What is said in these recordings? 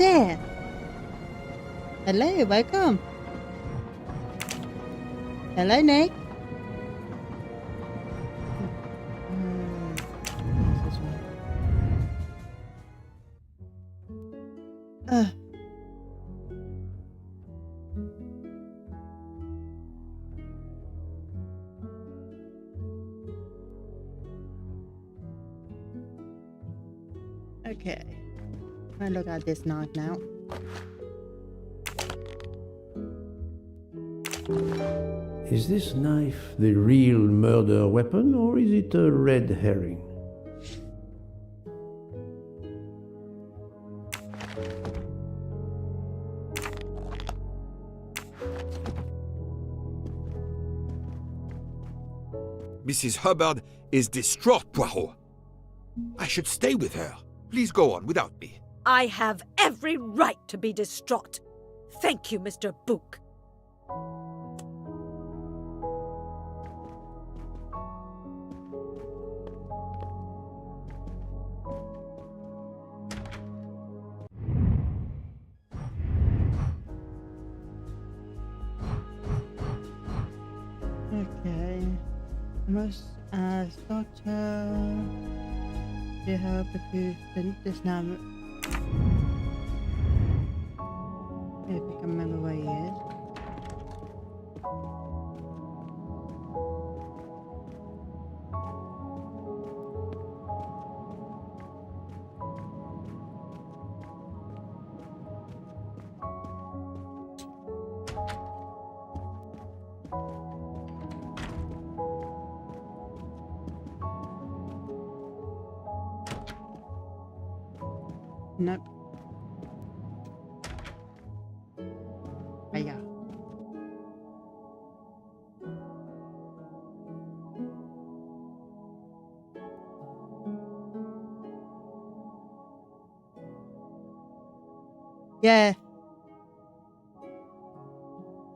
dear. Hello, welcome. Hello, Nick. This is one. Okay. I look at this knife now. Is this knife the real murder weapon, or is it a red herring? Mrs. Hubbard is distraught, Poirot. I should stay with her. Please go on without me. I have every right to be distraught. Thank you, Mr. Book. Okay. Must start to help the this now. If I can remember where he is. Nope. Yeah. Yeah.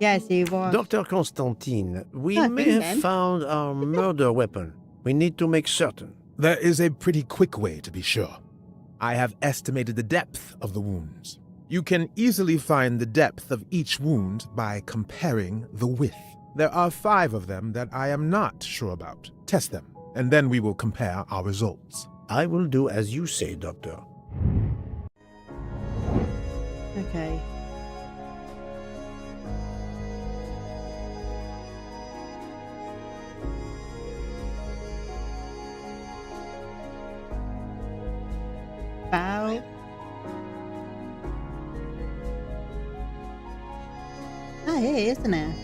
Yes, he was. Dr. Constantine, we Ah, may thanks, have Ben. found our murder weapon. We need to make certain. There is a pretty quick way to be sure. I have estimated the depth of the wounds. You can easily find the depth of each wound by comparing the width. There are 5 of them that I am not sure about. Test them, and then we will compare our results. I will do as you say, Doctor. Okay. Bow. Ah, hey, isn't it?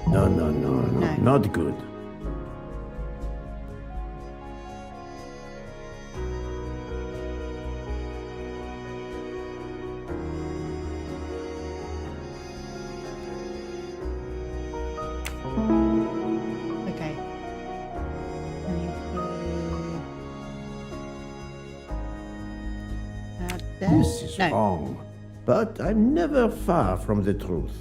No, No. not good. Okay. This is No. wrong, but I'm never far from the truth.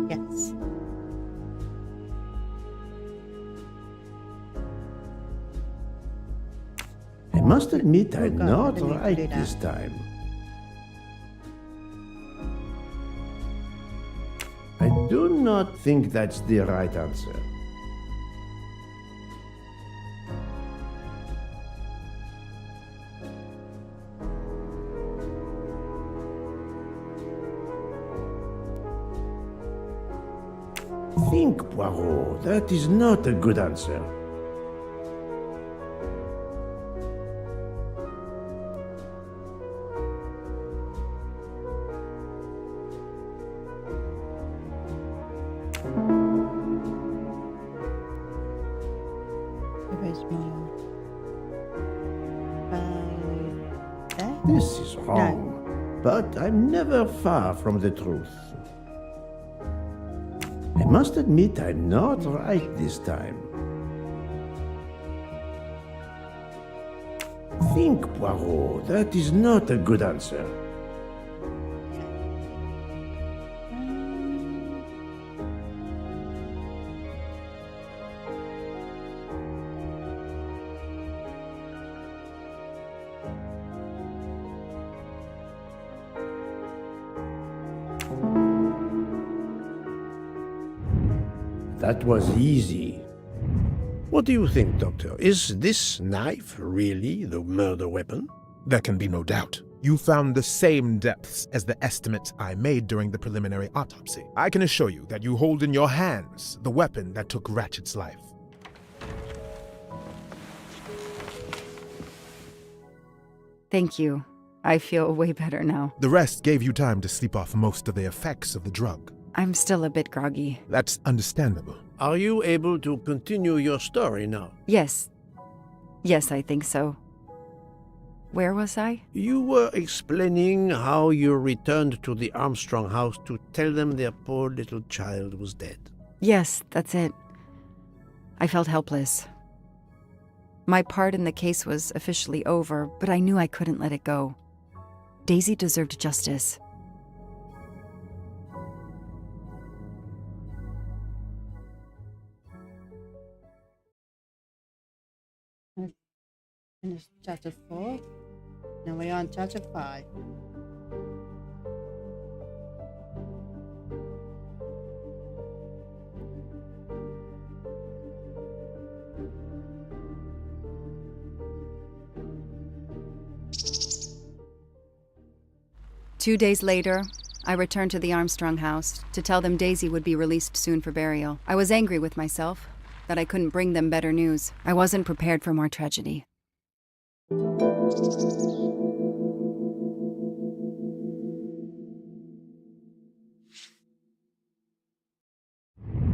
Yes. I must admit I'm God, I not didn't need to right do that. this time. I do not think that's the right answer. Think, Poirot. That is not a good answer. There is more. There? This is wrong, but I'm never far from the truth. I must admit I'm not right this time. Think, Poirot. That is not a good answer. That was easy. What do you think, Doctor? Is this knife really the murder weapon? There can be no doubt. You found the same depths as the estimate I made during the preliminary autopsy. I can assure you that you hold in your hands the weapon that took Ratchet's life. Thank you. I feel way better now. The rest gave you time to sleep off most of the effects of the drug. I'm still a bit groggy. That's understandable. Are you able to continue your story now? Yes. Yes, I think so. Where was I? You were explaining how you returned to the Armstrong house to tell them their poor little child was dead. Yes, that's it. I felt helpless. My part in the case was officially over, but I knew I couldn't let it go. Daisy deserved justice. Finished chapter 4. Now we're on chapter 5. Two days later, I returned to the Armstrong house to tell them Daisy would be released soon for burial. I was angry with myself that I couldn't bring them better news. I wasn't prepared for more tragedy.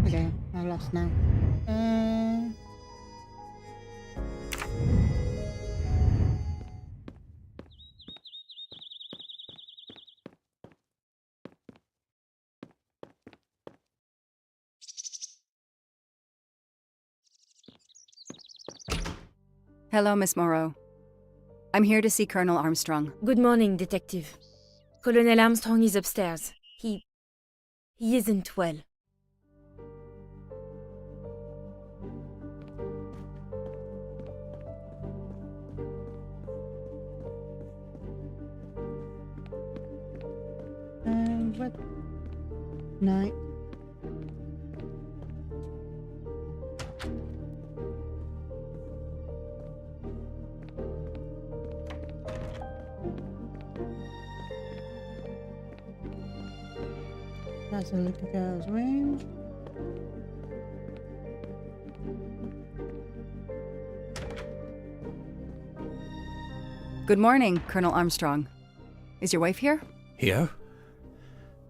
Okay, I'm lost now. Hello, Miss Moreau. I'm here to see Colonel Armstrong. Good morning, Detective. Colonel Armstrong is upstairs. He isn't well. What? Night. That's a little girl's room. Good morning, Colonel Armstrong. Is your wife here? Here?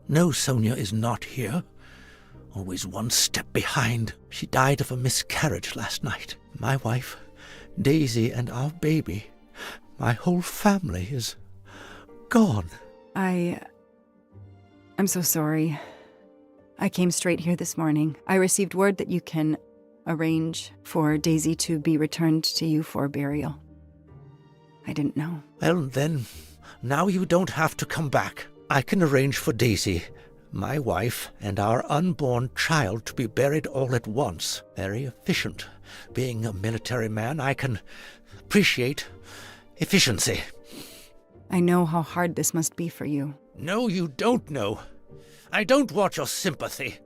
No, Sonia is not here. Always one step behind. She died of a miscarriage last night. My wife, Daisy, and our baby. My whole family is gone. I'm so sorry. I came straight here this morning. I received word that you can arrange for Daisy to be returned to you for burial. I didn't know. Well, then, now you don't have to come back. I can arrange for Daisy, my wife, and our unborn child to be buried all at once. Very efficient. Being a military man, I can appreciate efficiency. I know how hard this must be for you. No, you don't know. I don't want your sympathy.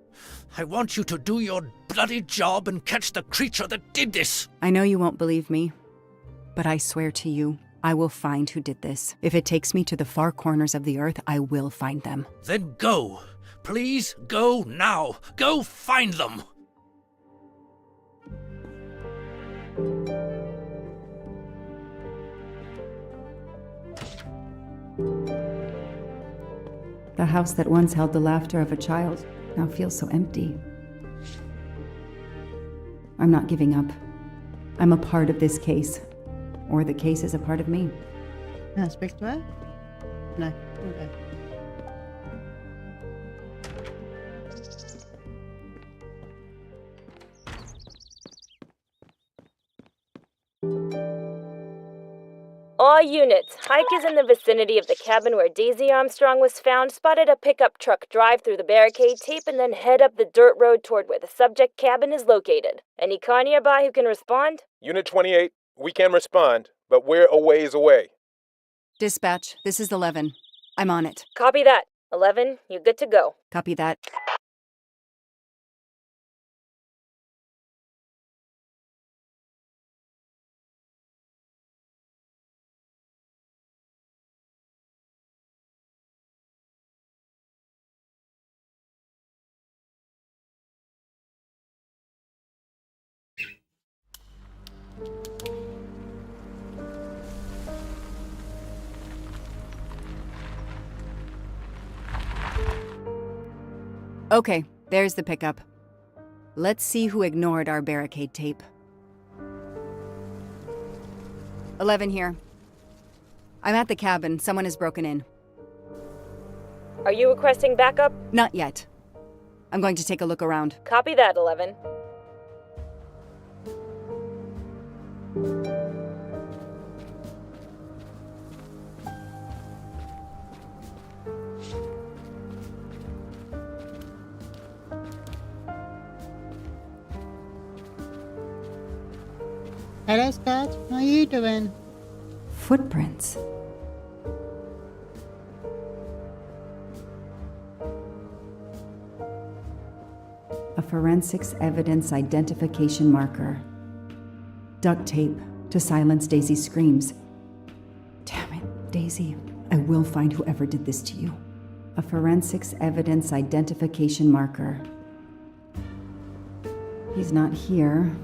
I want you to do your bloody job and catch the creature that did this. I know you won't believe me, but I swear to you, I will find who did this. If it takes me to the far corners of the earth, I will find them. Then go. Please go now. Go find them. The house that once held the laughter of a child now feels so empty. I'm not giving up. I'm a part of this case. Or the case is a part of me. Can I speak to her? No. Okay. All units, hike is in the vicinity of the cabin where Daisy Armstrong was found, spotted a pickup truck drive through the barricade tape, and then head up the dirt road toward where the subject cabin is located. Any car nearby who can respond? Unit 28, we can respond, but we're a ways away. Dispatch, this is 11. I'm on it. Copy that. 11, you're good to go. Copy that. Okay, there's the pickup. Let's see who ignored our barricade tape. 11 here. I'm at the cabin. Someone has broken in. Are you requesting backup? Not yet. I'm going to take a look around. Copy that, 11. Hello, Scott. How are you doing? Footprints. A forensics evidence identification marker. Duct tape to silence Daisy's screams. Damn it, Daisy. I will find whoever did this to you. A forensics evidence identification marker. He's not here.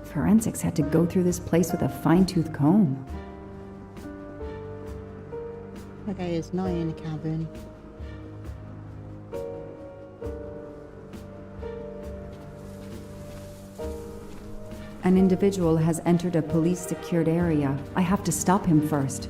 Forensics had to go through this place with a fine-tooth comb. Okay, it's not in the cabin. An individual has entered a police-secured area. I have to stop him first.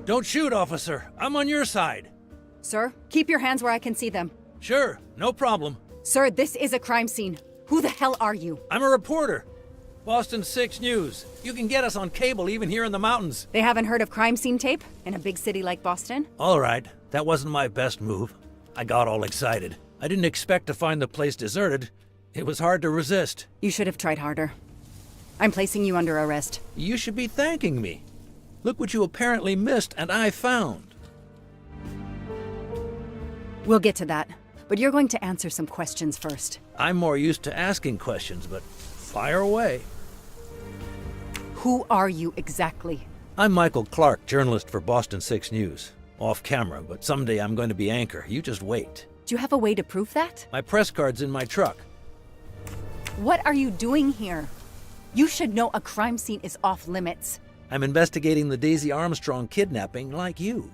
Don't shoot, officer. I'm on your side. Sir, keep your hands where I can see them. Sure, no problem. Sir, this is a crime scene. Who the hell are you? I'm a reporter. Boston 6 News. You can get us on cable even here in the mountains. They haven't heard of crime scene tape in a big city like Boston? All right, that wasn't my best move. I got all excited. I didn't expect to find the place deserted. It was hard to resist. You should have tried harder. I'm placing you under arrest. You should be thanking me. Look what you apparently missed and I found. We'll get to that, but you're going to answer some questions first. I'm more used to asking questions, but fire away. Who are you exactly? I'm Michael Clark, journalist for Boston 6 News. Off camera, but someday I'm going to be anchor. You just wait. Do you have a way to prove that? My press card's in my truck. What are you doing here? You should know a crime scene is off limits. I'm investigating the Daisy Armstrong kidnapping like you.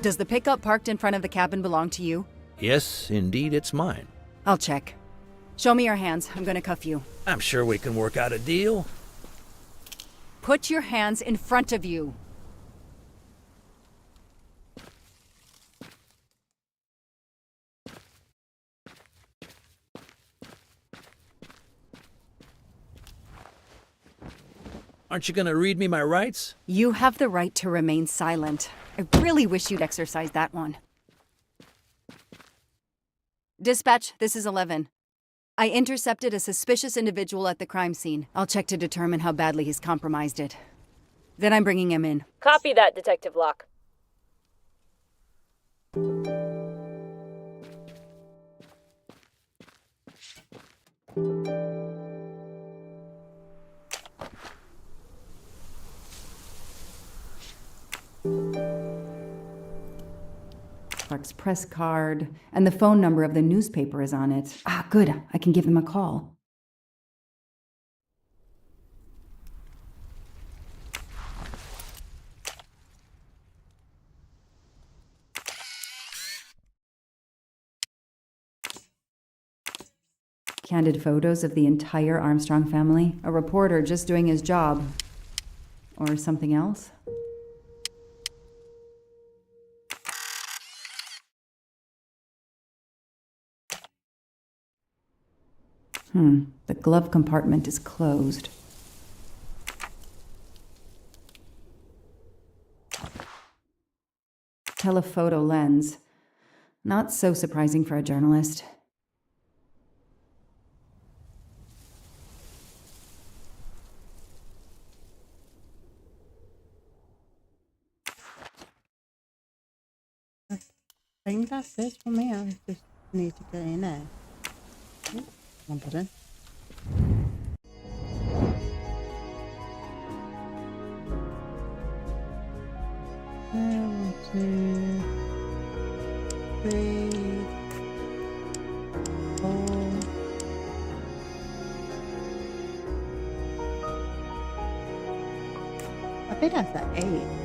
Does the pickup parked in front of the cabin belong to you? Yes, indeed, it's mine. I'll check. Show me your hands. I'm going to cuff you. I'm sure we can work out a deal. Put your hands in front of you. Aren't you going to read me my rights? You have the right to remain silent. I really wish you'd exercise that one. Dispatch, this is 11. I intercepted a suspicious individual at the crime scene. I'll check to determine how badly he's compromised it. Then I'm bringing him in. Copy that, Detective Locke. Clark's press card, and the phone number of the newspaper is on it. Ah, good. I can give him a call. Candid photos of the entire Armstrong family? A reporter just doing his job? Or something else? The glove compartment is closed. Telephoto lens. Not so surprising for a journalist. I think that's it for me. I just need to get in there. One button. One, two, three, four. I think that's the 8.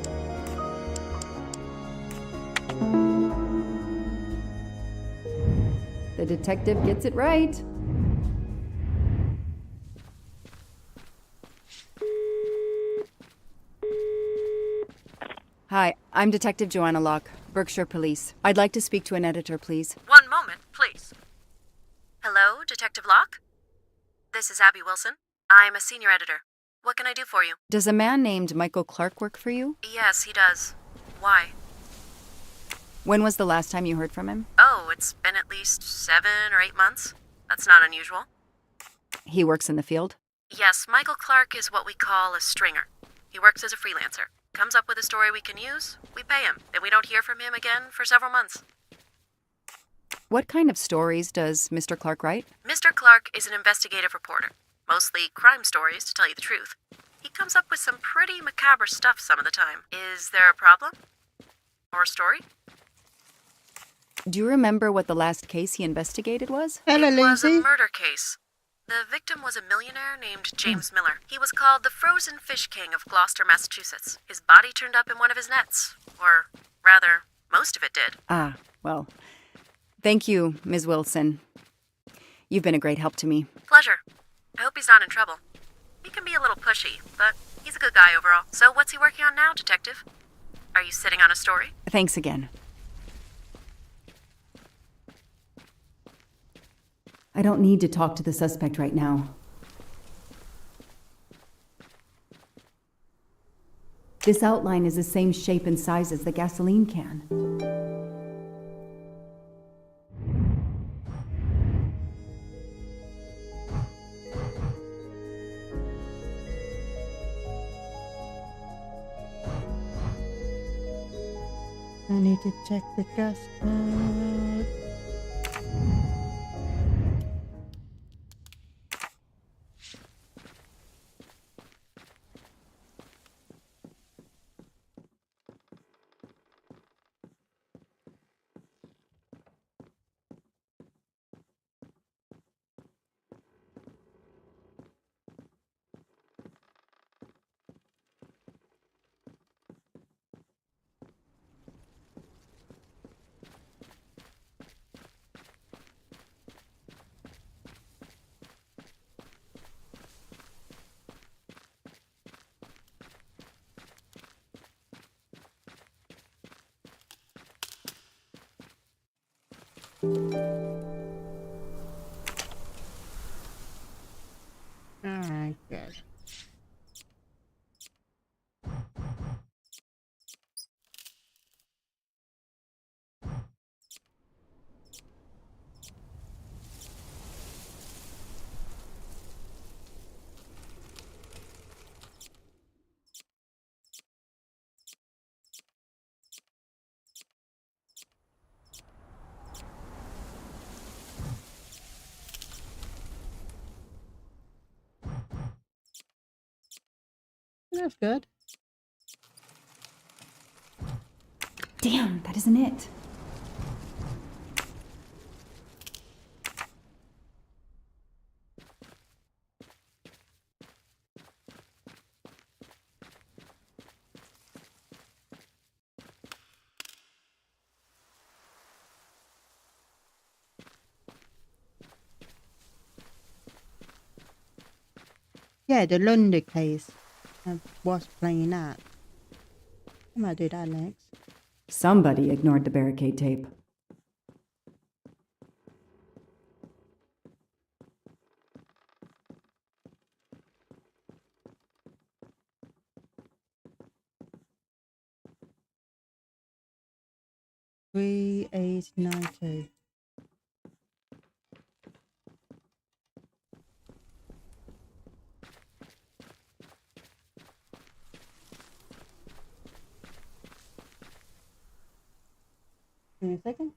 The detective gets it right. Hi, I'm Detective Joanna Locke, Berkshire Police. I'd like to speak to an editor, please. One moment, please. Hello, Detective Locke? This is Abby Wilson. I'm a senior editor. What can I do for you? Does a man named Michael Clark work for you? Yes, he does. Why? When was the last time you heard from him? Oh, it's been at least 7 or 8 months. That's not unusual. He works in the field? Yes, Michael Clark is what we call a stringer. He works as a freelancer. Comes up with a story we can use, we pay him, then we don't hear from him again for several months. What kind of stories does Mr. Clark write? Mr. Clark is an investigative reporter. Mostly crime stories, to tell you the truth. He comes up with some pretty macabre stuff some of the time. Is there a problem? Or a story? Do you remember what the last case he investigated was? Hello, It was a Lucy. murder case. The victim was a millionaire named James Miller. He was called the Frozen Fish King of Gloucester, Massachusetts. His body turned up in one of his nets. Or, rather, most of it did. Ah, well, thank you, Ms. Wilson. You've been a great help to me. Pleasure. I hope he's not in trouble. He can be a little pushy, but he's a good guy overall. So what's he working on now, Detective? Are you sitting on a story? Thanks again. I don't need to talk to the suspect right now. This outline is the same shape and size as the gasoline can. I need to check the gas code. Alright, good. That's good. Damn, that isn't it. Yeah, the London case. I was playing that. I might do that next. Somebody ignored the barricade tape. Three, 8, 9, 2. Give me a second.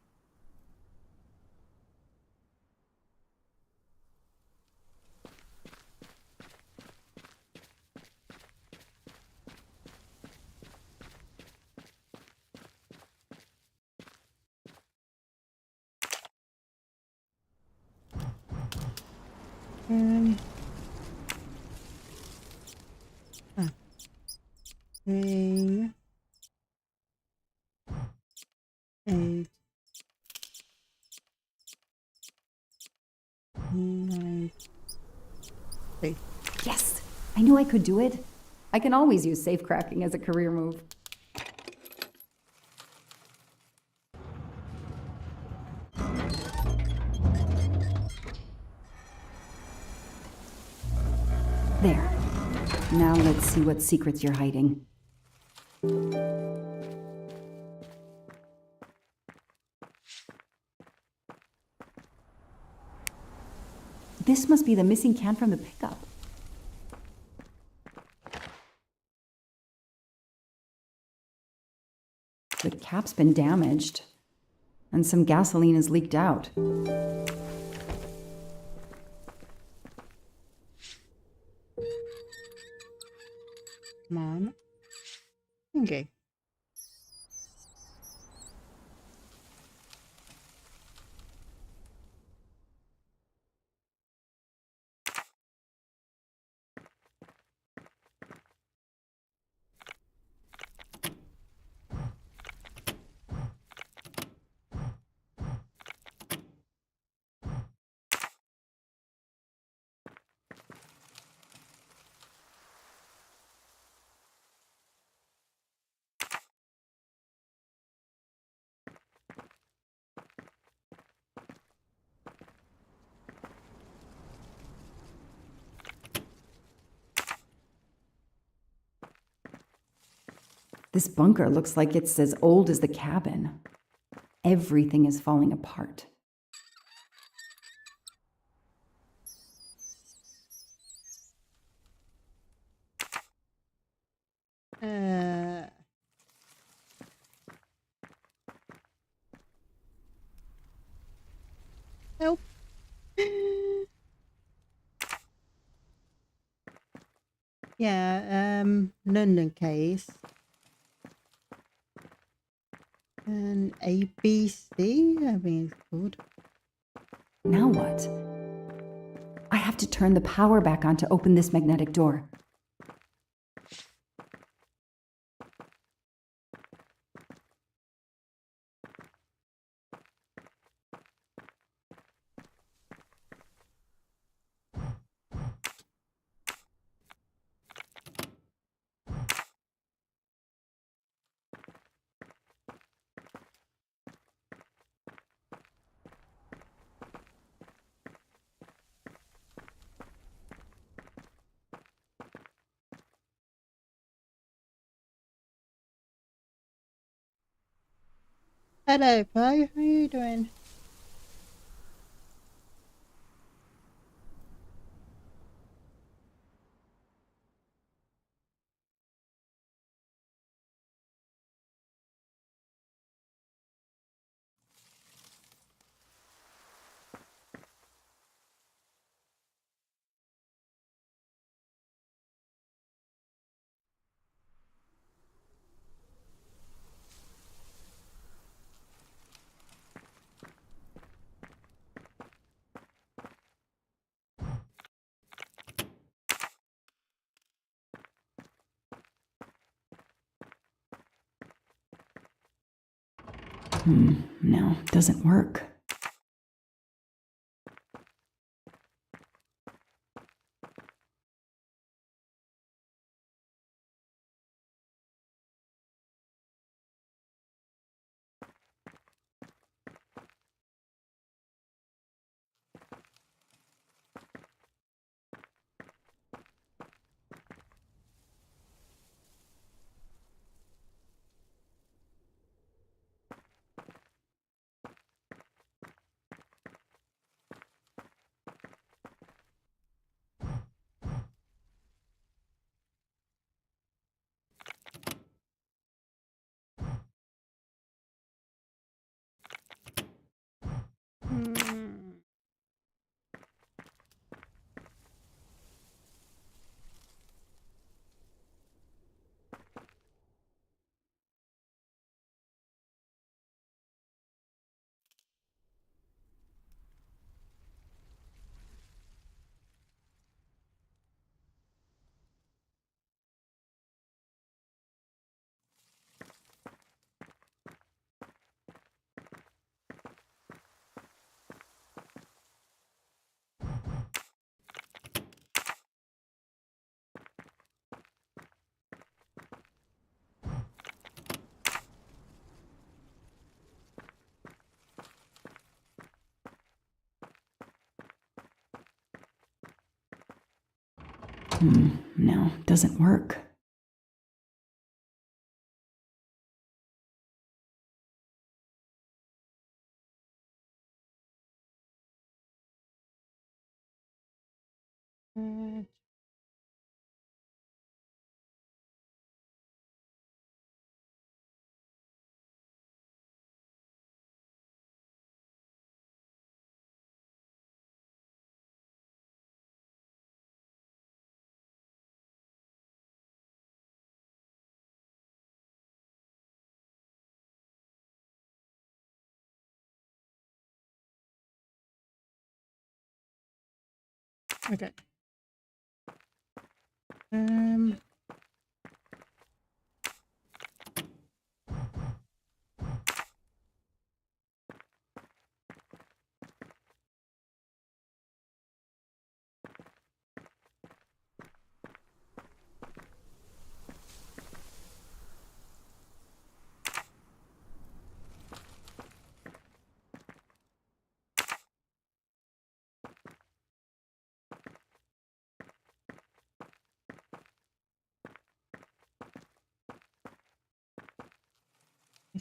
Ah. 3, 8, 9, 3. Yes! I knew I could do it. I can always use safecracking as a career move. There. Now let's see what secrets you're hiding. This must be the missing can from the pickup. The cap's been damaged, and some gasoline has leaked out. Come on. Okay. This bunker looks like it's as old as the cabin. Everything is falling apart. Help. Yeah, London case. And ABC, I think it's called. Now what? I have to turn the power back on to open this magnetic door. Hello, Flo. How are you doing? No, doesn't work. No, doesn't work. Okay.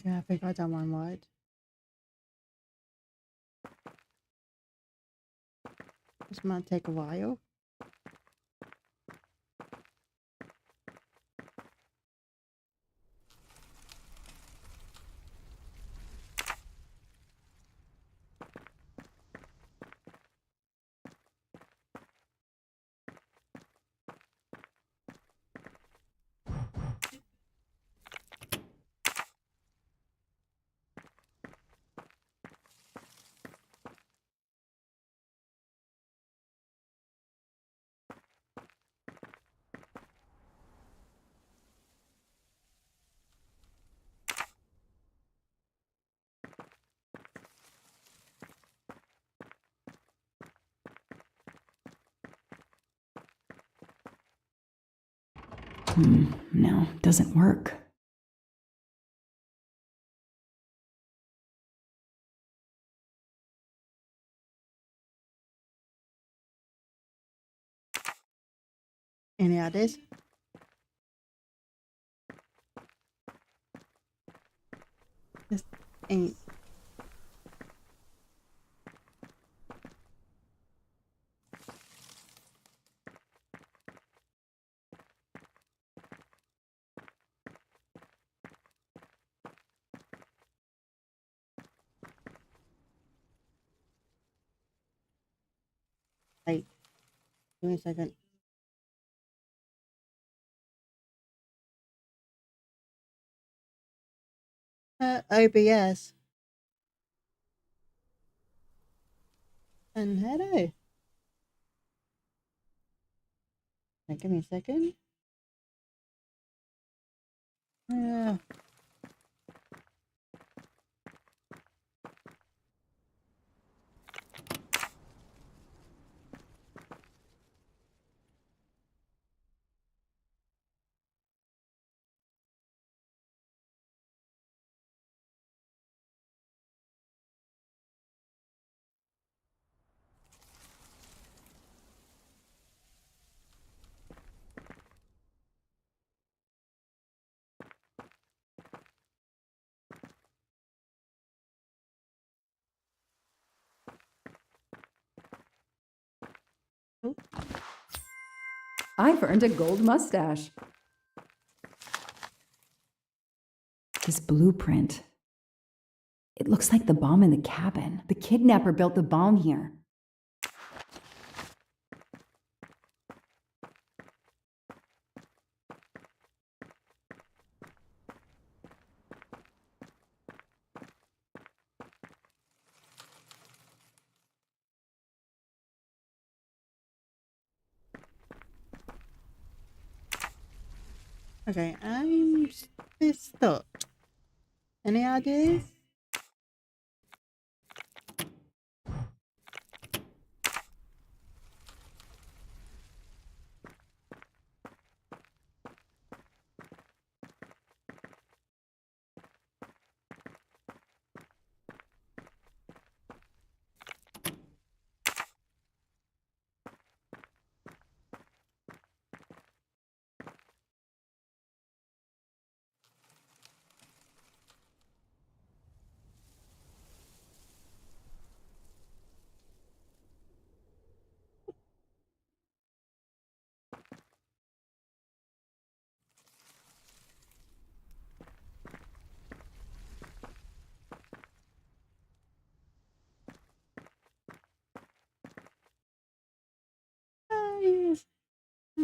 Okay, I think I done one right. This might take a while. No, doesn't work. Any ideas? This ain't. Wait, give me a second. OBS. And hello. Now, give me a second. Uh, I've earned a gold mustache. This blueprint. It looks like the bomb in the cabin. The kidnapper built the bomb here. okay, I'm stuck. Any ideas?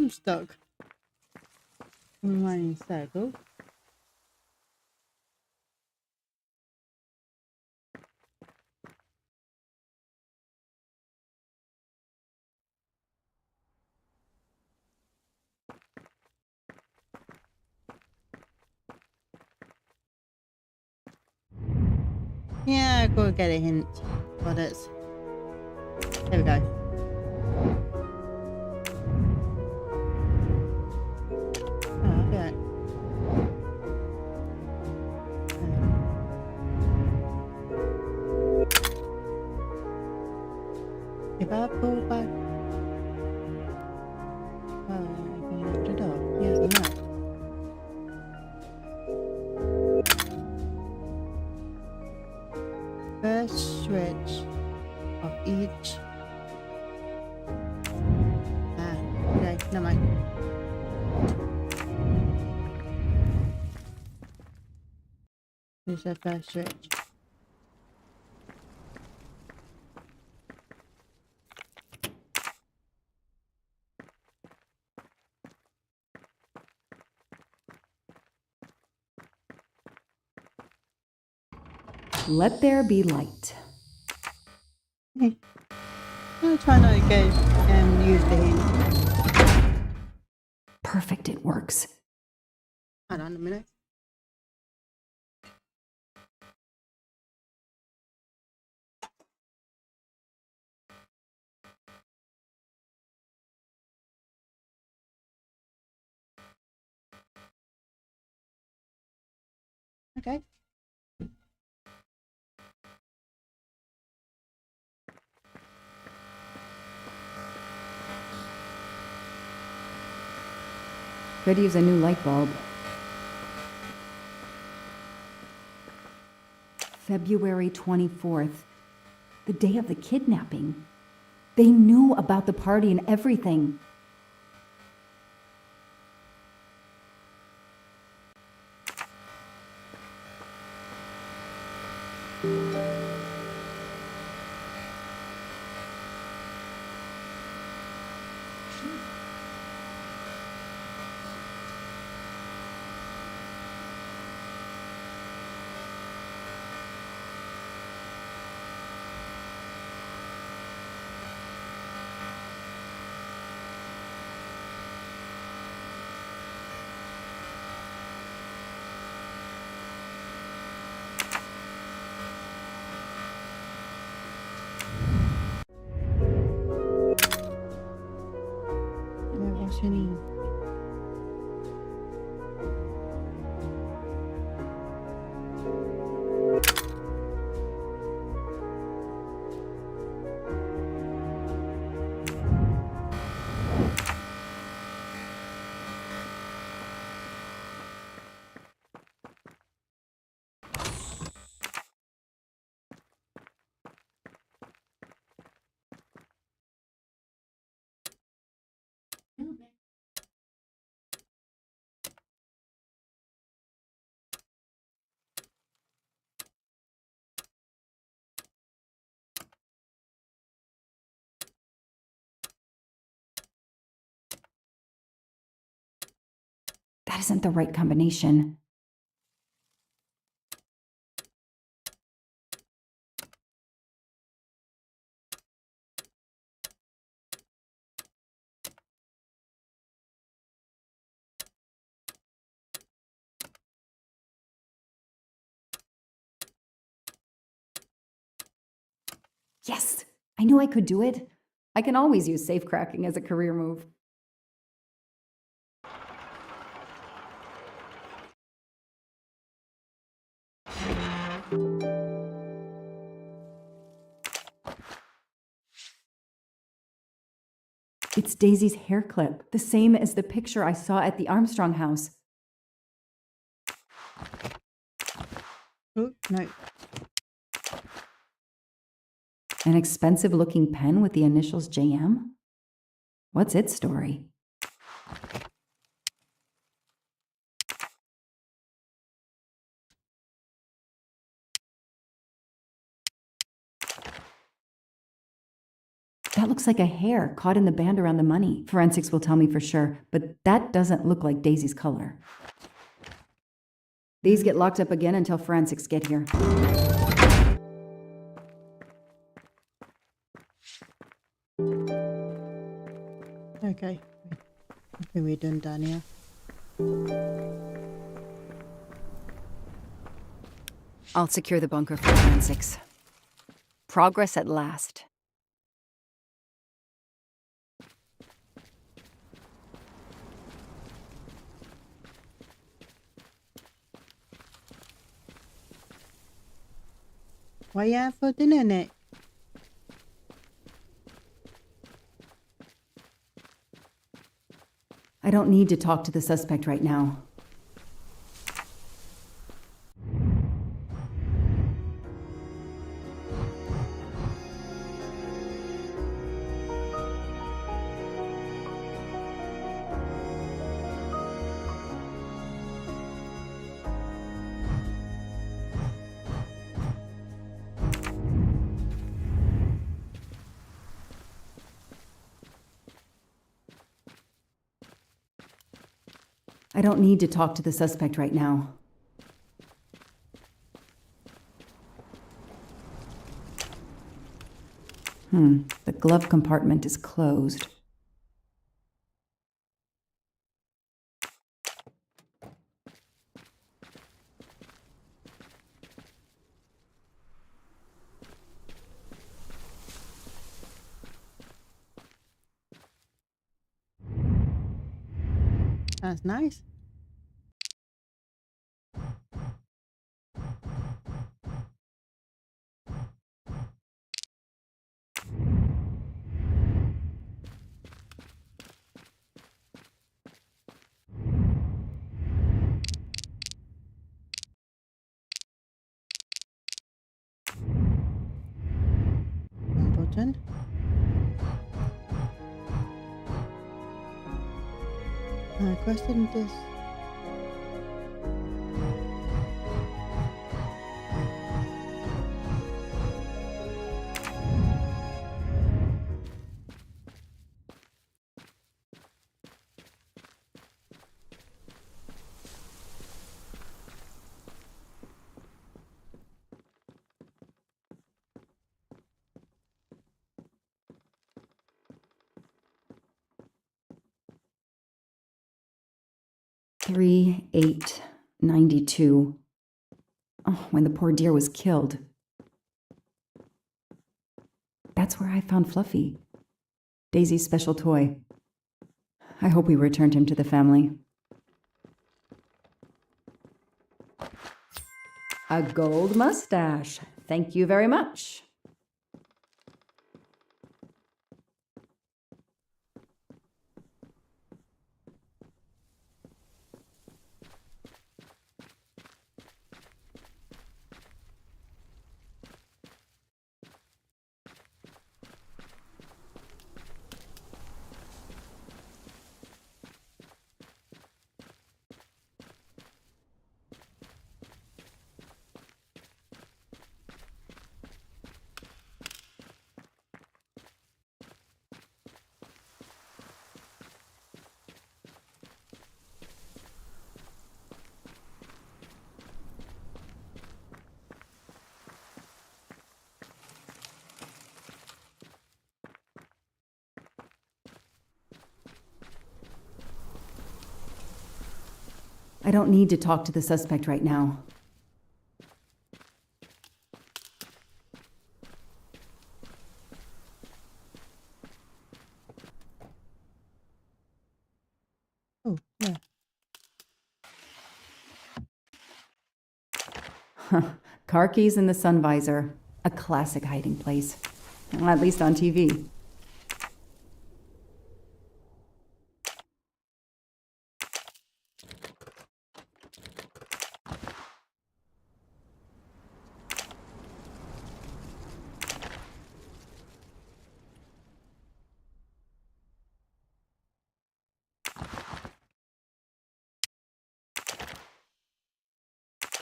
I'm stuck. I'm running in circles. Yeah, I gotta get a hint. Got it. There we go. Oh, okay. If I pull back, I can open the door. Yes, I know. First switch of each. Ah, okay, never mind. This is the first switch. Let there be light. I'll try not to go and use the hint. Perfect, it works. Hold on a minute. Okay. Could use a new light bulb. February 24th, the day of the kidnapping. They knew about the party and everything. What's your name? That isn't the right combination. Yes, I knew I could do it. I can always use safe cracking as a career move. It's Daisy's hair clip, the same as the picture I saw at the Armstrong house. Oh, no. An expensive looking pen with the initials JM? What's its story? That looks like a hair caught in the band around the money. Forensics will tell me for sure, but that doesn't look like Daisy's color. These get locked up again until forensics get here. Okay. I think we're done down here. I'll secure the bunker for forensics. Progress at last. Why you out for dinner, Nick? I don't need to talk to the suspect right now. I don't need to talk to the suspect right now. The glove compartment is closed. That's nice. One button. Question this. $3,892. Oh, when the poor deer was killed. That's where I found Fluffy. Daisy's special toy. I hope we returned him to the family. A gold mustache. Thank you very much. I don't need to talk to the suspect right now. Oh, yeah. Car keys in the sun visor. A classic hiding place. At least on TV.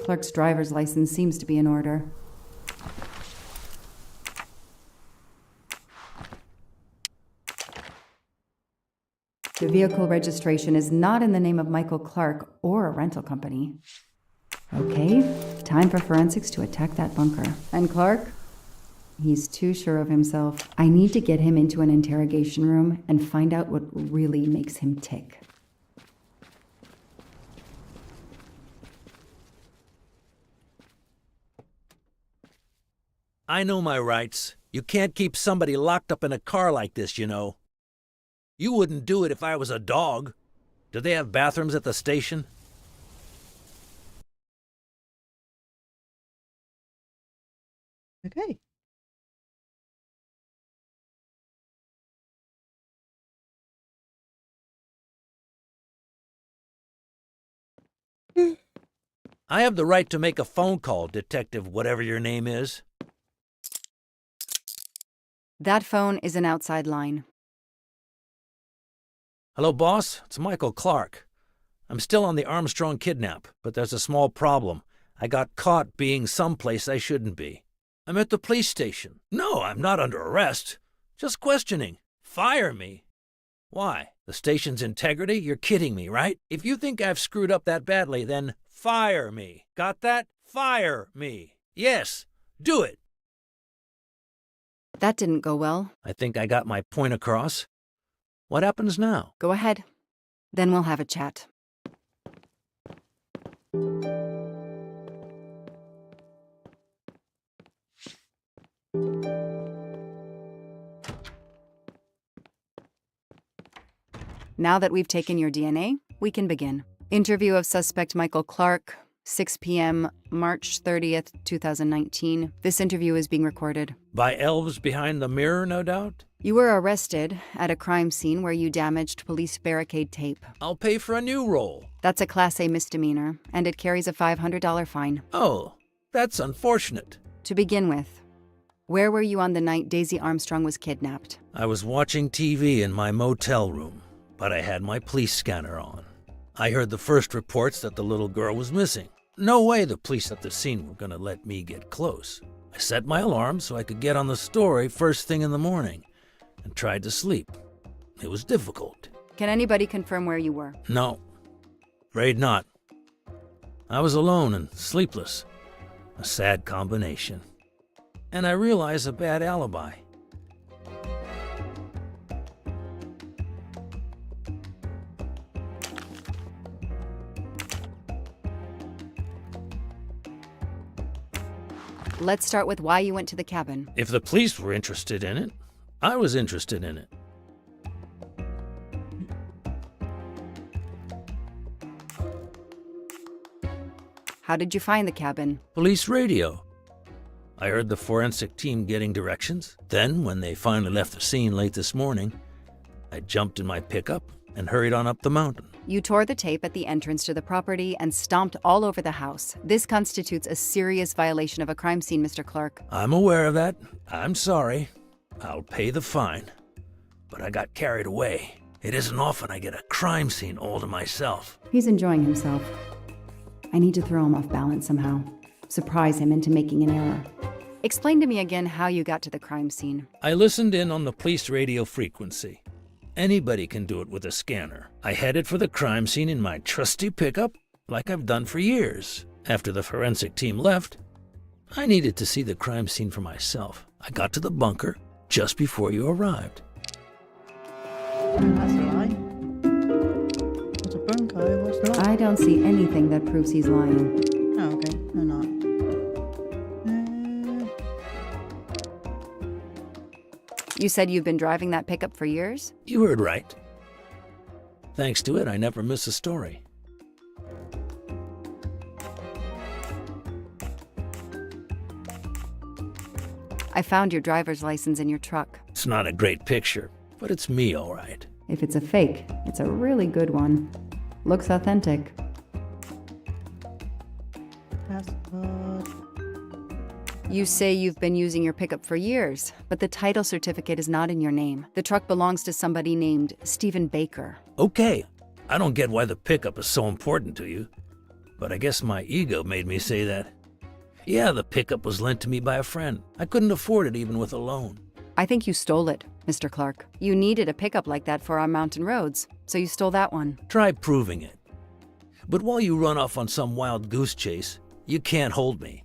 Clerk's driver's license seems to be in order. The vehicle registration is not in the name of Michael Clark or a rental company. Okay, time for forensics to attack that bunker. And Clark? He's too sure of himself. I need to get him into an interrogation room and find out what really makes him tick. I know my rights. You can't keep somebody locked up in a car like this, you know. You wouldn't do it if I was a dog. Do they have bathrooms at the station? Okay. I have the right to make a phone call, Detective whatever your name is. That phone is an outside line. Hello, boss. It's Michael Clark. I'm still on the Armstrong kidnap, but there's a small problem. I got caught being someplace I shouldn't be. I'm at the police station. No, I'm not under arrest. Just questioning. Fire me. Why? The station's integrity? You're kidding me, right? If you think I've screwed up that badly, then fire me. Got that? Fire me. Yes, do it. That didn't go well. I think I got my point across. What happens now? Go ahead. Then we'll have a chat. Now that we've taken your DNA, we can begin. Interview of suspect Michael Clark, 6 p.m., March 30th, 2019. This interview is being recorded. By elves behind the mirror, no doubt? You were arrested at a crime scene where you damaged police barricade tape. I'll pay for a new role. That's a Class A misdemeanor, and it carries a $500 fine. Oh, that's unfortunate. To begin with, where were you on the night Daisy Armstrong was kidnapped? I was watching TV in my motel room, but I had my police scanner on. I heard the first reports that the little girl was missing. No way the police at the scene were gonna let me get close. I set my alarm so I could get on the story first thing in the morning and tried to sleep. It was difficult. Can anybody confirm where you were? No, afraid not. I was alone and sleepless. A sad combination. And I realized a bad alibi. Let's start with why you went to the cabin. If the police were interested in it, I was interested in it. How did you find the cabin? Police radio. I heard the forensic team getting directions. Then, when they finally left the scene late this morning, I jumped in my pickup and hurried on up the mountain. You tore the tape at the entrance to the property and stomped all over the house. This constitutes a serious violation of a crime scene, Mr. Clark. I'm aware of that. I'm sorry. I'll pay the fine. But I got carried away. It isn't often I get a crime scene all to myself. He's enjoying himself. I need to throw him off balance somehow. Surprise him into making an error. Explain to me again how you got to the crime scene. I listened in on the police radio frequency. Anybody can do it with a scanner. I headed for the crime scene in my trusty pickup, like I've done for years. After the forensic team left, I needed to see the crime scene for myself. I got to the bunker just before you arrived. That's a lie. There's a bunker, what's not? I don't see anything that proves he's lying. Oh, okay. No, not. You said you've been driving that pickup for years? You heard right. Thanks to it, I never miss a story. I found your driver's license in your truck. It's not a great picture, but it's me, all right. If it's a fake, it's a really good one. Looks authentic. Passport. You say you've been using your pickup for years, but the title certificate is not in your name. The truck belongs to somebody named Stephen Baker. Okay, I don't get why the pickup is so important to you, but I guess my ego made me say that. Yeah, the pickup was lent to me by a friend. I couldn't afford it even with a loan. I think you stole it. Mr. Clark. You needed a pickup like that for our mountain roads, so you stole that one. Try proving it. But while you run off on some wild goose chase, you can't hold me.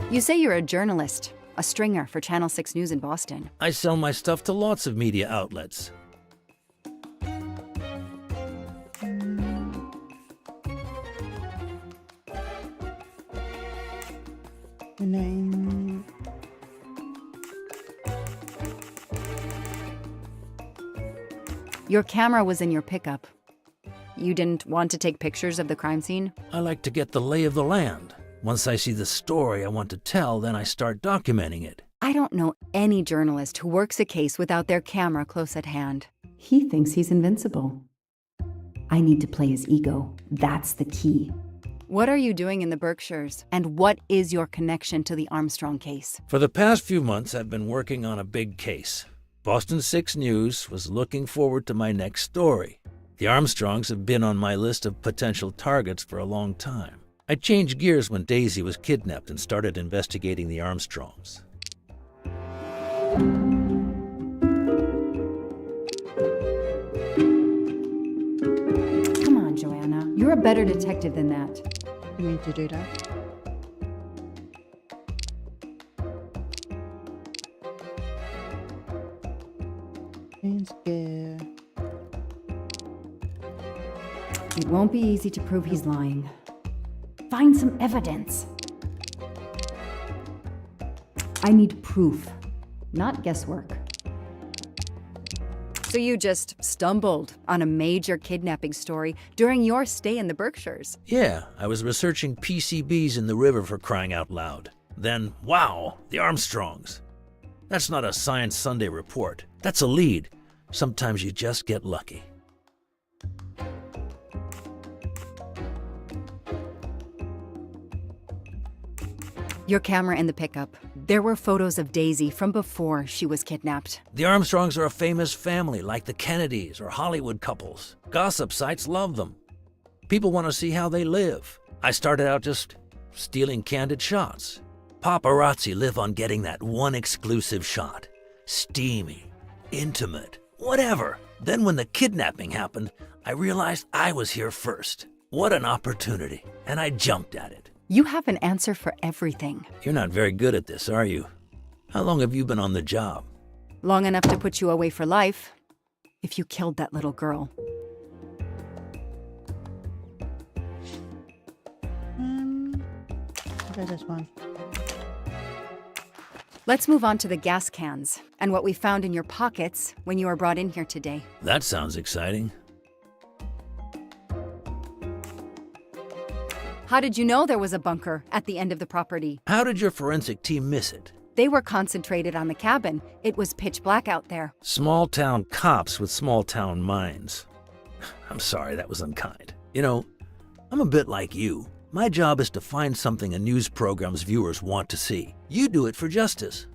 You say you're a journalist, a stringer for Channel 6 News in Boston. I sell my stuff to lots of media outlets. The name. Your camera was in your pickup. You didn't want to take pictures of the crime scene? I like to get the lay of the land. Once I see the story I want to tell, then I start documenting it. I don't know any journalist who works a case without their camera close at hand. He thinks he's invincible. I need to play his ego. That's the key. What are you doing in the Berkshires? And what is your connection to the Armstrong case? For the past few months, I've been working on a big case. Boston 6 News was looking forward to my next story. The Armstrongs have been on my list of potential targets for a long time. I changed gears when Daisy was kidnapped and started investigating the Armstrongs. Come on, Joanna. You're a better detective than that. You need to do that. Scare. It won't be easy to prove he's lying. Find some evidence. I need proof, not guesswork. So you just stumbled on a major kidnapping story during your stay in the Berkshires? Yeah, I was researching PCBs in the river for crying out loud. Then, wow, the Armstrongs. That's not a Science Sunday report. That's a lead. Sometimes you just get lucky. Your camera in the pickup. There were photos of Daisy from before she was kidnapped. The Armstrongs are a famous family, like the Kennedys or Hollywood couples. Gossip sites love them. People want to see how they live. I started out just stealing candid shots. Paparazzi live on getting that one exclusive shot. Steamy, intimate, whatever. Then when the kidnapping happened, I realized I was here first. What an opportunity, and I jumped at it. You have an answer for everything. You're not very good at this, are you? How long have you been on the job? Long enough to put you away for life, if you killed that little girl. Okay, this one. Let's move on to the gas cans and what we found in your pockets when you were brought in here today. That sounds exciting. How did you know there was a bunker at the end of the property? How did your forensic team miss it? They were concentrated on the cabin. It was pitch black out there. Small-town cops with small-town minds. I'm sorry, that was unkind. You know, I'm a bit like you. My job is to find something a news program's viewers want to see. You do it for justice.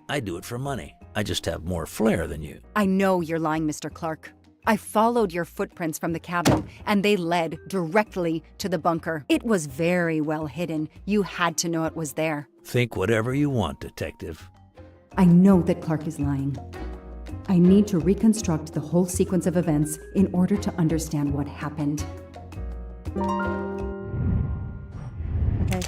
I do it for money. I just have more flair than you. I know you're lying, Mr. Clark. I followed your footprints from the cabin, and they led directly to the bunker. It was very well hidden. You had to know it was there. Think whatever you want, detective. I know that Clark is lying. I need to reconstruct the whole sequence of events in order to understand what happened. Okay.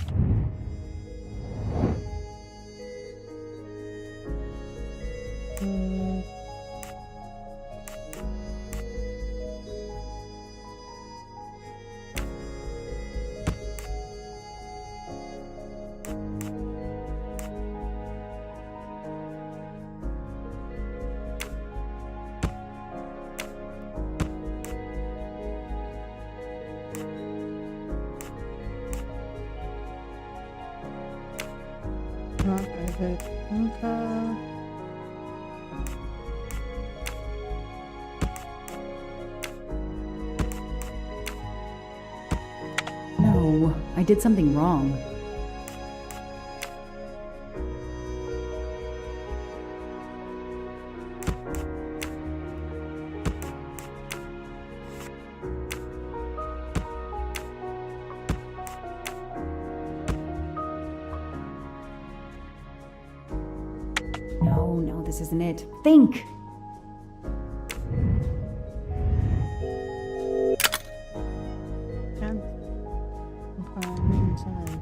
No, I did something wrong. No, this isn't it. Think! Can't find inside.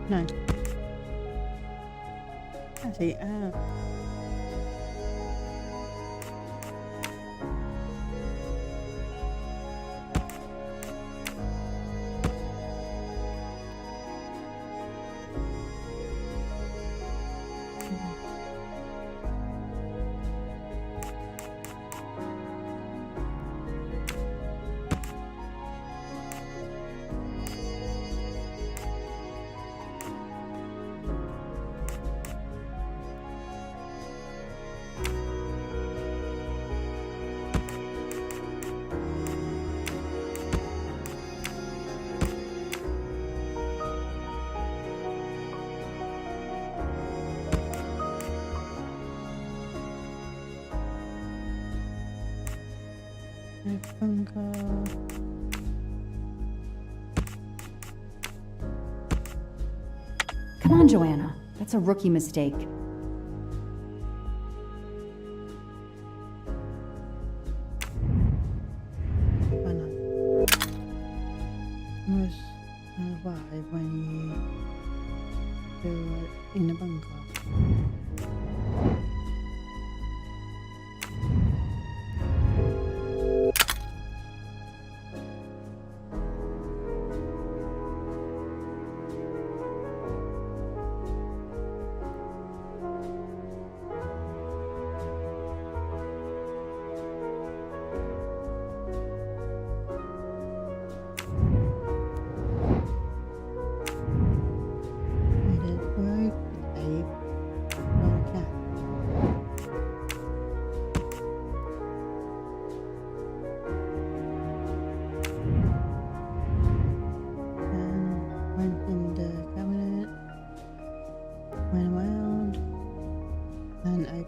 No. Actually, bunker. Come on, Joanna. That's a rookie mistake. Why not? Must survive when you're in a bunker.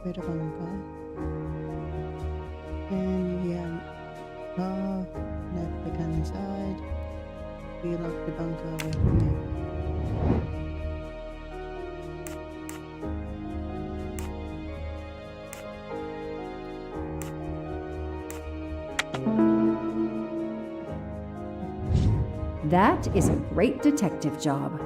Bit of bunker. Then yeah, left the gun inside. We locked the bunker away from you. That is a great detective job.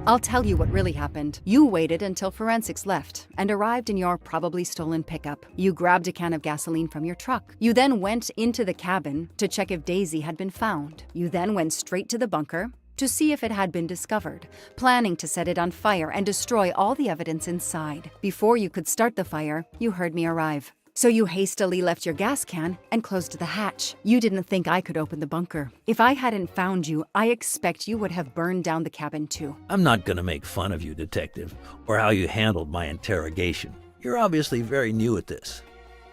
I'll tell you what really happened. You waited until forensics left and arrived in your probably stolen pickup. You grabbed a can of gasoline from your truck. You then went into the cabin to check if Daisy had been found. You then went straight to the bunker to see if it had been discovered, planning to set it on fire and destroy all the evidence inside. Before you could start the fire, you heard me arrive. So you hastily left your gas can and closed the hatch. You didn't think I could open the bunker. If I hadn't found you, I expect you would have burned down the cabin too. I'm not gonna make fun of you, Detective, or how you handled my interrogation. You're obviously very new at this.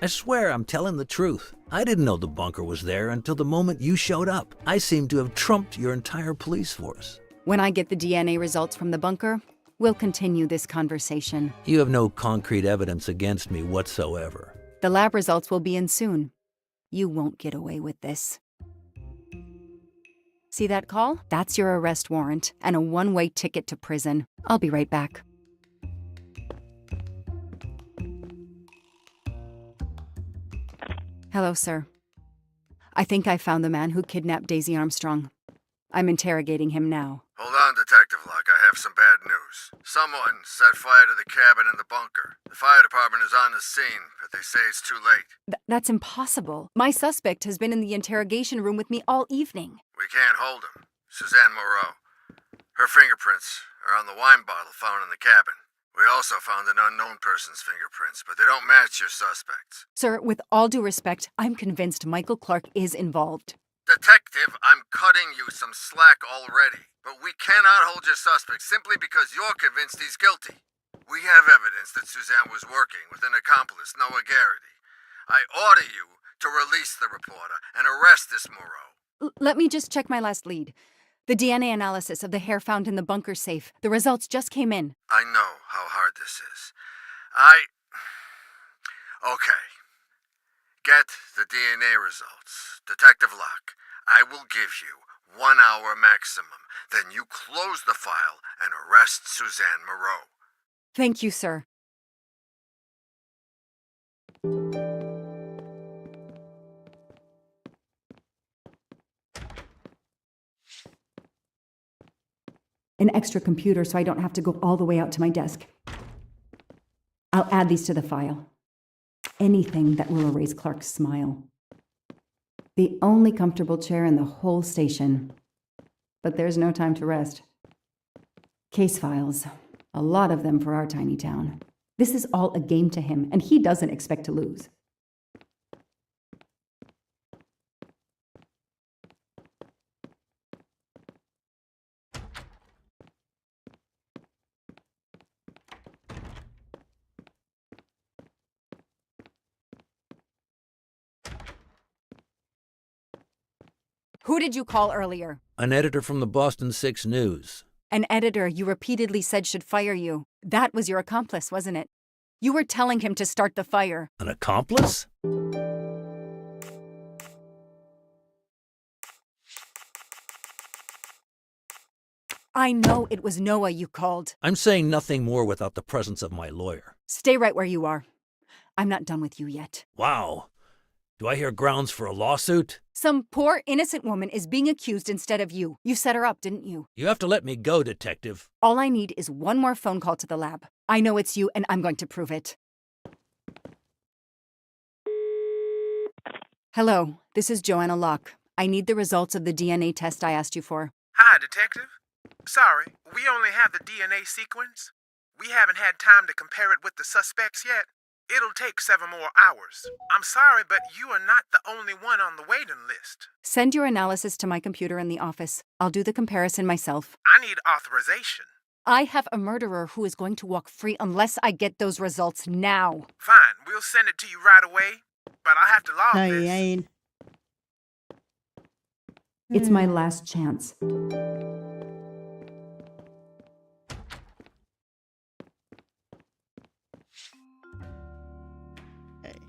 I swear I'm telling the truth. I didn't know the bunker was there until the moment you showed up. I seem to have trumped your entire police force. When I get the DNA results from the bunker, we'll continue this conversation. You have no concrete evidence against me whatsoever. The lab results will be in soon. You won't get away with this. See that call? That's your arrest warrant and a one-way ticket to prison. I'll be right back. Hello, sir. I think I found the man who kidnapped Daisy Armstrong. I'm interrogating him now. Hold on, Detective Locke. I have some bad news. Someone set fire to the cabin in the bunker. The fire department is on the scene, but they say it's too late. That's impossible. My suspect has been in the interrogation room with me all evening. We can't hold him. Suzanne Moreau. Her fingerprints are on the wine bottle found in the cabin. We also found an unknown person's fingerprints, but they don't match your suspects. Sir, with all due respect, I'm convinced Michael Clark is involved. Detective, I'm cutting you some slack already. But we cannot hold your suspect simply because you're convinced he's guilty. We have evidence that Suzanne was working with an accomplice, Noah Garrity. I order you to release the reporter and arrest this Moreau. Let me just check my last lead. The DNA analysis of the hair found in the bunker safe. The results just came in. I know how hard this is. Okay. Get the DNA results. Detective Locke, I will give you 1 hour maximum. Then you close the file and arrest Suzanne Moreau. Thank you, sir. An extra computer so I don't have to go all the way out to my desk. I'll add these to the file. Anything that will erase Clark's smile. The only comfortable chair in the whole station. But there's no time to rest. Case files. A lot of them for our tiny town. This is all a game to him, and he doesn't expect to lose. Who did you call earlier? An editor from the Boston 6 News. An editor you repeatedly said should fire you. That was your accomplice, wasn't it? You were telling him to start the fire. An accomplice? I know it was Noah you called. I'm saying nothing more without the presence of my lawyer. Stay right where you are. I'm not done with you yet. Wow. Do I hear grounds for a lawsuit? Some poor, innocent woman is being accused instead of you. You set her up, didn't you? You have to let me go, Detective. All I need is one more phone call to the lab. I know it's you, and I'm going to prove it. Hello, this is Joanna Locke. I need the results of the DNA test I asked you for. Hi, Detective. Sorry, we only have the DNA sequence. We haven't had time to compare it with the suspects yet. It'll take 7 more hours. I'm sorry, but you are not the only one on the waiting list. Send your analysis to my computer in the office. I'll do the comparison myself. I need authorization. I have a murderer who is going to walk free unless I get those results now. Fine, we'll send it to you right away, but I'll have to log No, this. you ain't. It's my last chance. Okay.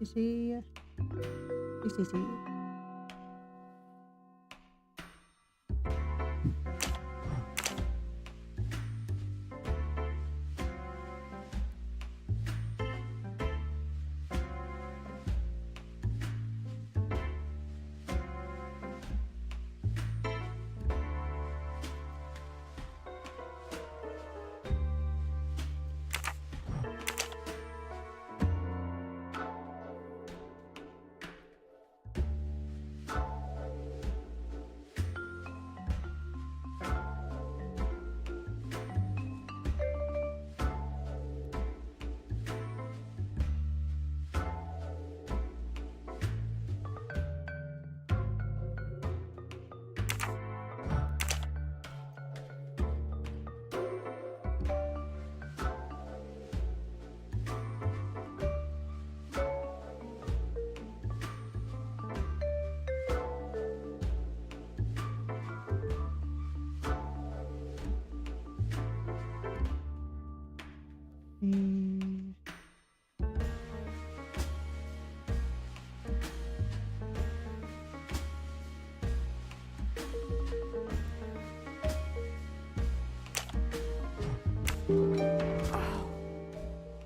See.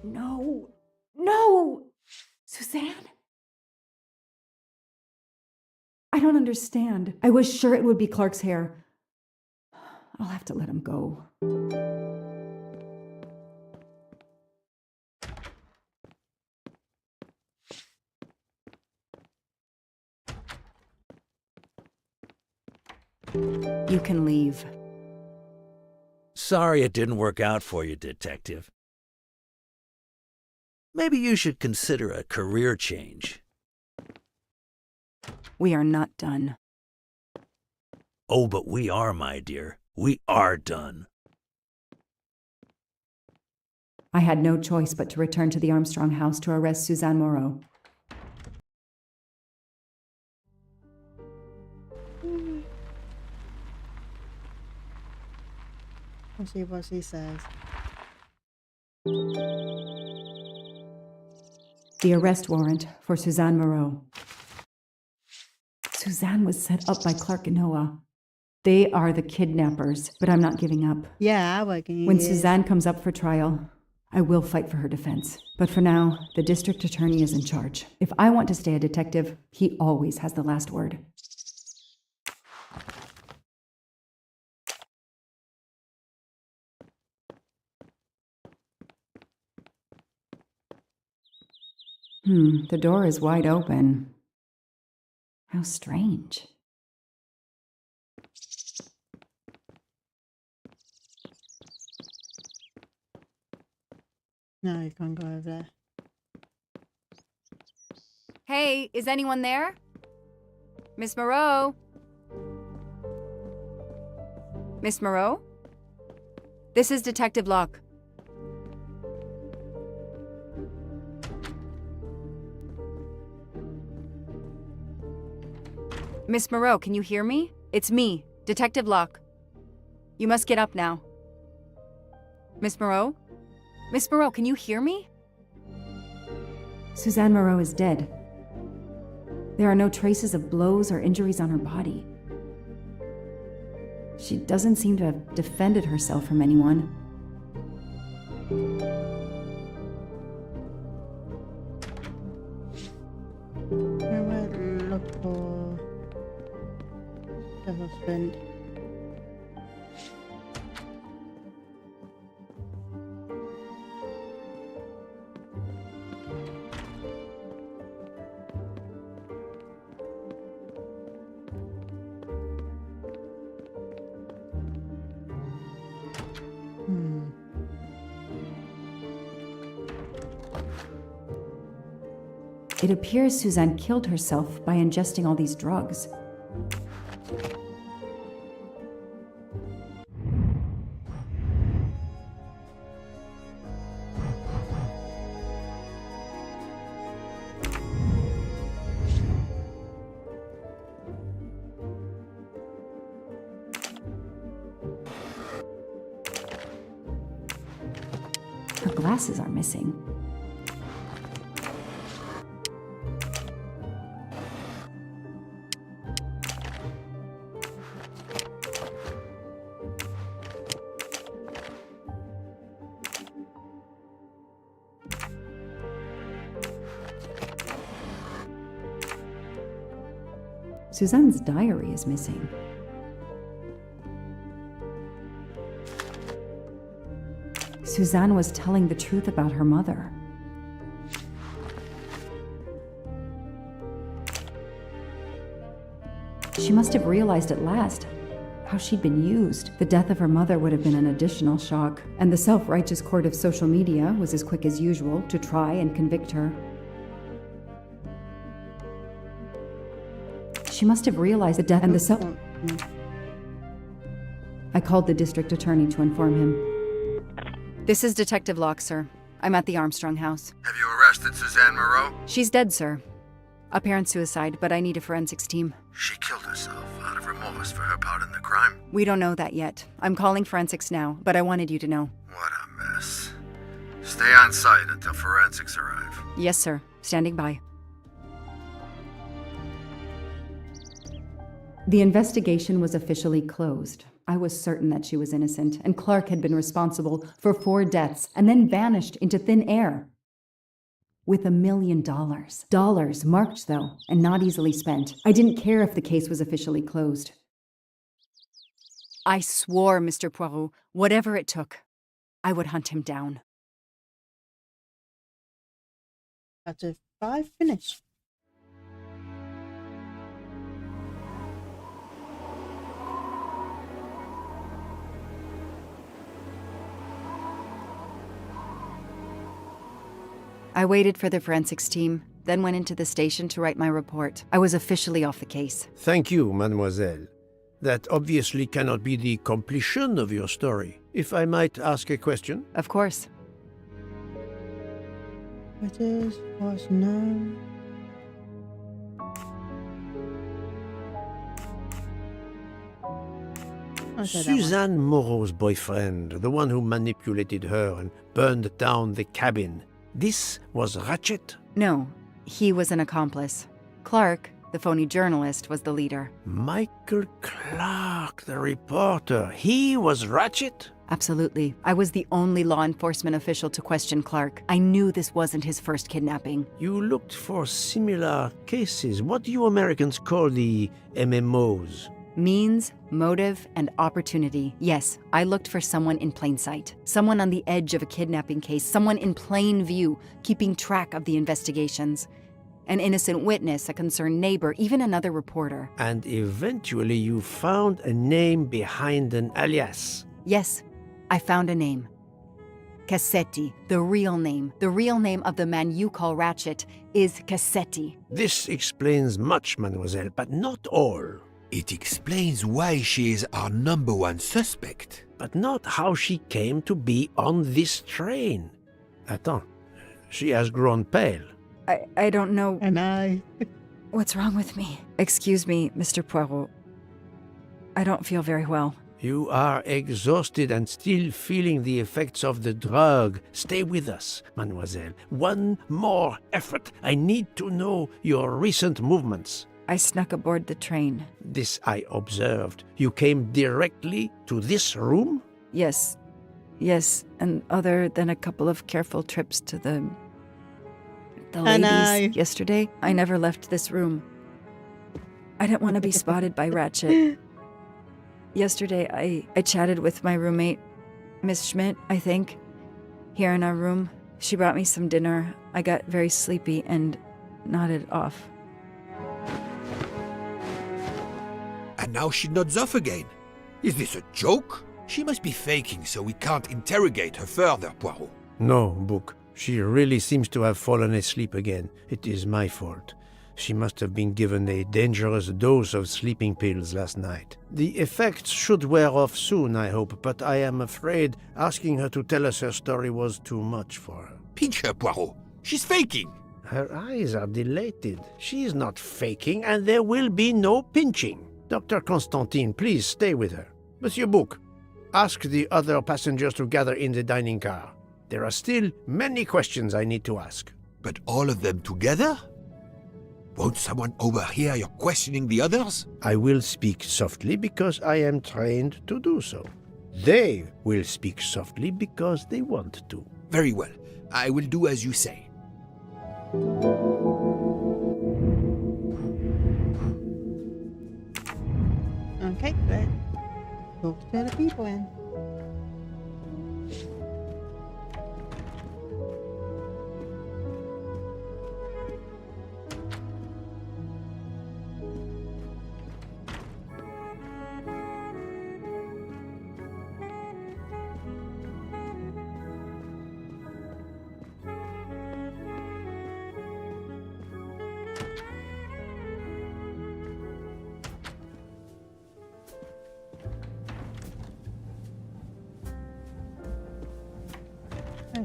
No. No! Suzanne? I don't understand. I was sure it would be Clark's hair. I'll have to let him go. You can leave. Sorry it didn't work out for you, Detective. Maybe you should consider a career change. We are not done. Oh, but we are, my dear. We are done. I had no choice but to return to the Armstrong house to arrest Suzanne Moreau. Let's see what she says. The arrest warrant for Suzanne Moreau. Suzanne was set up by Clark and Noah. They are the kidnappers, but I'm not giving up. Yeah, I reckon. When Suzanne comes up for trial, I will fight for her defense. But for now, the district attorney is in charge. If I want to stay a detective, he always has the last word. The door is wide open. How strange. No, you can't go over there. Hey, is anyone there? Miss Moreau? Miss Moreau? This is Detective Locke. Miss Moreau, can you hear me? It's me, Detective Locke. You must get up now. Miss Moreau? Miss Moreau, can you hear me? Suzanne Moreau is dead. There are no traces of blows or injuries on her body. She doesn't seem to have defended herself from anyone. I will look for the husband. It appears Suzanne killed herself by ingesting all these drugs. Her glasses are missing. Suzanne's diary is missing. Suzanne was telling the truth about her mother. She must have realized at last how she'd been used. The death of her mother would have been an additional shock, and the self-righteous court of social media was as quick as usual to try and convict her. She must have realized the death and the I called the district attorney to inform him. This is Detective Locke, sir. I'm at the Armstrong house. Have you arrested Suzanne Moreau? She's dead, sir. Apparent suicide, but I need a forensics team. She killed herself out of remorse for her part in the crime. We don't know that yet. I'm calling forensics now, but I wanted you to know. What a mess. Stay on site until forensics arrive. Yes, sir. Standing by. The investigation was officially closed. I was certain that she was innocent, and Clark had been responsible for 4 deaths and then vanished into thin air. With $1 million. Dollars marked, though, and not easily spent. I didn't care if the case was officially closed. I swore, Mr. Poirot, whatever it took, I would hunt him down. Chapter 5 finished. I waited for the forensics team, then went into the station to write my report. I was officially off the case. Thank you, mademoiselle. That obviously cannot be the completion of your story. If I might ask a question? Of course. What is was known? Suzanne Moreau's boyfriend, the one who manipulated her and burned down the cabin. This was Ratchet? No, he was an accomplice. Clark, the phony journalist, was the leader. Michael Clark, the reporter. He was Ratchet? Absolutely. I was the only law enforcement official to question Clark. I knew this wasn't his first kidnapping. You looked for similar cases. What do you Americans call the MMOs? Means, motive, and opportunity. Yes, I looked for someone in plain sight. Someone on the edge of a kidnapping case. Someone in plain view, keeping track of the investigations. An innocent witness, a concerned neighbor, even another reporter. And eventually you found a name behind an alias. Yes, I found a name. Cassetti, the real name. The real name of the man you call Ratchet is Cassetti. This explains much, mademoiselle, but not all. It explains why she is our #1 suspect. But not how she came to be on this train. Attends, she has grown pale. I don't know. And I. What's wrong with me? Excuse me, Mr. Poirot. I don't feel very well. You are exhausted and still feeling the effects of the drug. Stay with us, mademoiselle. One more effort. I need to know your recent movements. I snuck aboard the train. This I observed. You came directly to this room? Yes. Yes, and other than a couple of careful trips to the ladies yesterday, I never left this room. I didn't want to be spotted by Ratchet. Yesterday, I chatted with my roommate, Miss Schmidt, I think, here in our room. She brought me some dinner. I got very sleepy and nodded off. And now she nods off again. Is this a joke? She must be faking so we can't interrogate her further, Poirot. No, Book. She really seems to have fallen asleep again. It is my fault. She must have been given a dangerous dose of sleeping pills last night. The effects should wear off soon, I hope, but I am afraid asking her to tell us her story was too much for her. Pinch her, Poirot. She's faking. Her eyes are dilated. She is not faking, and there will be no pinching. Dr. Constantine, please stay with her. Monsieur Bouc, ask the other passengers to gather in the dining car. There are still many questions I need to ask. But all of them together? Won't someone overhear you questioning the others? I will speak softly because I am trained to do so. They will speak softly because they want to. Very well. I will do as you say. Okay, let's talk to the people then.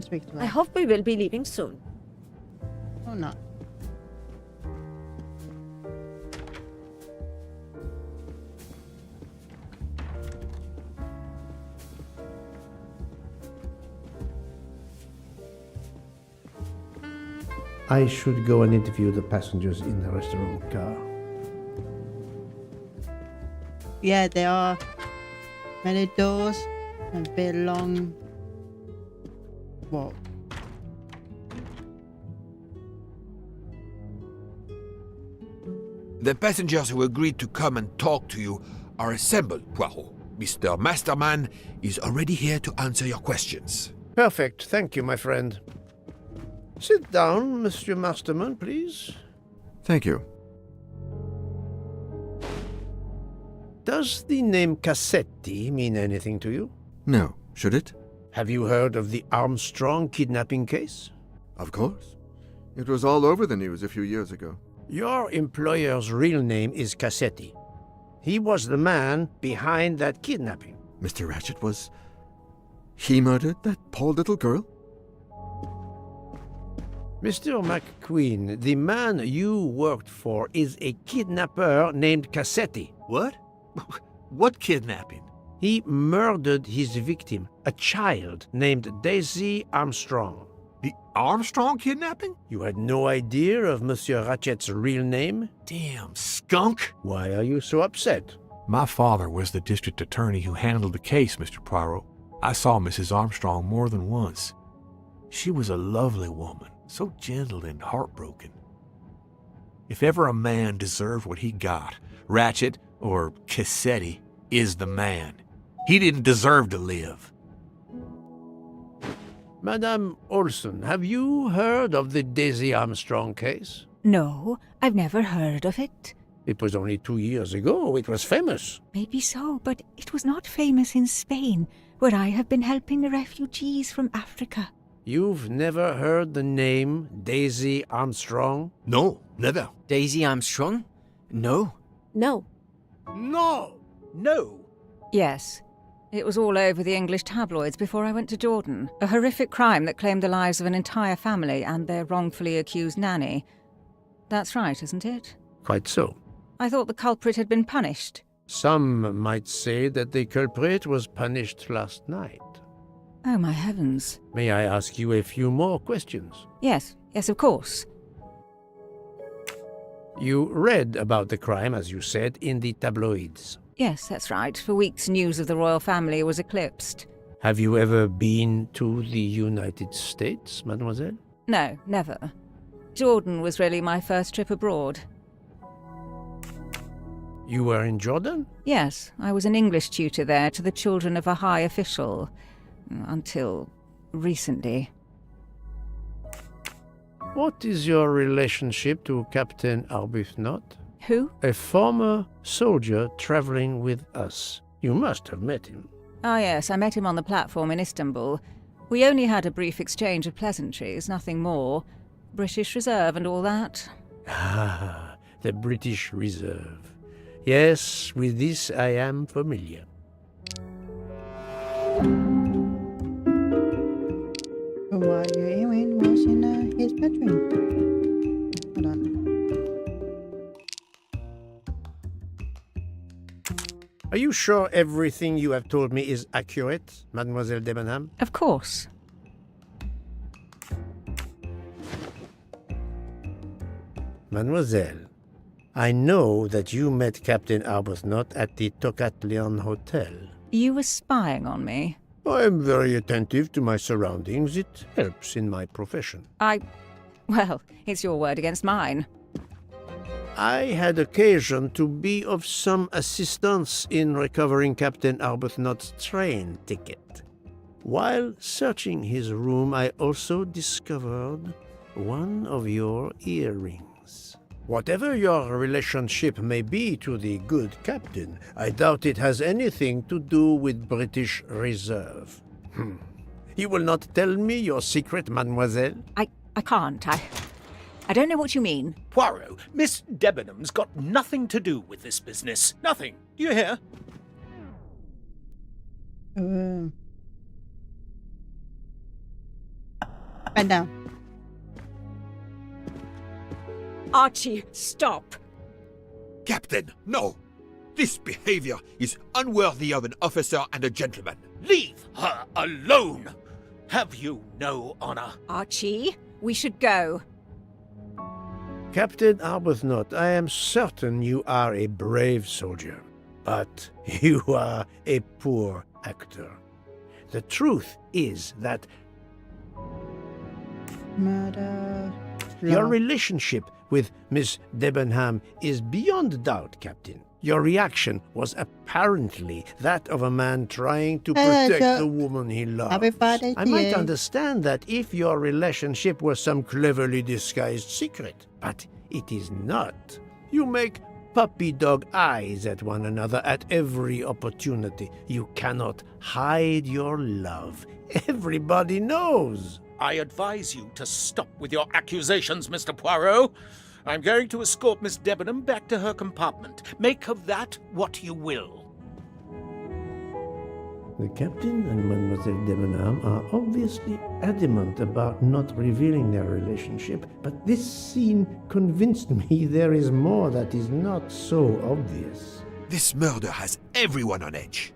Speak to her. I hope we will be leaving soon. Or not. I should go and interview the passengers in the restaurant car. Yeah, there are many doors and a bit long. What? The passengers who agreed to come and talk to you are assembled, Poirot. Mr. Masterman is already here to answer your questions. Perfect. Thank you, my friend. Sit down, Monsieur Masterman, please. Thank you. Does the name Cassetti mean anything to you? No. Should it? Have you heard of the Armstrong kidnapping case? Of course. It was all over the news a few years ago. Your employer's real name is Cassetti. He was the man behind that kidnapping. Mr. Ratchet was... He murdered that poor little girl? Mr. McQueen, the man you worked for is a kidnapper named Cassetti. What? What kidnapping? He murdered his victim, a child named Daisy Armstrong. The Armstrong kidnapping? You had no idea of Monsieur Ratchet's real name? Damn skunk! Why are you so upset? My father was the district attorney who handled the case, Mr. Poirot. I saw Mrs. Armstrong more than once. She was a lovely woman, so gentle and heartbroken. If ever a man deserved what he got, Ratchet, or Cassetti, is the man. He didn't deserve to live. Madame Olson, have you heard of the Daisy Armstrong case? No, I've never heard of it. It was only 2 years ago. It was famous. Maybe so, but it was not famous in Spain, where I have been helping the refugees from Africa. You've never heard the name Daisy Armstrong? No, never. Daisy Armstrong? No. No. No! No. Yes. It was all over the English tabloids before I went to Jordan. A horrific crime that claimed the lives of an entire family and their wrongfully accused nanny. That's right, isn't it? Quite so. I thought the culprit had been punished. Some might say that the culprit was punished last night. Oh, my heavens. May I ask you a few more questions? Yes, of course. You read about the crime, as you said, in the tabloids. Yes, that's right. For weeks, news of the royal family was eclipsed. Have you ever been to the United States, mademoiselle? No, never. Jordan was really my first trip abroad. You were in Jordan? Yes, I was an English tutor there to the children of a high official. Until recently. What is your relationship to Captain Arbuthnot? Who? A former soldier traveling with us. You must have met him. Ah, yes, I met him on the platform in Istanbul. We only had a brief exchange of pleasantries, nothing more. British Reserve and all that. Ah, the British Reserve. Yes, with this I am familiar. While Erin was in his bedroom. Hold on. Are you sure everything you have told me is accurate, Mademoiselle Debenham? Of course. Mademoiselle, I know that you met Captain Arbuthnot at the Tocatlian Hotel. You were spying on me? I am very attentive to my surroundings. It helps in my profession. Well, it's your word against mine. I had occasion to be of some assistance in recovering Captain Arbuthnot's train ticket. While searching his room, I also discovered one of your earrings. Whatever your relationship may be to the good captain, I doubt it has anything to do with British Reserve. You will not tell me your secret, mademoiselle? I can't. I don't know what you mean. Poirot, Miss Debenham's got nothing to do with this business. Nothing. Do you hear? Right down. Archie, stop. Captain, no! This behavior is unworthy of an officer and a gentleman. Leave her alone! Have you no honor? Archie, we should go. Captain Arbuthnot, I am certain you are a brave soldier, but you are a poor actor. The truth is that Murder. your relationship with Miss Debenham is beyond doubt, Captain. Your reaction was apparently that of a man trying to protect the woman he loves. I might understand that if your relationship was some cleverly disguised secret, but it is not. You make puppy dog eyes at one another at every opportunity. You cannot hide your love. Everybody knows. I advise you to stop with your accusations, Mr. Poirot. I'm going to escort Miss Debenham back to her compartment. Make of that what you will. The captain and Mademoiselle Debenham are obviously adamant about not revealing their relationship, but this scene convinced me there is more that is not so obvious. This murder has everyone on edge.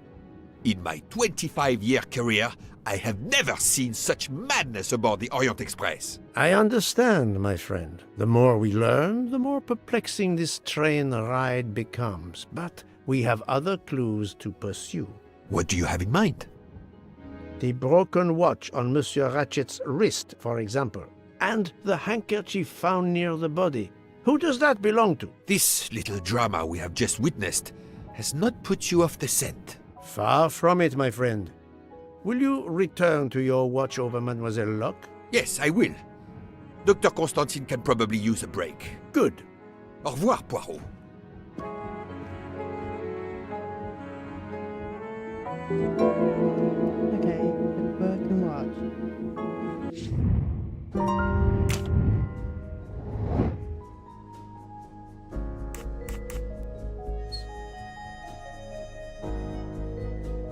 In my 25-year career, I have never seen such madness aboard the Orient Express. I understand, my friend. The more we learn, the more perplexing this train ride becomes. But we have other clues to pursue. What do you have in mind? The broken watch on Monsieur Ratchet's wrist, for example, and the handkerchief found near the body. Who does that belong to? This little drama we have just witnessed has not put you off the scent. Far from it, my friend. Will you return to your watch over Mademoiselle Locke? Yes, I will. Dr. Constantine can probably use a break. Good. Au revoir, Poirot. Okay, the broken watch.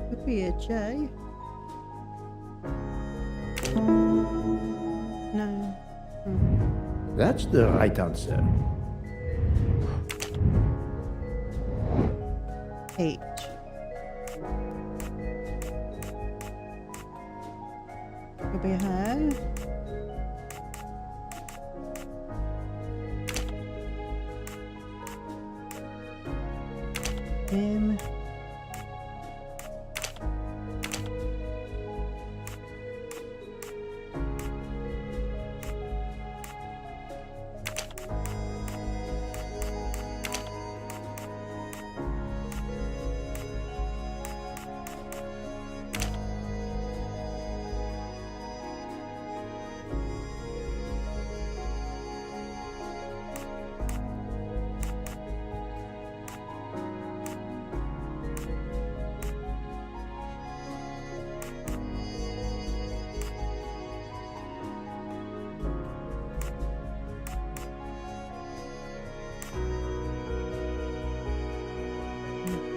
Could be a J. No. That's the right answer. H. Could be her. M.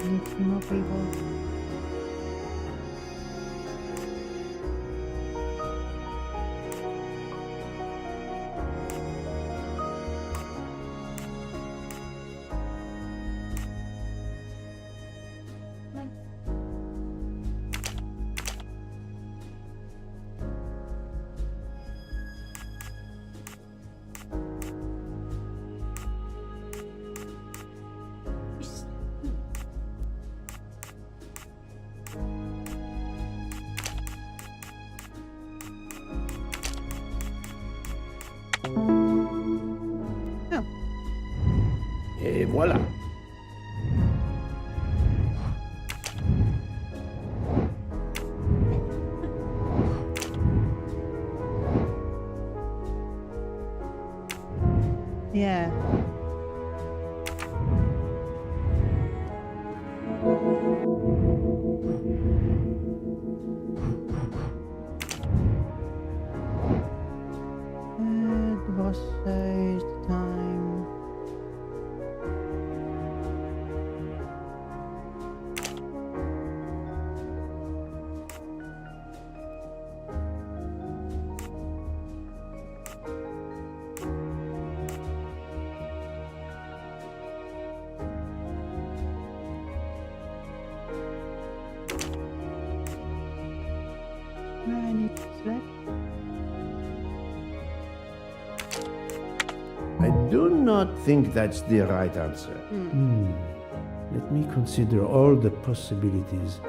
Need some more people. Et voilà. Yeah. The boss says time. No, I need to select. I do not think that's the right answer. Let me consider all the possibilities.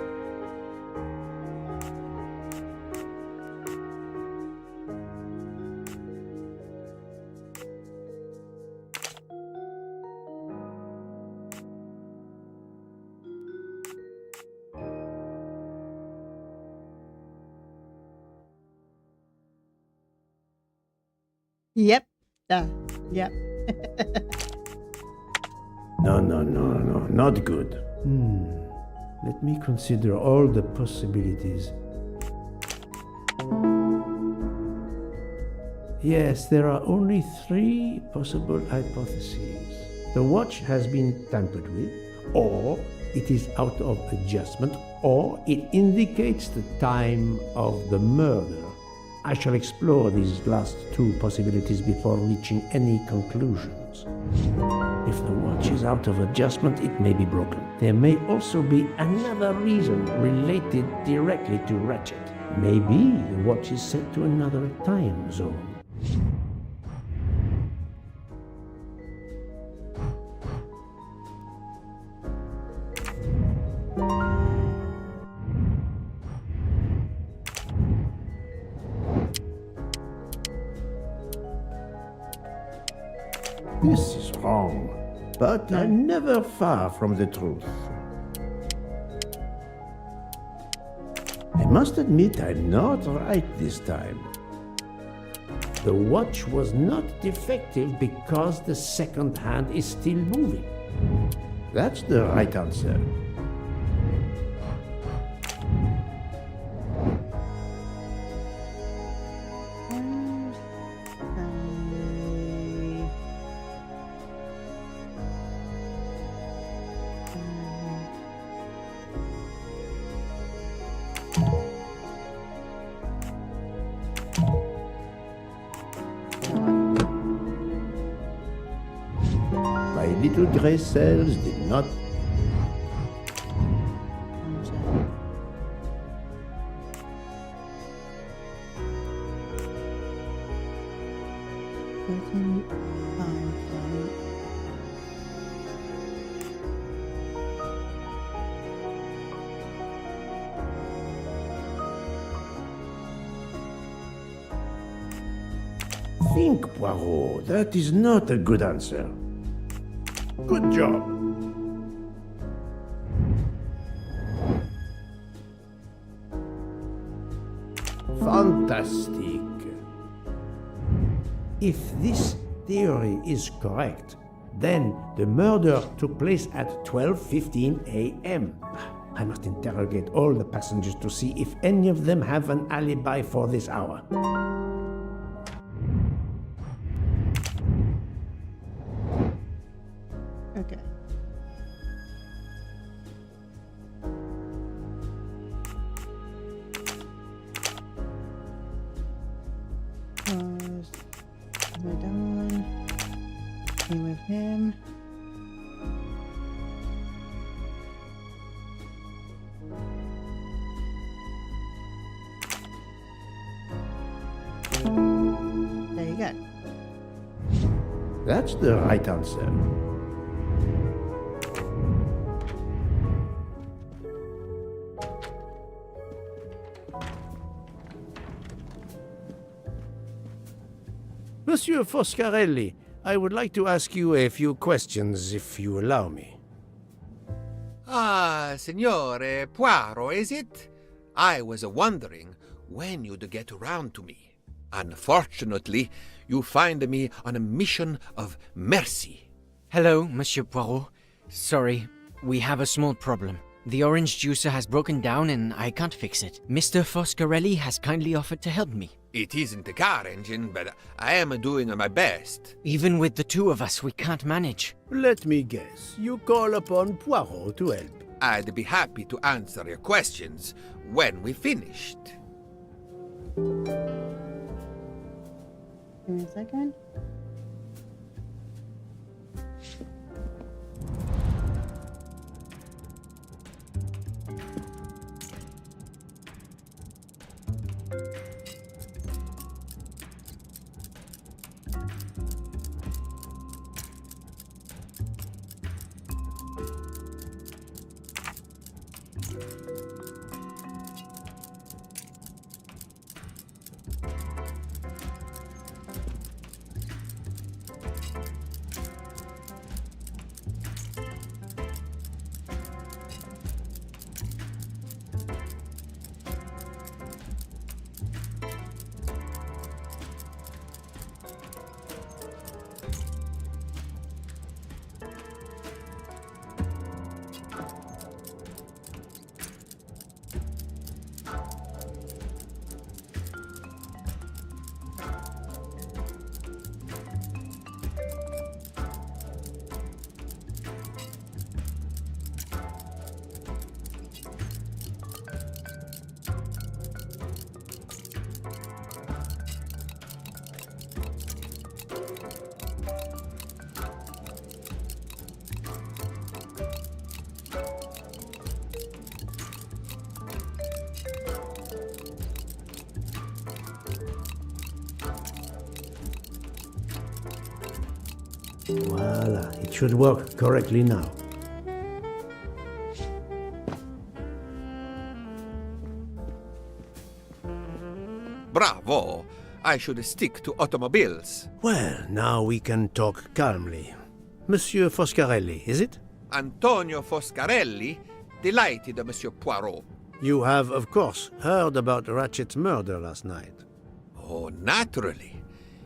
Yep. Yep. No, not good. Let me consider all the possibilities. Yes, there are only 3 possible hypotheses. The watch has been tampered with, or it is out of adjustment, or it indicates the time of the murder. I shall explore these last 2 possibilities before reaching any conclusions. If the watch is out of adjustment, it may be broken. There may also be another reason related directly to Ratchet. Maybe the watch is set to another time zone. This is wrong, but I'm never far from the truth. I must admit I'm not right this time. The watch was not defective because the second hand is still moving. That's the right answer. My little gray cells did not. Think, Poirot. That is not a good answer. Good job. Fantastic. If this theory is correct, then the murder took place at 12:15 a.m. I must interrogate all the passengers to see if any of them have an alibi for this hour. Okay. Pause. We're done. Be with him. There you go. That's the right answer. Monsieur Foscarelli, I would like to ask you a few questions, if you allow me. Ah, Signore Poirot, is it? I was wondering when you'd get around to me. Unfortunately, you find me on a mission of mercy. Hello, Monsieur Poirot. Sorry, we have a small problem. The orange juicer has broken down and I can't fix it. Mr. Foscarelli has kindly offered to help me. It isn't the car engine, but I am doing my best. Even with the 2 of us, we can't manage. Let me guess. You call upon Poirot to help. I'd be happy to answer your questions when we finished. Give me a second. Voila, it should work correctly now. Bravo! I should stick to automobiles. Well, now we can talk calmly. Monsieur Foscarelli, is it? Antonio Foscarelli? Delighted, Monsieur Poirot. You have, of course, heard about Ratchet's murder last night. Oh, naturally.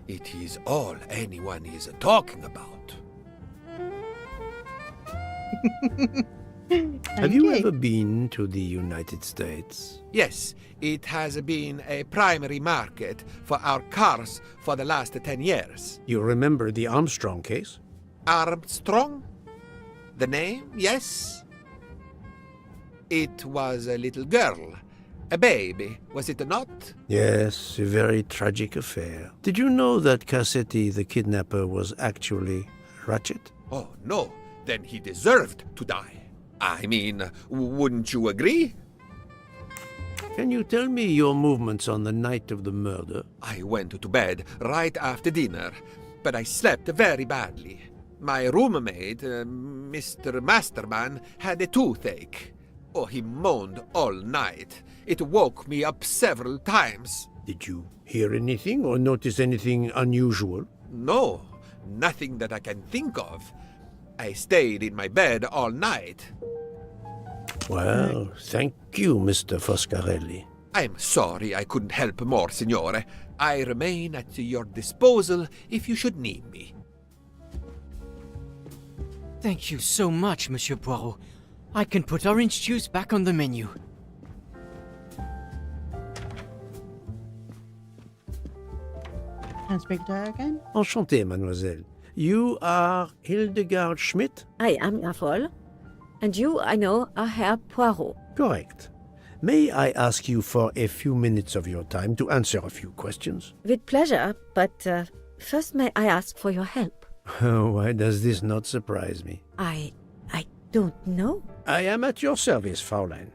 It is all anyone is talking about. Have you ever been to the United States? Yes, it has been a primary market for our cars for the last 10 years. You remember the Armstrong case? Armstrong? The name, yes? It was a little girl. A baby, was it not? Yes, a very tragic affair. Did you know that Cassetti, the kidnapper, was actually Ratchet? Oh, no. Then he deserved to die. I mean, wouldn't you agree? Can you tell me your movements on the night of the murder? I went to bed right after dinner, but I slept very badly. My roommate, Mr. Masterman, had a toothache. Oh, he moaned all night. It woke me up several times. Did you hear anything or notice anything unusual? No, nothing that I can think of. I stayed in my bed all night. Well, thank you, Mr. Foscarelli. I'm sorry I couldn't help more, Signore. I remain at your disposal if you should need me. Thank you so much, Monsieur Poirot. I can put orange juice back on the menu. Can I speak to her again? Enchanté, mademoiselle. You are Hildegard Schmidt? I am Erfol. And you, I know, are Herr Poirot. Correct. May I ask you for a few minutes of your time to answer a few questions? With pleasure, but first may I ask for your help? Why does this not surprise me? I don't know. I am at your service, Fraulein.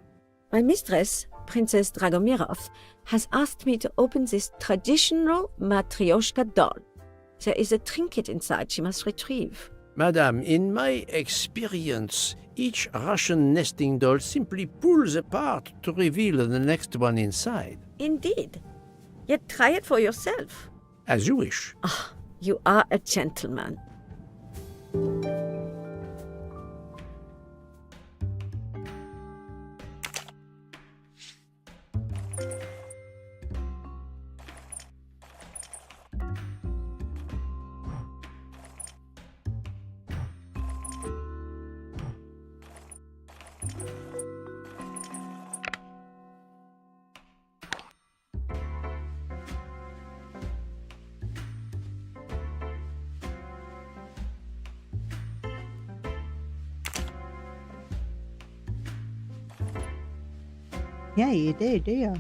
My mistress, Princess Dragomirov, has asked me to open this traditional Matryoshka doll. There is a trinket inside she must retrieve. Madame, in my experience, each Russian nesting doll simply pulls apart to reveal the next one inside. Indeed. Yet try it for yourself. As you wish. Ah, you are a gentleman. Yeah, you do you?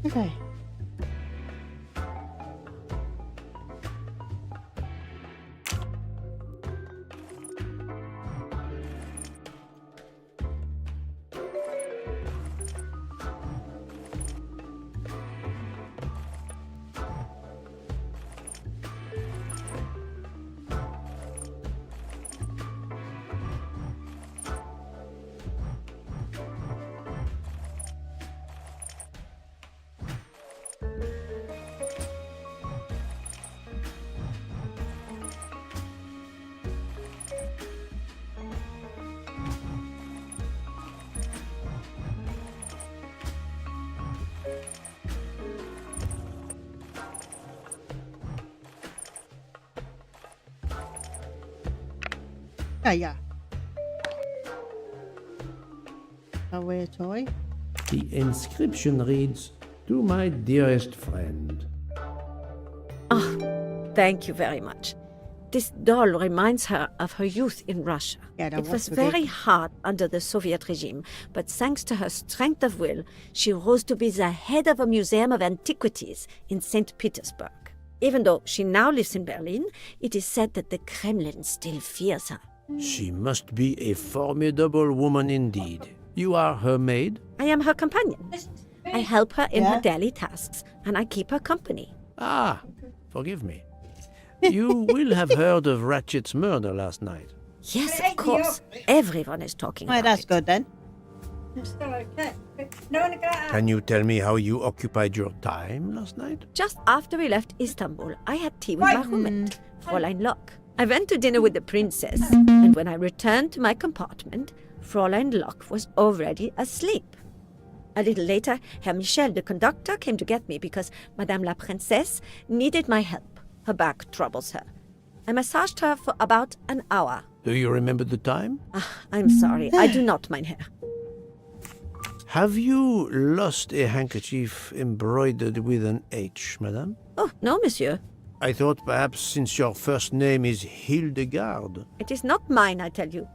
Okay. Yeah. A weird toy. The inscription reads, "To my dearest friend." Thank you very much. This doll reminds her of her youth in Russia. Yeah, that it was was very big. hard under the Soviet regime, but thanks to her strength of will, she rose to be the head of a museum of antiquities in St. Petersburg. Even though she now lives in Berlin, it is said that the Kremlin still fears her. She must be a formidable woman indeed. You are her maid? I am her companion. I help her in Yeah. her daily tasks, and I keep her company. Ah, forgive me. You will have heard of Ratchet's murder last night. Yes, of course. Everyone is talking Well, about that's it. good then. Can you tell me how you occupied your time last night? Just after we left Istanbul, I had tea with my roommate, Fräulein Locke. I went to dinner with the princess, and when I returned to my compartment, Fräulein Locke was already asleep. A little later, Herr Michel, the conductor, came to get me because Madame la Princesse needed my help. Her back troubles her. I massaged her for about an hour. Do you remember the time? I'm sorry, I do not mind her. Have you lost a handkerchief embroidered with an H, madame? Oh, no, monsieur. I thought perhaps since your first name is Hildegard. It is not mine, I tell you.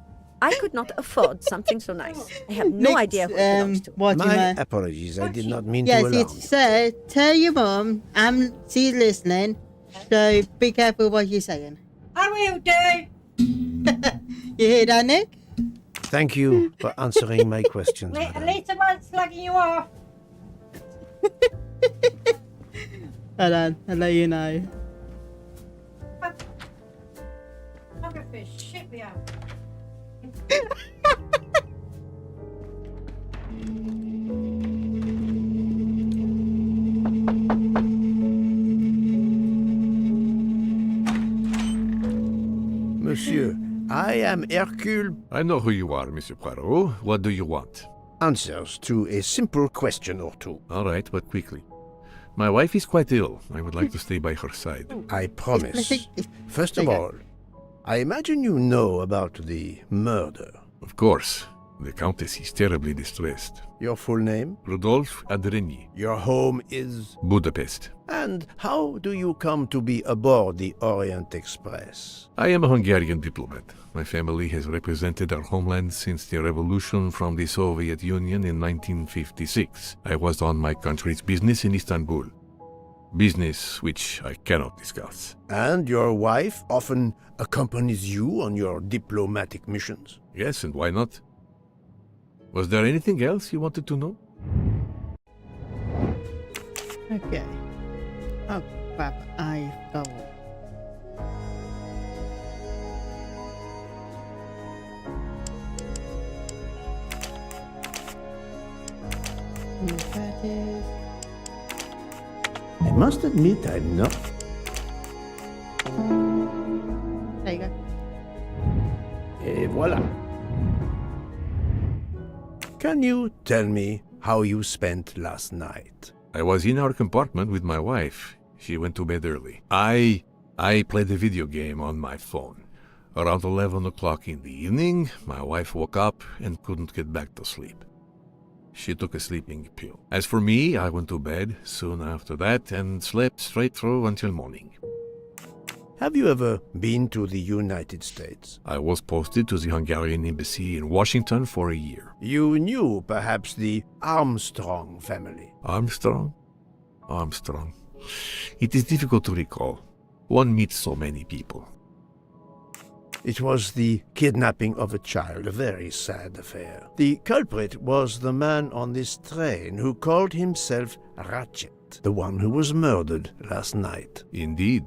I could not afford something so nice. I have no idea who it belongs to. What My you apologies, I did not mean Yes, to alarm it's you. sir. Tell your mum she's listening, so be careful what you're saying. I will do. You hear that, Nick? Thank you for answering my questions, madame. Later on, slugging you off. Hold on, I'll let you know. I'm going to shit me out. Monsieur, I am Hercule. I know who you are, Monsieur Poirot. What do you want? Answers to a simple question or two. All right, but quickly. My wife is quite ill. I would like to stay by her side. I promise. First of all, I imagine you know about the murder. Of course. The Countess is terribly distressed. Your full name? Rudolf Adreni. Your home is? Budapest. And how do you come to be aboard the Orient Express? I am a Hungarian diplomat. My family has represented our homeland since the revolution from the Soviet Union in 1956. I was on my country's business in Istanbul. Business which I cannot discuss. And your wife often accompanies you on your diplomatic missions? Yes, and why not? Was there anything else you wanted to know? Okay. Oh crap, I go. I must admit I'm not. There you go. Et voilà. Can you tell me how you spent last night? I was in our compartment with my wife. She went to bed early. I played a video game on my phone. Around 11 o'clock in the evening, my wife woke up and couldn't get back to sleep. She took a sleeping pill. As for me, I went to bed soon after that and slept straight through until morning. Have you ever been to the United States? I was posted to the Hungarian embassy in Washington for a year. You knew perhaps the Armstrong family. Armstrong? Armstrong. It is difficult to recall. One meets so many people. It was the kidnapping of a child, a very sad affair. The culprit was the man on this train who called himself Ratchet, the one who was murdered last night. Indeed.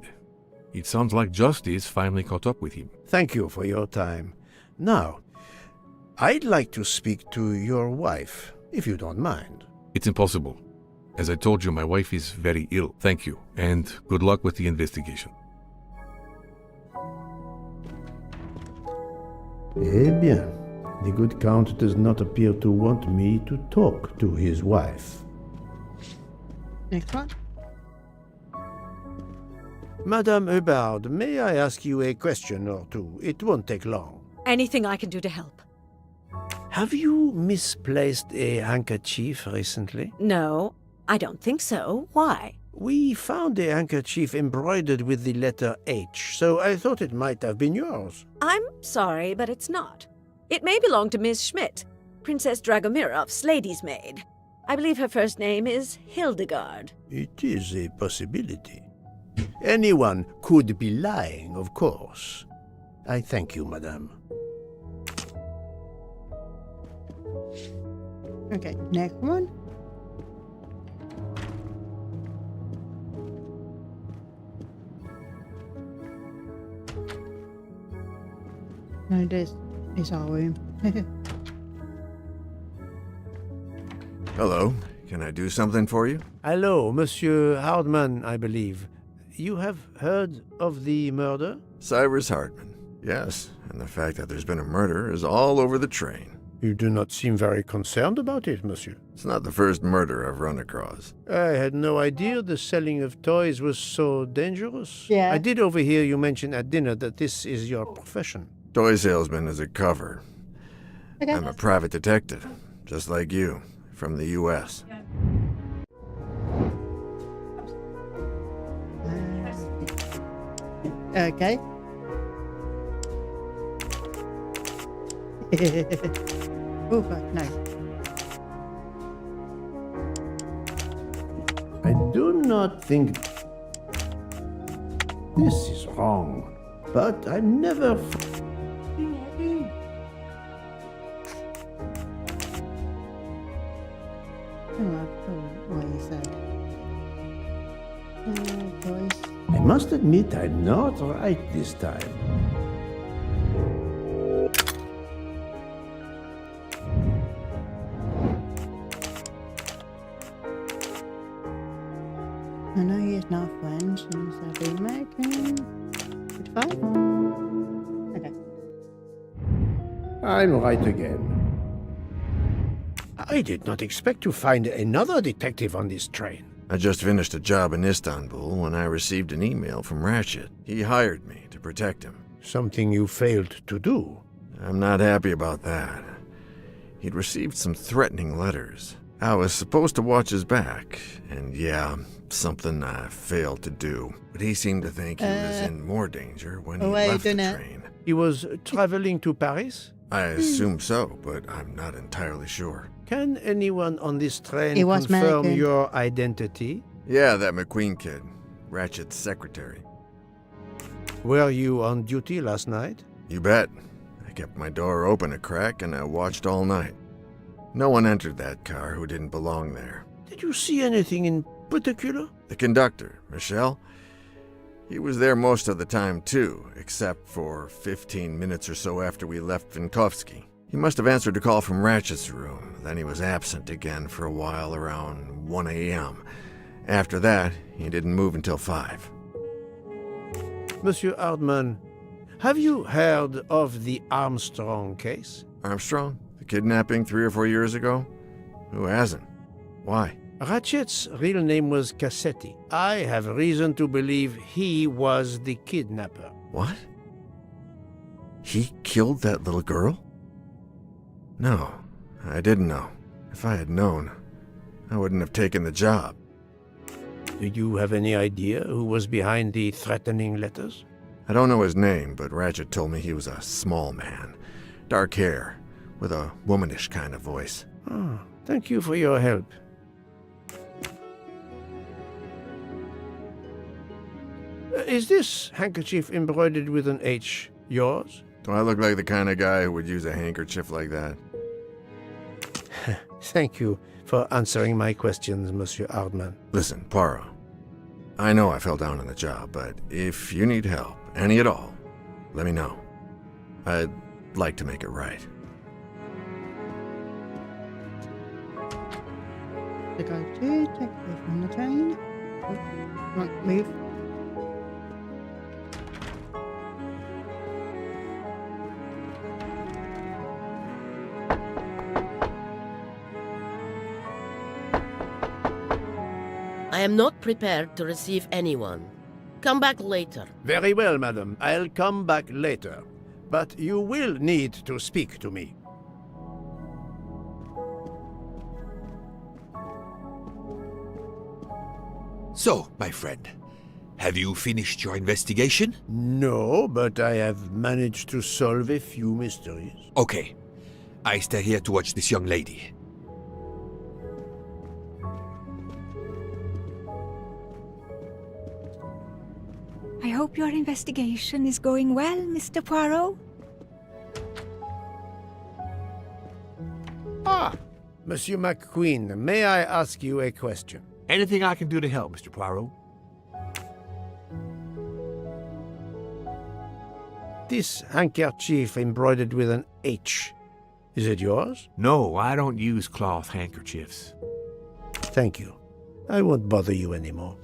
It sounds like justice finally caught up with him. Thank you for your time. Now, I'd like to speak to your wife, if you don't mind. It's impossible. As I told you, my wife is very ill. Thank you, and good luck with the investigation. Eh bien, the good Count does not appear to want me to talk to his wife. Next one. Madame Hubbard, may I ask you a question or two? It won't take long. Anything I can do to help? Have you misplaced a handkerchief recently? No, I don't think so. Why? We found a handkerchief embroidered with the letter H, so I thought it might have been yours. I'm sorry, but it's not. It may belong to Miss Schmidt, Princess Dragomirov's lady's maid. I believe her first name is Hildegard. It is a possibility. Anyone could be lying, of course. I thank you, madame. Okay, next one. No, this is our room. Hello. Can I do something for you? Hello, Monsieur Hardman, I believe. You have heard of the murder? Cyrus Hardman. Yes, and the fact that there's been a murder is all over the train. You do not seem very concerned about it, monsieur. It's not the first murder I've run across. I had no idea the selling of toys was so dangerous. Yeah. I did overhear you mention at dinner that this is your profession. Toy salesman is a cover. Okay. I'm a private detective, just like you, from the U.S. Okay. Oh, fuck, no. I do not think this is wrong, but I never. What you said. Voice. I must admit I'm not right this time. I know he is not French, and he's a American. 55? Okay. I'm right again. I did not expect to find another detective on this train. I just finished a job in Istanbul when I received an email from Ratchet. He hired me to protect him. Something you failed to do. I'm not happy about that. He'd received some threatening letters. I was supposed to watch his back, and yeah, something I failed to do. But he seemed to think he was in more danger when he left the train. He was traveling to Paris? I assume so, but I'm not entirely sure. Can anyone on this train He was confirm American. your identity? Yeah, that McQueen kid. Ratchet's secretary. Were you on duty last night? You bet. I kept my door open a crack and I watched all night. No one entered that car who didn't belong there. Did you see anything in particular? The conductor, Michel, he was there most of the time too, except for 15 minutes or so after we left Vinkovsky. He must have answered a call from Ratchet's room, then he was absent again for a while around 1 a.m. After that, he didn't move until 5. Monsieur Hardman, have you heard of the Armstrong case? Armstrong? The kidnapping 3 or 4 years ago? Who hasn't? Why? Ratchet's real name was Cassetti. I have reason to believe he was the kidnapper. What? He killed that little girl? No, I didn't know. If I had known, I wouldn't have taken the job. Do you have any idea who was behind the threatening letters? I don't know his name, but Ratchet told me he was a small man. Dark hair, with a womanish kind of voice. Oh, thank you for your help. Is this handkerchief embroidered with an H yours? Do I look like the kind of guy who would use a handkerchief like that? Thank you for answering my questions, Monsieur Hardman. Listen, Poirot. I know I fell down on the job, but if you need help, any at all, let me know. I'd like to make it right. The go-to, check this on the chain. Oh, come on, move. I am not prepared to receive anyone. Come back later. Very well, madam. I'll come back later. But you will need to speak to me. So, my friend, have you finished your investigation? No, but I have managed to solve a few mysteries. Okay. I stay here to watch this young lady. I hope your investigation is going well, Mr. Poirot. Ah, Monsieur McQueen, may I ask you a question? Anything I can do to help, Mr. Poirot? This handkerchief embroidered with an H. Is it yours? No, I don't use cloth handkerchiefs. Thank you. I won't bother you anymore.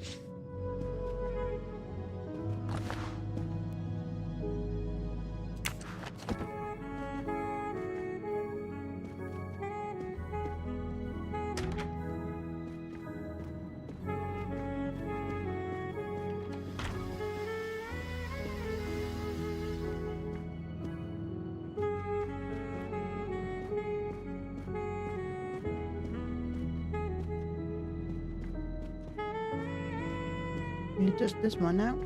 You just this one out.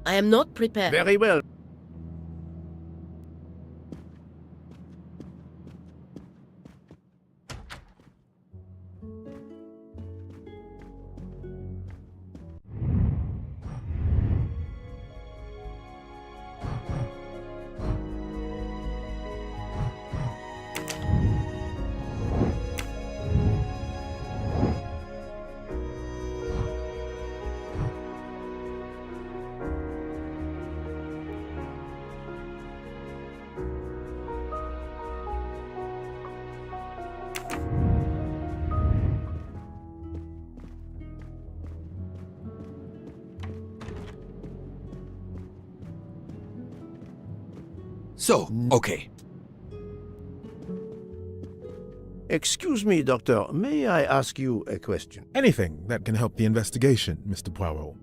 I am not prepared. Very well. So, okay. Excuse me, Doctor. May I ask you a question? Anything that can help the investigation, Mr. Poirot.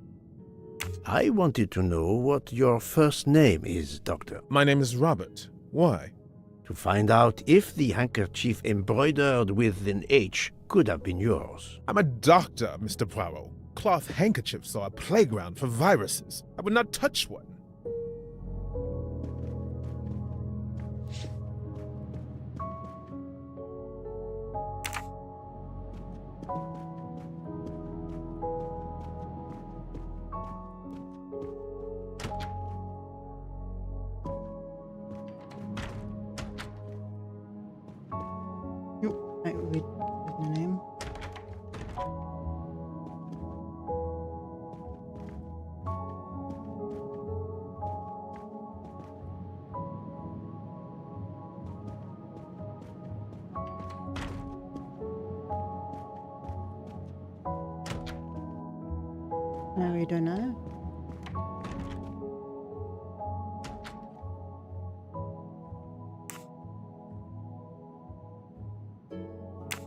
I wanted to know what your first name is, Doctor. My name is Robert. Why? To find out if the handkerchief embroidered with an H could have been yours. I'm a doctor, Mr. Poirot. Cloth handkerchiefs are a playground for viruses. I would not touch one. Right, read the name. No, we don't know.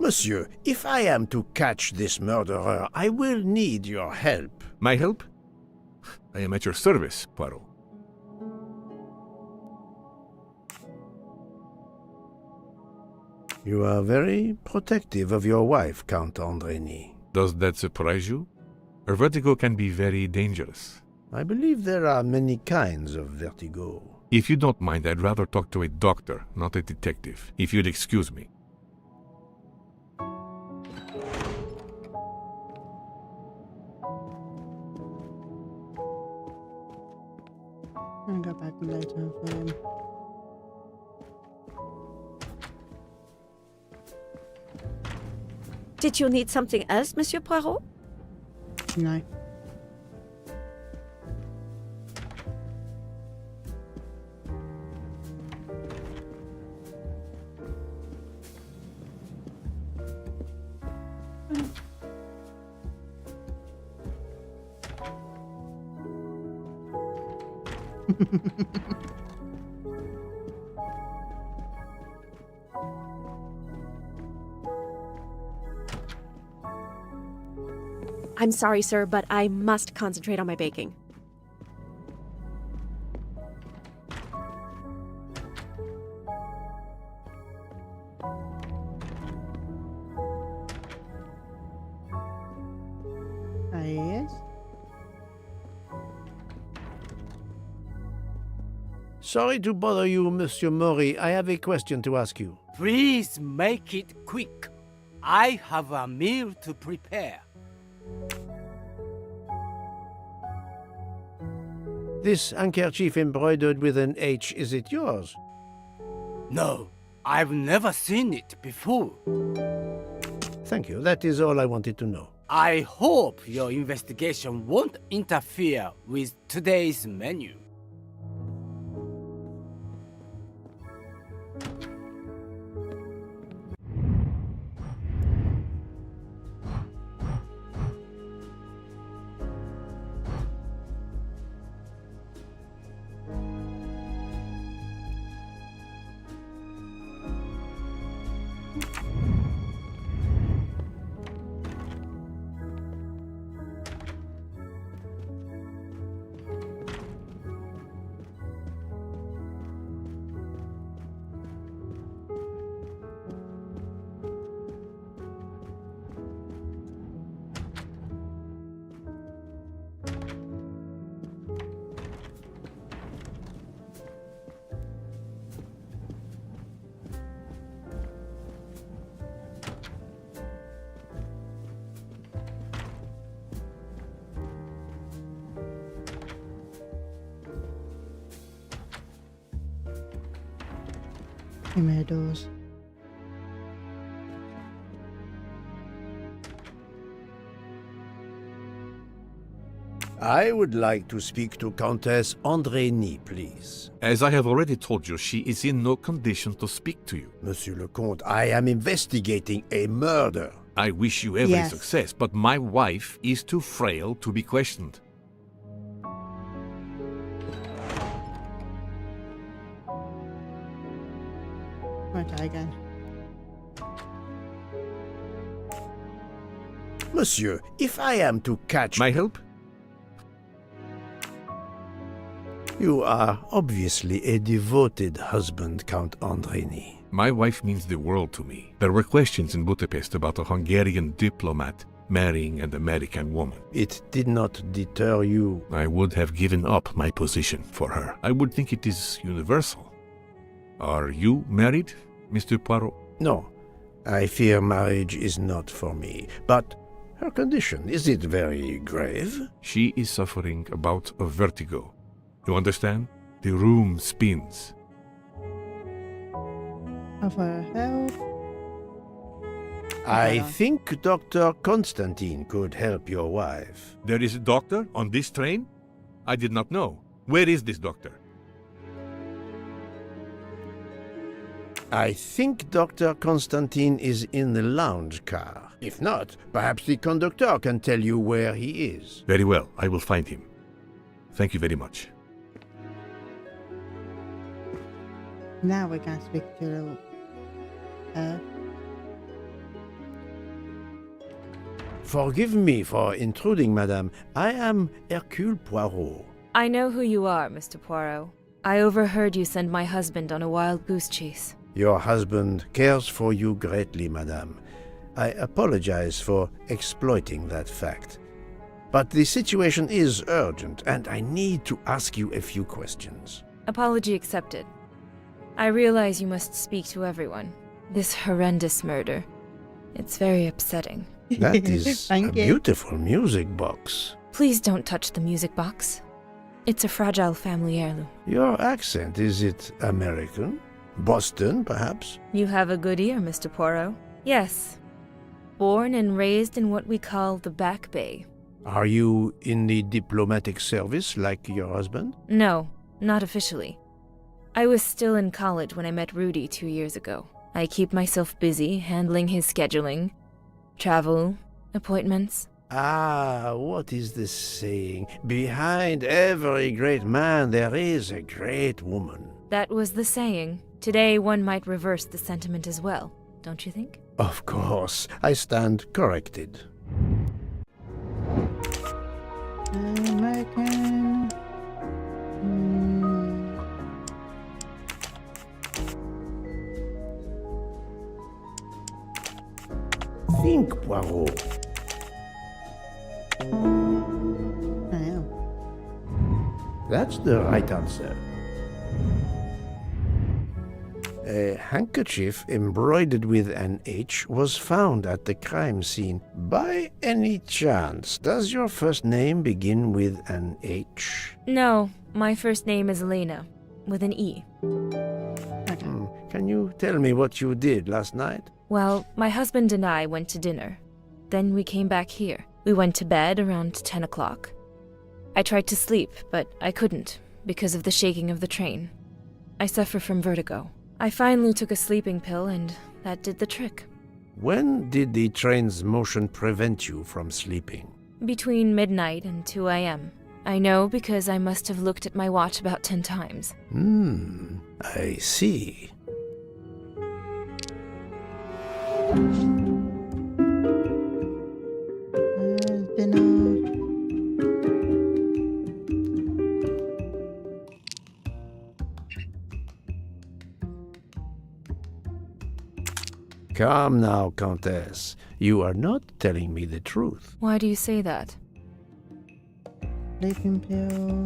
Monsieur, if I am to catch this murderer, I will need your help. My help? I am at your service, Poirot. You are very protective of your wife, Count Andrény. Does that surprise you? Her vertigo can be very dangerous. I believe there are many kinds of vertigo. If you don't mind, I'd rather talk to a doctor, not a detective, if you'd excuse me. I'll go back later and film. Did you need something else, Monsieur Poirot? No. I'm sorry, sir, but I must concentrate on my baking. Yes. Sorry to bother you, Monsieur Mori. I have a question to ask you. Please make it quick. I have a meal to prepare. This handkerchief embroidered with an H, is it yours? No, I've never seen it before. Thank you. That is all I wanted to know. I hope your investigation won't interfere with today's menu. Meadows. I would like to speak to Countess Andrény, please. As I have already told you, she is in no condition to speak to you. Monsieur le Comte, I am investigating a murder. I wish you every success, but my wife is too frail to be questioned. Okay, again. Monsieur, if I am to catch... My help? You are obviously a devoted husband, Count Andrény. My wife means the world to me. There were questions in Budapest about a Hungarian diplomat marrying an American woman. It did not deter you. I would have given up my position for her. I would think it is universal. Are you married, Mr. Poirot? No, I fear marriage is not for me. But her condition, is it very grave? She is suffering a bout of vertigo. You understand? The room spins. Offer help. I think Dr. Constantine could help your wife. There is a doctor on this train? I did not know. Where is this doctor? I think Dr. Constantine is in the lounge car. If not, perhaps the conductor can tell you where he is. Very well, I will find him. Thank you very much. Now we're going to speak to Forgive me for intruding, madame. I am Hercule Poirot. I know who you are, Mr. Poirot. I overheard you send my husband on a wild goose chase. Your husband cares for you greatly, madame. I apologize for exploiting that fact. But the situation is urgent, and I need to ask you a few questions. Apology accepted. I realize you must speak to everyone. This horrendous murder. It's very upsetting. That is a beautiful music box. Please don't touch the music box. It's a fragile family heirloom. Your accent, is it American? Boston, perhaps? You have a good ear, Mr. Poirot. Yes. Born and raised in what we call the Back Bay. Are you in the diplomatic service like your husband? No, not officially. I was still in college when I met Rudy 2 years ago. I keep myself busy handling his scheduling, travel, appointments. Ah, what is the saying? Behind every great man there is a great woman. That was the saying. Today one might reverse the sentiment as well, don't you think? Of course, I stand corrected. American. Think, Poirot. That's the right answer. A handkerchief embroidered with an H was found at the crime scene. By any chance, does your first name begin with an H? No, my first name is Elena, with an E. Can you tell me what you did last night? Well, my husband and I went to dinner. Then we came back here. We went to bed around 10 o'clock. I tried to sleep, but I couldn't, because of the shaking of the train. I suffer from vertigo. I finally took a sleeping pill, and that did the trick. When did the train's motion prevent you from sleeping? Between midnight and 2 a.m. I know because I must have looked at my watch about 10 times. I see. Come now, Countess. You are not telling me the truth. Why do you say that? Sleeping pill.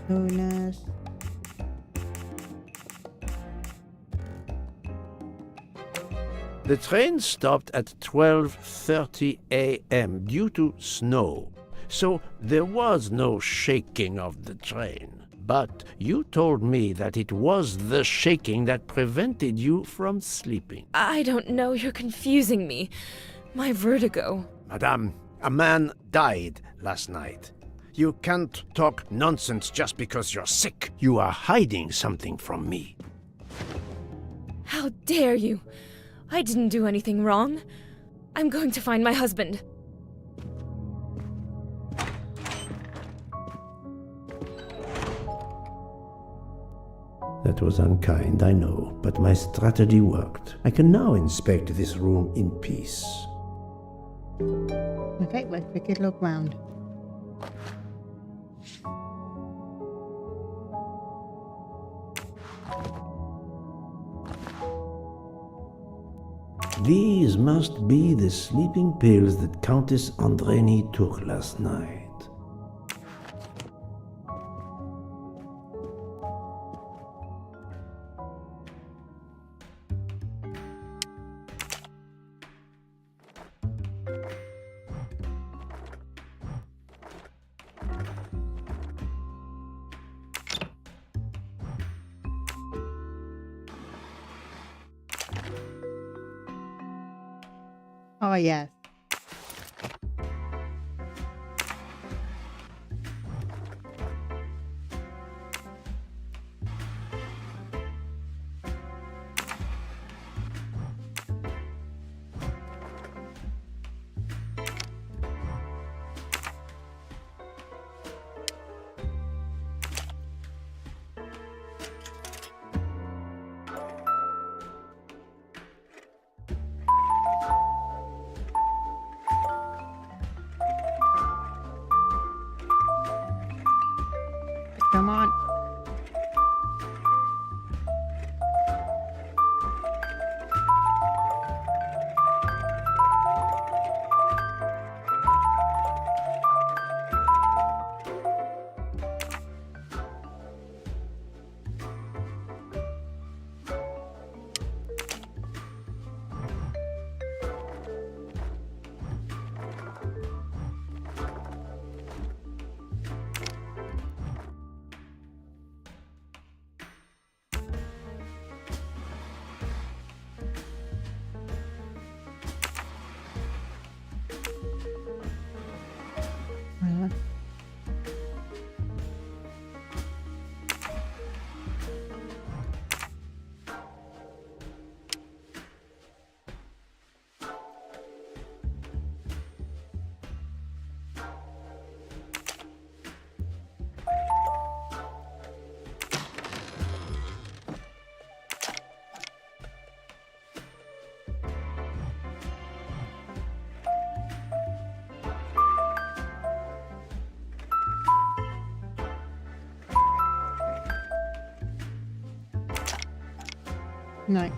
Illness. The train stopped at 12:30 a.m. due to snow, so there was no shaking of the train. But you told me that it was the shaking that prevented you from sleeping. I don't know, you're confusing me. My vertigo. Madame, a man died last night. You can't talk nonsense just because you're sick. You are hiding something from me. How dare you? I didn't do anything wrong. I'm going to find my husband. That was unkind, I know, but my strategy worked. I can now inspect this room in peace. Okay, let's take a look round. These must be the sleeping pills that Countess Andreni took last night. Oh, yes. Come on. No.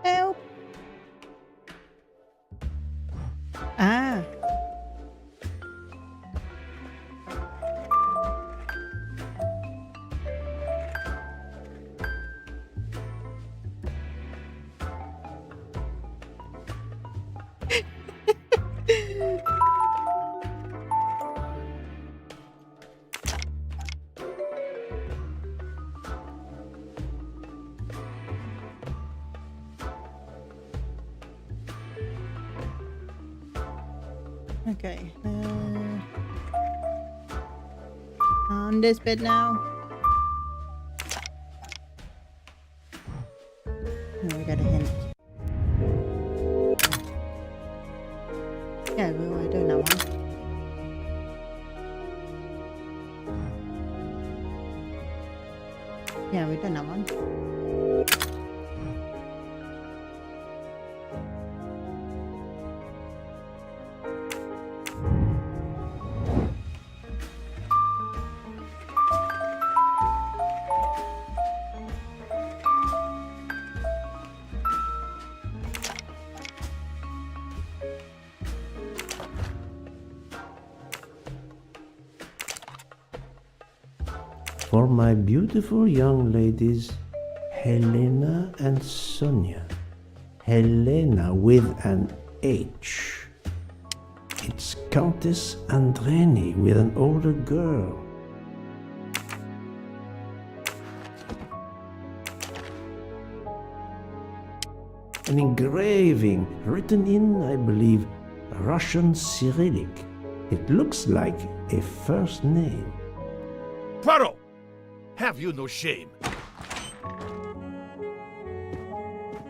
Help! Ah. Okay. On this bed now. Oh, we got a hint. Yeah, we were doing that one. Yeah, we've done that one. For my beautiful young ladies, Helena and Sonia. Helena with an H. It's Countess Andreni with an older girl. An engraving written in, I believe, Russian Cyrillic. It looks like a first name. Poirot! Have you no shame?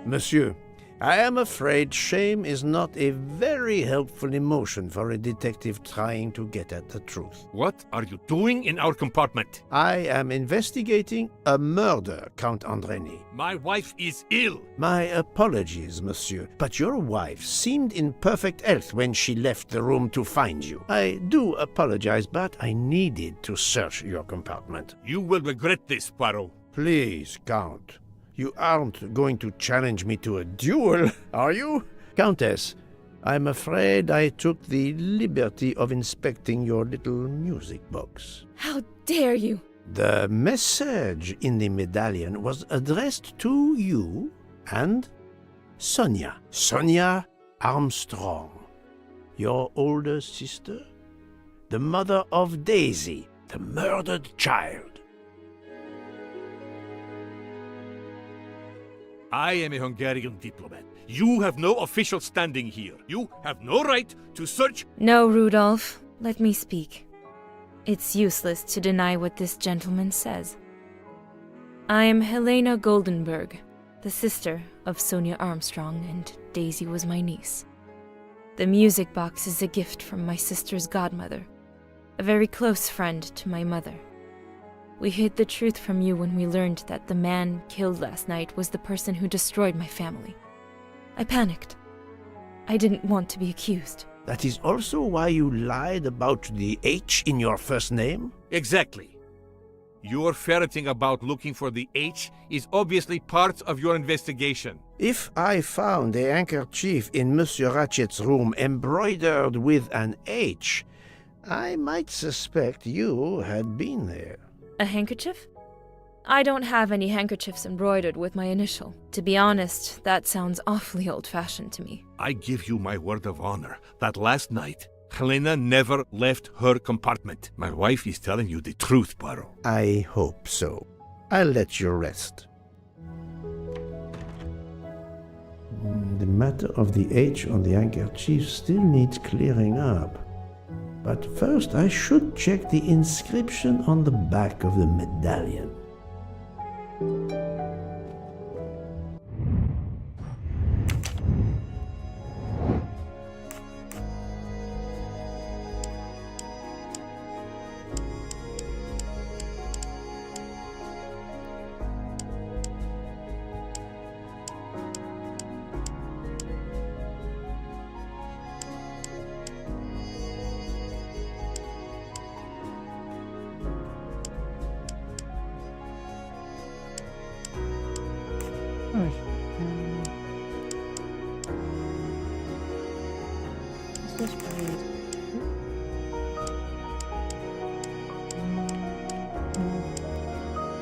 Monsieur, I am afraid shame is not a very helpful emotion for a detective trying to get at the truth. What are you doing in our compartment? I am investigating a murder, Count Andreni. My wife is ill. My apologies, monsieur, but your wife seemed in perfect health when she left the room to find you. I do apologize, but I needed to search your compartment. You will regret this, Poirot. Please, Count. You aren't going to challenge me to a duel, are you? Countess, I'm afraid I took the liberty of inspecting your little music box. How dare you! The message in the medallion was addressed to you and Sonia. Sonia Armstrong, your older sister, the mother of Daisy, the murdered child. I am a Hungarian diplomat. You have no official standing here. You have no right to search. No, Rudolph. Let me speak. It's useless to deny what this gentleman says. I am Helena Goldenberg, the sister of Sonia Armstrong, and Daisy was my niece. The music box is a gift from my sister's godmother, a very close friend to my mother. We hid the truth from you when we learned that the man killed last night was the person who destroyed my family. I panicked. I didn't want to be accused. That is also why you lied about the H in your first name? Exactly. Your ferreting about looking for the H is obviously part of your investigation. If I found a handkerchief in Monsieur Ratchet's room embroidered with an H, I might suspect you had been there. A handkerchief? I don't have any handkerchiefs embroidered with my initial. To be honest, that sounds awfully old-fashioned to me. I give you my word of honor that last night, Helena never left her compartment. My wife is telling you the truth, Poirot. I hope so. I'll let you rest. The matter of the H on the handkerchief still needs clearing up. But first I should check the inscription on the back of the medallion. Gosh. What's this phrase?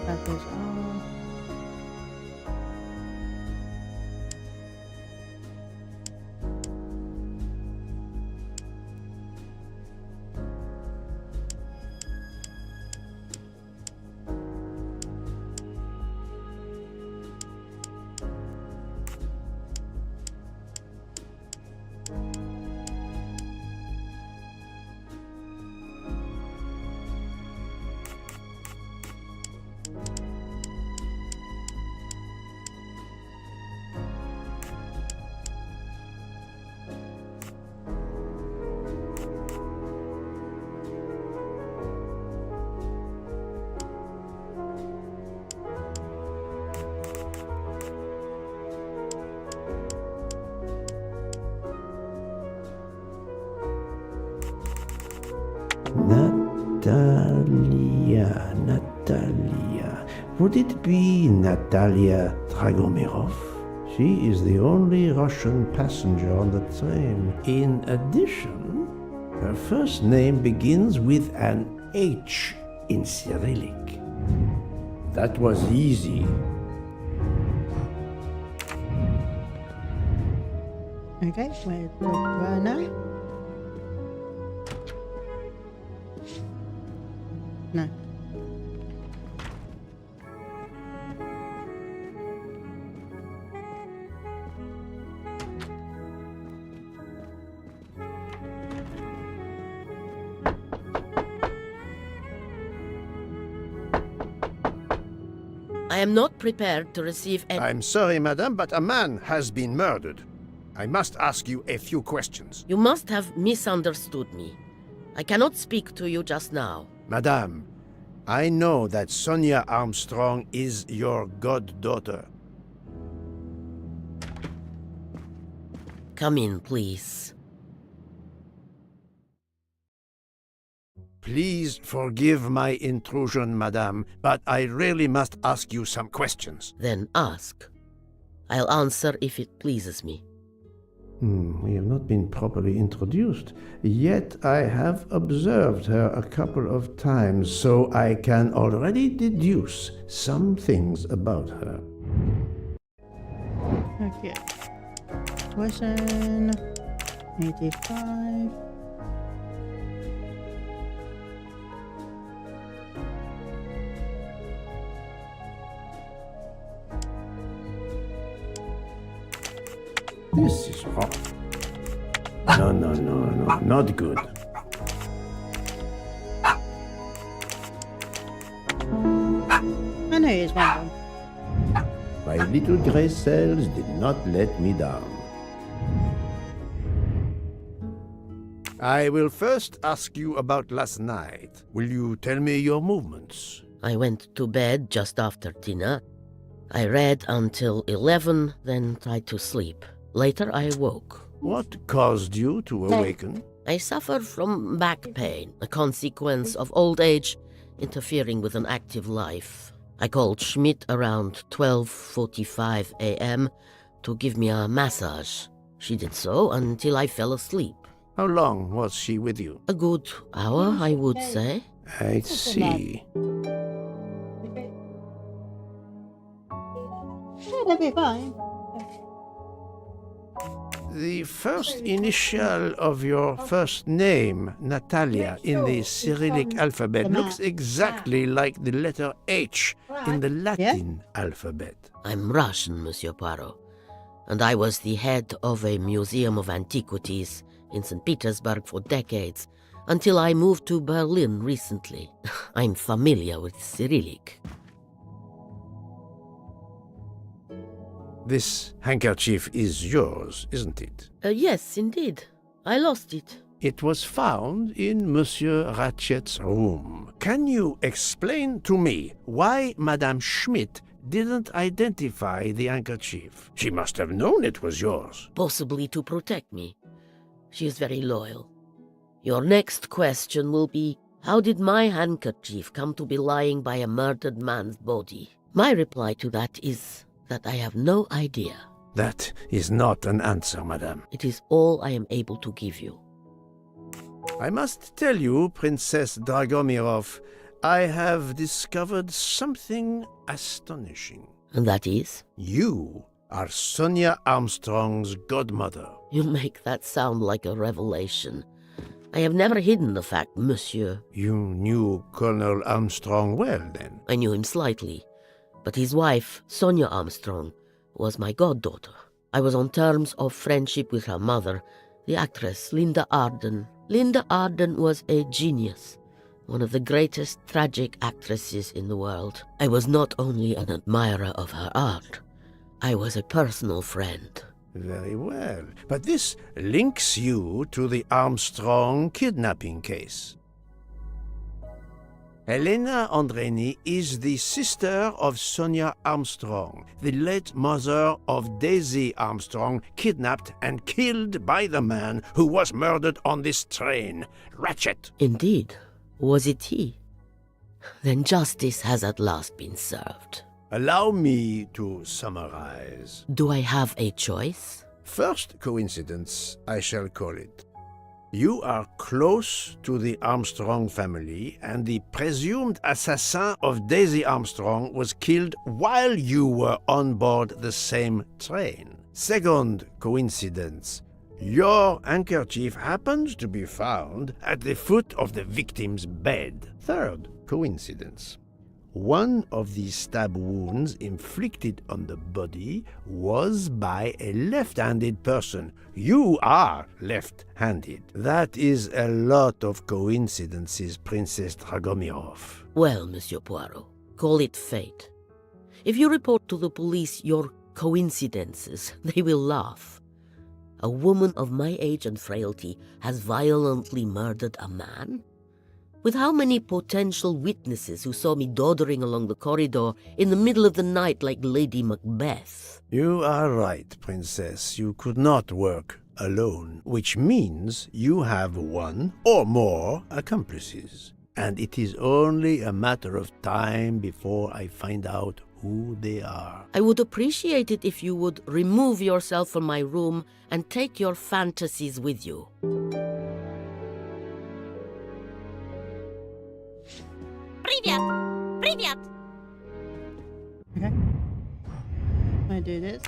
That goes off. Natalia. Would it be Natalia Dragomirov? She is the only Russian passenger on the train. In addition, her first name begins with an H in Cyrillic. That was easy. Okay, where's the runner? No. I am not prepared to receive any— I'm sorry, madame, but a man has been murdered. I must ask you a few questions. You must have misunderstood me. I cannot speak to you just now. Madame, I know that Sonia Armstrong is your goddaughter. Come in, please. Please forgive my intrusion, madame, but I really must ask you some questions. Then ask. I'll answer if it pleases me. We have not been properly introduced, yet I have observed her a couple of times, so I can already deduce some things about her. Okay. Tuition 85. This is wrong. No, not good. I know he's one of them. My little gray cells did not let me down. I will first ask you about last night. Will you tell me your movements? I went to bed just after dinner. I read until 11, then tried to sleep. Later I woke. What caused you to awaken? I suffer from back pain, a consequence of old age interfering with an active life. I called Schmidt around 12:45 a.m. to give me a massage. She did so until I fell asleep. How long was she with you? A good hour, I would say. I see. Yeah, that'd be fine. The first initial of your first name, Natalia, in the Cyrillic alphabet looks exactly like the letter H in the Latin alphabet. I'm Russian, Monsieur Poirot, and I was the head of a museum of antiquities in St. Petersburg for decades, until I moved to Berlin recently. I'm familiar with Cyrillic. This handkerchief is yours, isn't it? Yes, indeed. I lost it. It was found in Monsieur Ratchet's room. Can you explain to me why Madame Schmidt didn't identify the handkerchief? She must have known it was yours. Possibly to protect me. She is very loyal. Your next question will be, how did my handkerchief come to be lying by a murdered man's body? My reply to that is, that I have no idea. That is not an answer, madame. It is all I am able to give you. I must tell you, Princess Dragomirov, I have discovered something astonishing. And that is? You are Sonia Armstrong's godmother. You make that sound like a revelation. I have never hidden the fact, monsieur. You knew Colonel Armstrong well, then? I knew him slightly, but his wife, Sonia Armstrong, was my goddaughter. I was on terms of friendship with her mother, the actress Linda Arden. Linda Arden was a genius, one of the greatest tragic actresses in the world. I was not only an admirer of her art, I was a personal friend. Very well. But this links you to the Armstrong kidnapping case. Helena Andreni is the sister of Sonia Armstrong, the late mother of Daisy Armstrong, kidnapped and killed by the man who was murdered on this train, Ratchet. Indeed. Was it he? Then justice has at last been served. Allow me to summarize. Do I have a choice? First coincidence, I shall call it. You are close to the Armstrong family, and the presumed assassin of Daisy Armstrong was killed while you were on board the same train. Second coincidence. Your handkerchief happens to be found at the foot of the victim's bed. Third coincidence. One of the stab wounds inflicted on the body was by a left-handed person. You are left-handed. That is a lot of coincidences, Princess Dragomirov. Well, Monsieur Poirot, call it fate. If you report to the police your coincidences, they will laugh. A woman of my age and frailty has violently murdered a man? With how many potential witnesses who saw me doddering along the corridor in the middle of the night like Lady Macbeth? You are right, Princess. You could not work alone, which means you have one or more accomplices. And it is only a matter of time before I find out who they are. I would appreciate it if you would remove yourself from my room and take your fantasies with you. Привет! Привет! Okay. I'm gonna do this.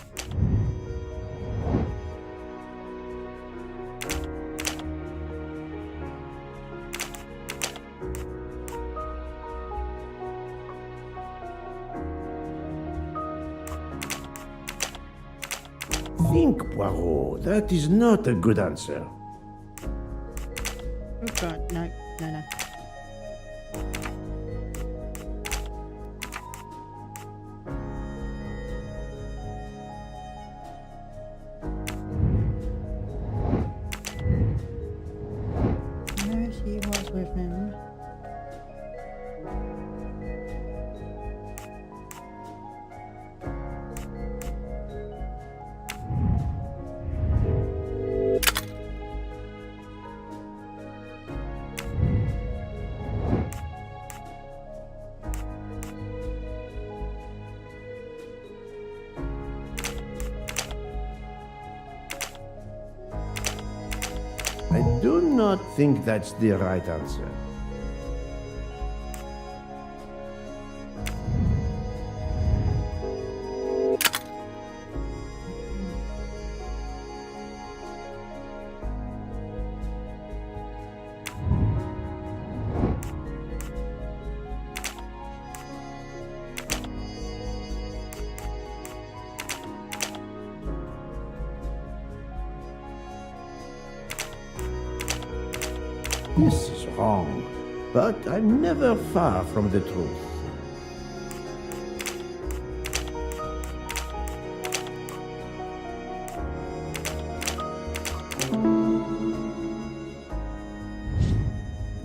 Think, Poirot. That is not a good answer. Oh god, no. There she was with him. I do not think that's the right answer. This is wrong, but I'm never far from the truth.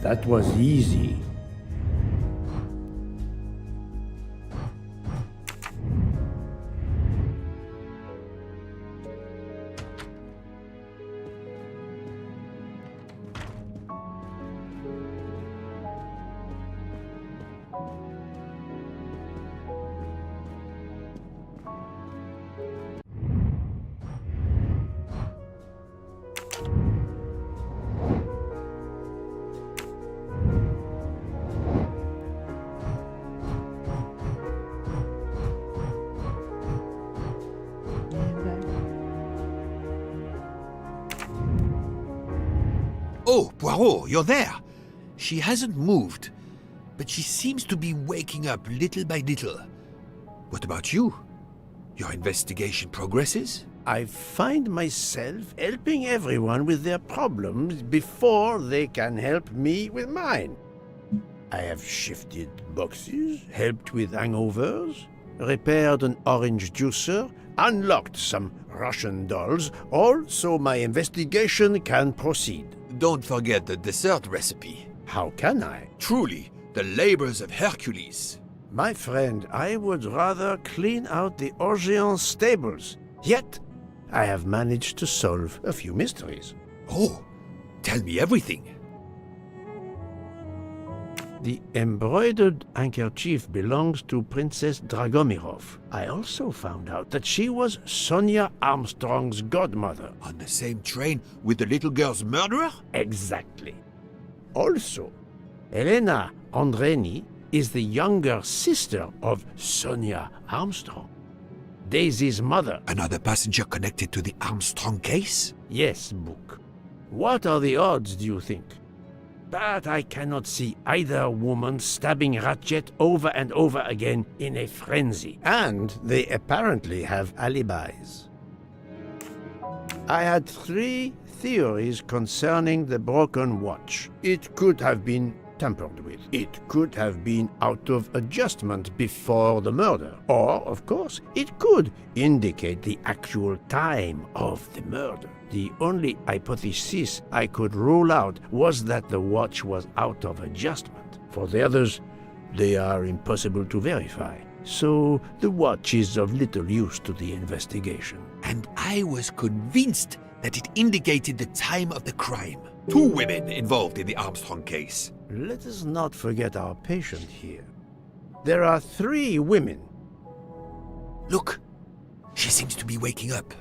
That was easy. Oh, Poirot, you're there. She hasn't moved, but she seems to be waking up little by little. What about you? Your investigation progresses? I find myself helping everyone with their problems before they can help me with mine. I have shifted boxes, helped with hangovers, repaired an orange juicer, unlocked some Russian dolls, all so my investigation can proceed. Don't forget the dessert recipe. How can I? Truly, the labors of Hercules. My friend, I would rather clean out the Orient stables. Yet, I have managed to solve a few mysteries. Oh, tell me everything. The embroidered handkerchief belongs to Princess Dragomirov. I also found out that she was Sonia Armstrong's godmother. On the same train with the little girl's murderer? Exactly. Also, Elena Andreni is the younger sister of Sonia Armstrong, Daisy's mother. Another passenger connected to the Armstrong case? Yes, Book. What are the odds, do you think? But I cannot see either woman stabbing Ratchet over and over again in a frenzy. And they apparently have alibis. I had 3 theories concerning the broken watch. It could have been tampered with. It could have been out of adjustment before the murder. Or, of course, it could indicate the actual time of the murder. The only hypothesis I could rule out was that the watch was out of adjustment. For the others, they are impossible to verify. So the watch is of little use to the investigation. And I was convinced that it indicated the time of the crime. 2 women involved in the Armstrong case. Let us not forget our patient here. There are 3 women. Look, she seems to be waking up.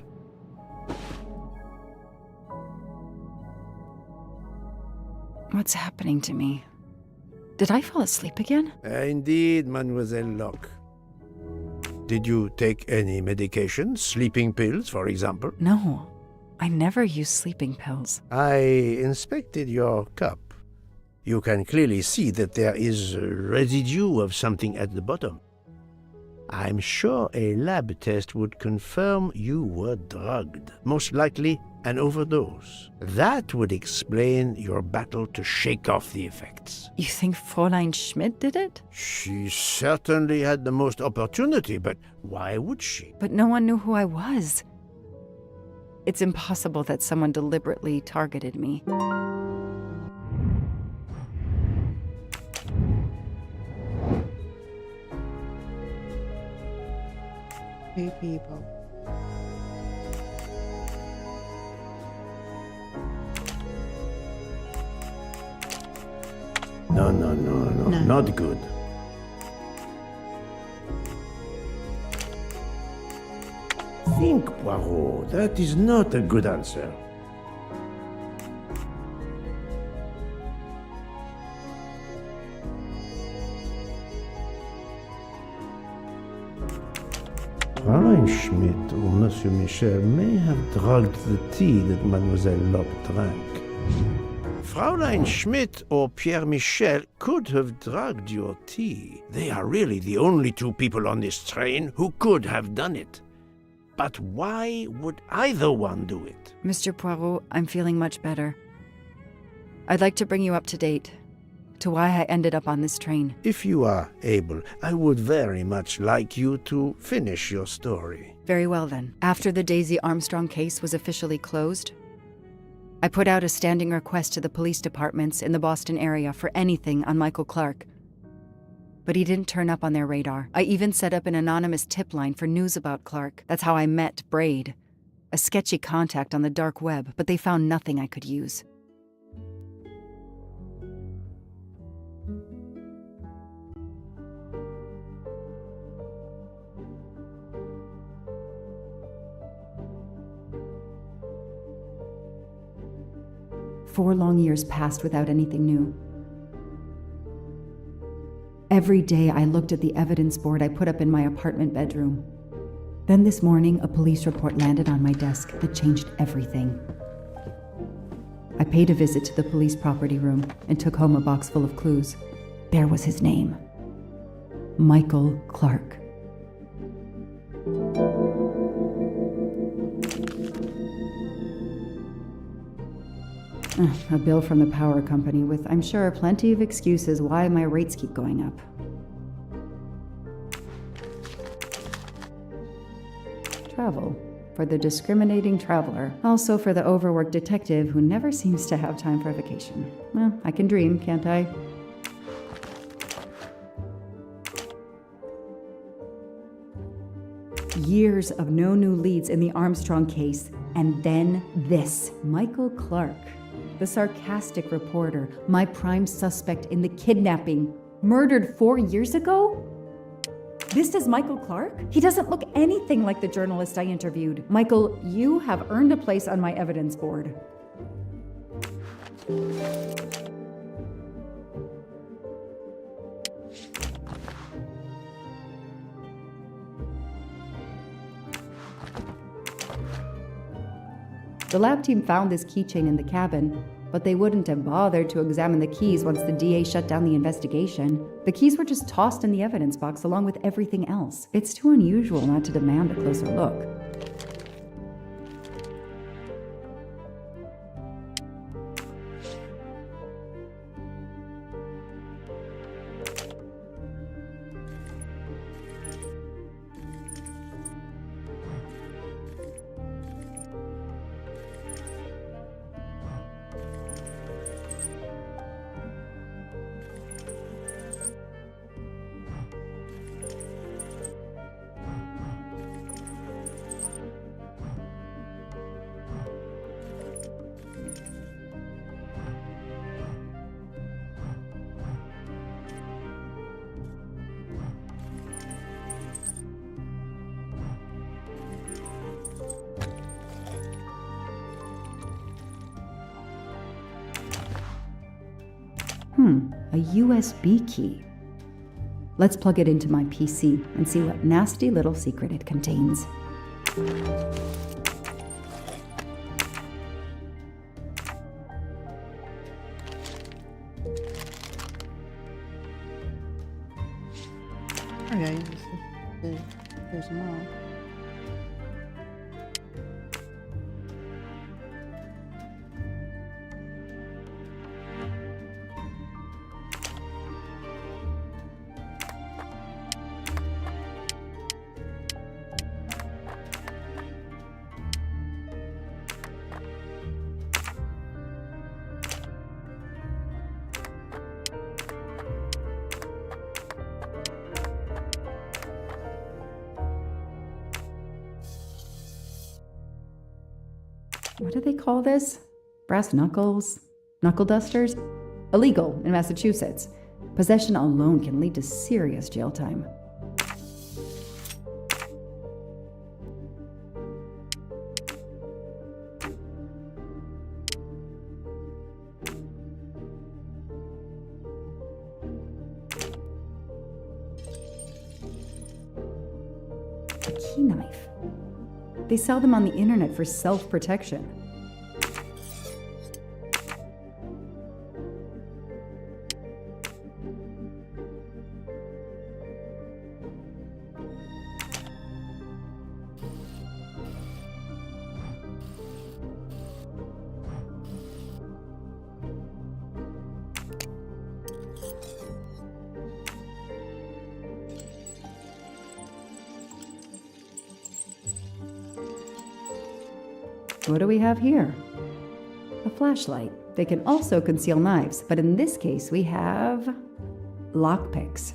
What's happening to me? Did I fall asleep again? Indeed, Mademoiselle Locke. Did you take any medication? Sleeping pills, for example? No, I never use sleeping pills. I inspected your cup. You can clearly see that there is a residue of something at the bottom. I'm sure a lab test would confirm you were drugged. Most likely an overdose. That would explain your battle to shake off the effects. You think Fräulein Schmidt did it? She certainly had the most opportunity, but why would she? But no one knew who I was. It's impossible that someone deliberately targeted me. Hey, people. No, not good. Think, Poirot, that is not a good answer. Fräulein Schmidt or Monsieur Michel may have drugged the tea that Mademoiselle Locke drank. Fräulein Schmidt or Pierre Michel could have drugged your tea. They are really the only 2 people on this train who could have done it. But why would either one do it? Mr. Poirot, I'm feeling much better. I'd like to bring you up to date to why I ended up on this train. If you are able, I would very much like you to finish your story. Very well then. After the Daisy Armstrong case was officially closed, I put out a standing request to the police departments in the Boston area for anything on Michael Clark. But he didn't turn up on their radar. I even set up an anonymous tip line for news about Clark. That's how I met Braid, a sketchy contact on the dark web, but they found nothing I could use. Four long years passed without anything new. Every day I looked at the evidence board I put up in my apartment bedroom. Then this morning, a police report landed on my desk that changed everything. I paid a visit to the police property room and took home a box full of clues. There was his name. Michael Clark. A bill from the power company with, I'm sure, plenty of excuses why my rates keep going up. Travel. For the discriminating traveler. Also for the overworked detective who never seems to have time for a vacation. Well, I can dream, can't I? Years of no new leads in the Armstrong case. And then this. Michael Clark. The sarcastic reporter. My prime suspect in the kidnapping. Murdered 4 years ago? This is Michael Clark? He doesn't look anything like the journalist I interviewed. Michael, you have earned a place on my evidence board. The lab team found this keychain in the cabin, but they wouldn't have bothered to examine the keys once the DA shut down the investigation. The keys were just tossed in the evidence box along with everything else. It's too unusual not to demand a closer look. A USB key. Let's plug it into my PC and see what nasty little secret it contains. Okay, there's them all. What do they call this? Brass knuckles? Knuckle dusters? Illegal in Massachusetts. Possession alone can lead to serious jail time. A key knife. They sell them on the internet for self-protection. What do we have here? A flashlight. They can also conceal knives, but in this case we have lockpicks.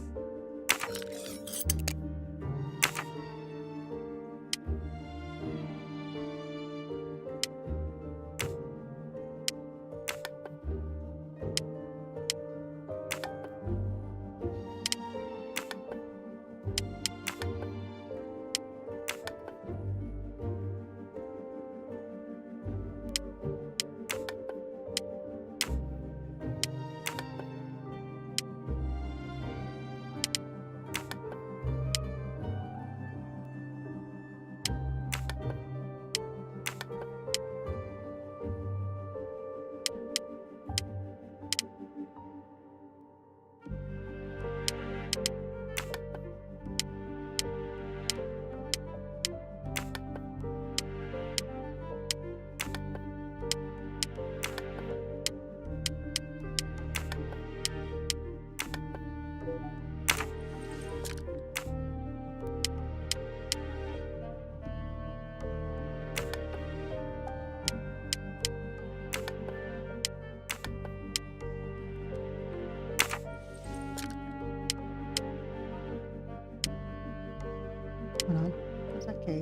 Hold on. What's that key?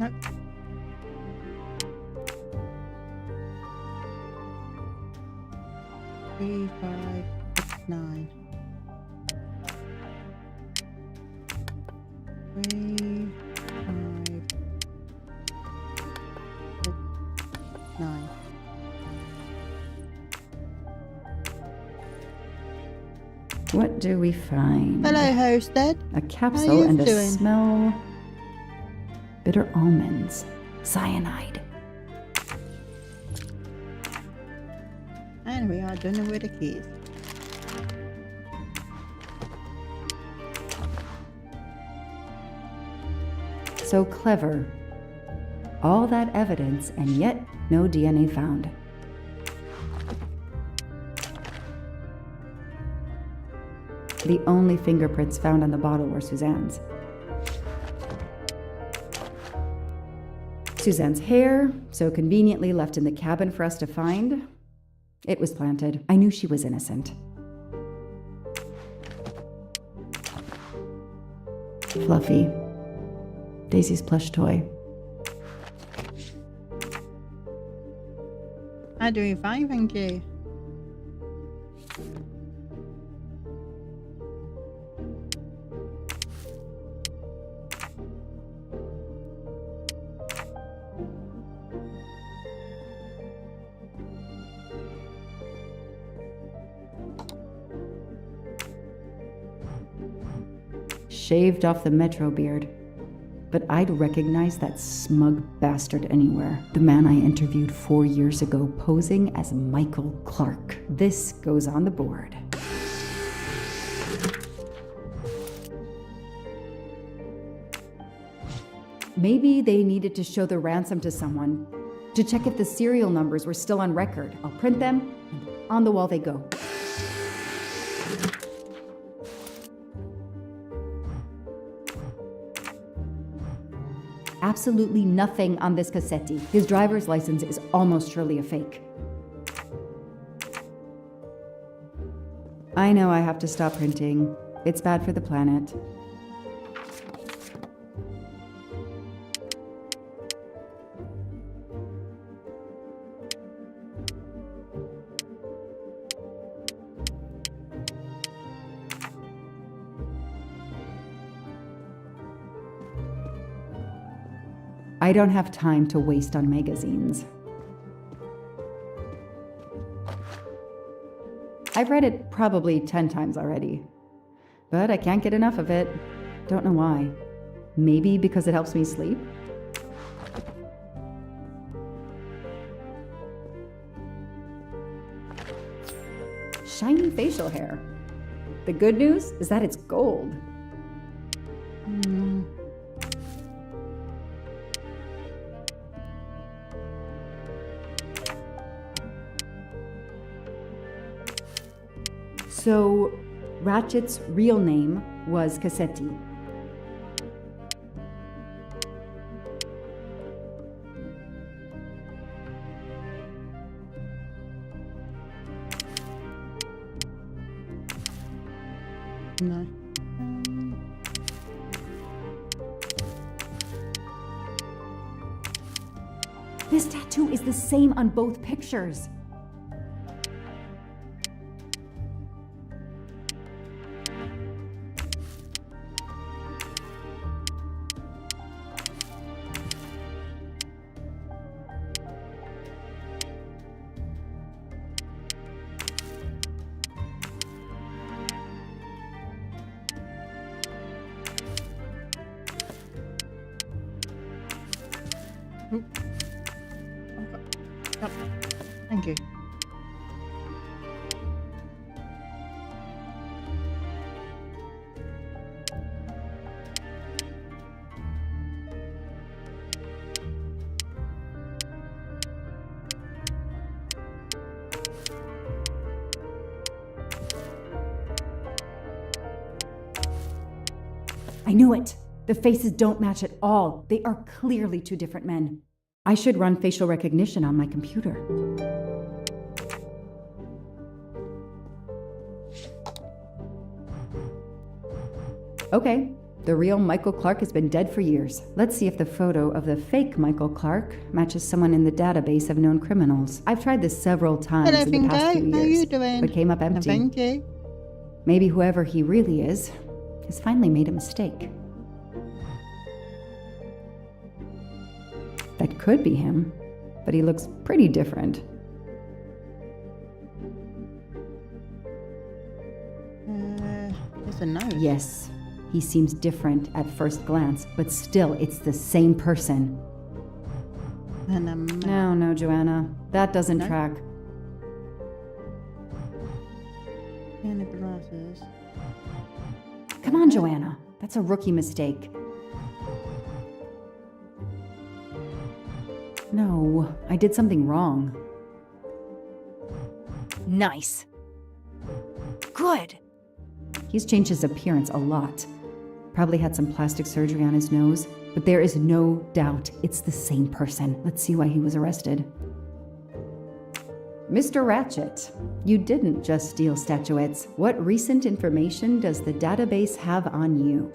Nope. Three, 5, 6, 9. 3, 5, 6, 9. What do we find? Hello, Hosted. A capsule you and a doing? smell. Bitter almonds. Cyanide. And we are done with the keys. So clever. All that evidence, and yet no DNA found. The only fingerprints found on the bottle were Suzanne's. Suzanne's hair, so conveniently left in the cabin for us to find. It was planted. I knew she was innocent. Fluffy. Daisy's plush toy. I'm doing fine, thank you. Shaved off the metro beard. But I'd recognize that smug bastard anywhere. The man I interviewed 4 years ago posing as Michael Clark. This goes on the board. Maybe they needed to show the ransom to someone, to check if the serial numbers were still on record. I'll print them, and on the wall they go. Absolutely nothing on this Cassetti. His driver's license is almost surely a fake. I know I have to stop printing. It's bad for the planet. I don't have time to waste on magazines. I've read it probably 10 times already, but I can't get enough of it. Don't know why. Maybe because it helps me sleep? Shiny facial hair. The good news is that it's gold. So, Ratchet's real name was Cassetti. No. This tattoo is the same on both pictures. Thank you. I knew it! The faces don't match at all. They are clearly two different men. I should run facial recognition on my computer. Okay, the real Michael Clark has been dead for years. Let's see if the photo of the fake Michael Clark matches someone in the database of known criminals. I've tried this several times Hello, in the past Fingo. few How years, you doing? but came up empty. Thank you. Maybe whoever he really is has finally made a mistake. That could be him, but he looks pretty different. There's a nose. Yes, he seems different at first glance, but still, it's the same person. And No, Joanna. That doesn't track. And the glasses. Come on, Joanna. That's a rookie mistake. No, I did something wrong. Nice. Good. He's changed his appearance a lot. Probably had some plastic surgery on his nose, but there is no doubt it's the same person. Let's see why he was arrested. Mr. Ratchet, you didn't just steal statuettes. What recent information does the database have on you?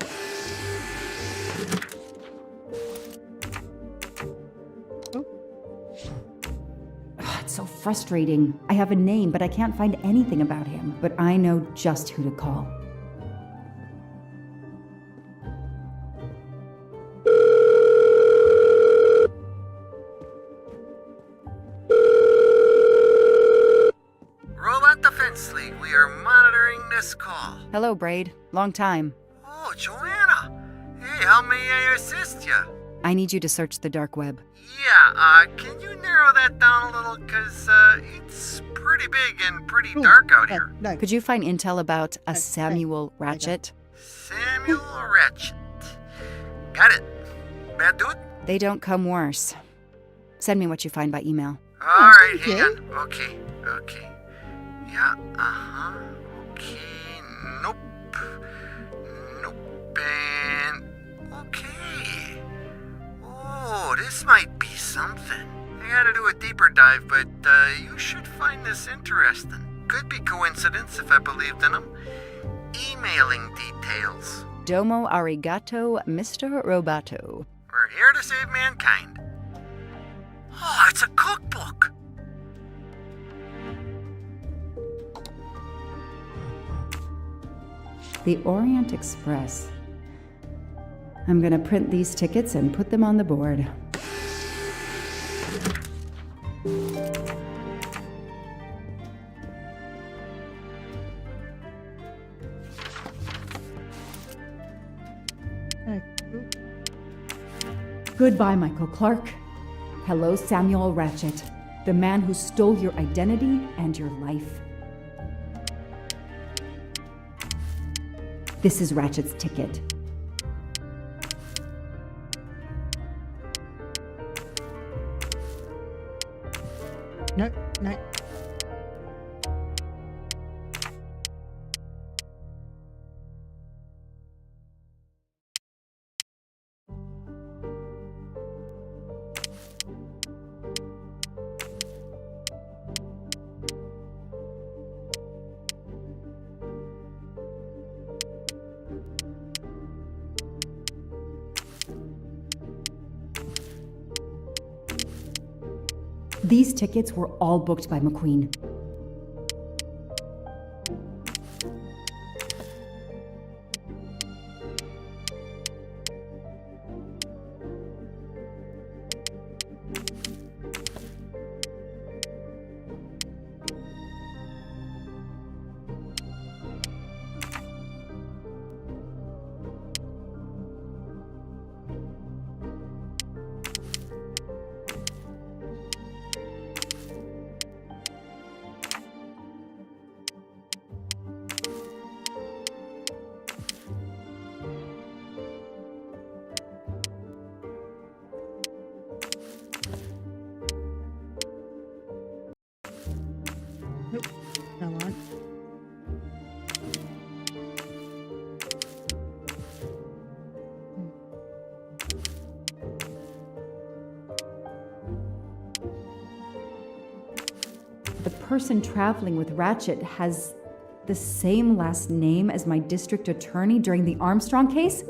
It's so frustrating. I have a name, but I can't find anything about him. But I know just who to call. Robot Defense League, we are monitoring this call. Hello, Braid. Long time. Oh, Joanna. Hey, how may I assist you? I need you to search the dark web. Yeah, can you narrow that down a little? Because, it's pretty big and pretty dark out here. Could you find intel about a Samuel Ratchet? Samuel Ratchet. Got it. Bad dude? They don't come worse. Send me what you find by email. Alright, hang on. Okay. Yeah, okay. Nope. And... okay. Oh, this might be something. I gotta do a deeper dive, but you should find this interesting. Could be coincidence if I believed in them. Emailing details. Domo arigato, Mr. Roboto. We're here to save mankind. Oh, it's a cookbook. The Orient Express. I'm gonna print these tickets and put them on the board. Goodbye, Michael Clark. Hello, Samuel Ratchet, the man who stole your identity and your life. This is Ratchet's ticket. No. These tickets were all booked by McQueen. Nope. Come on. The person traveling with Ratchet has the same last name as my district attorney during the Armstrong case?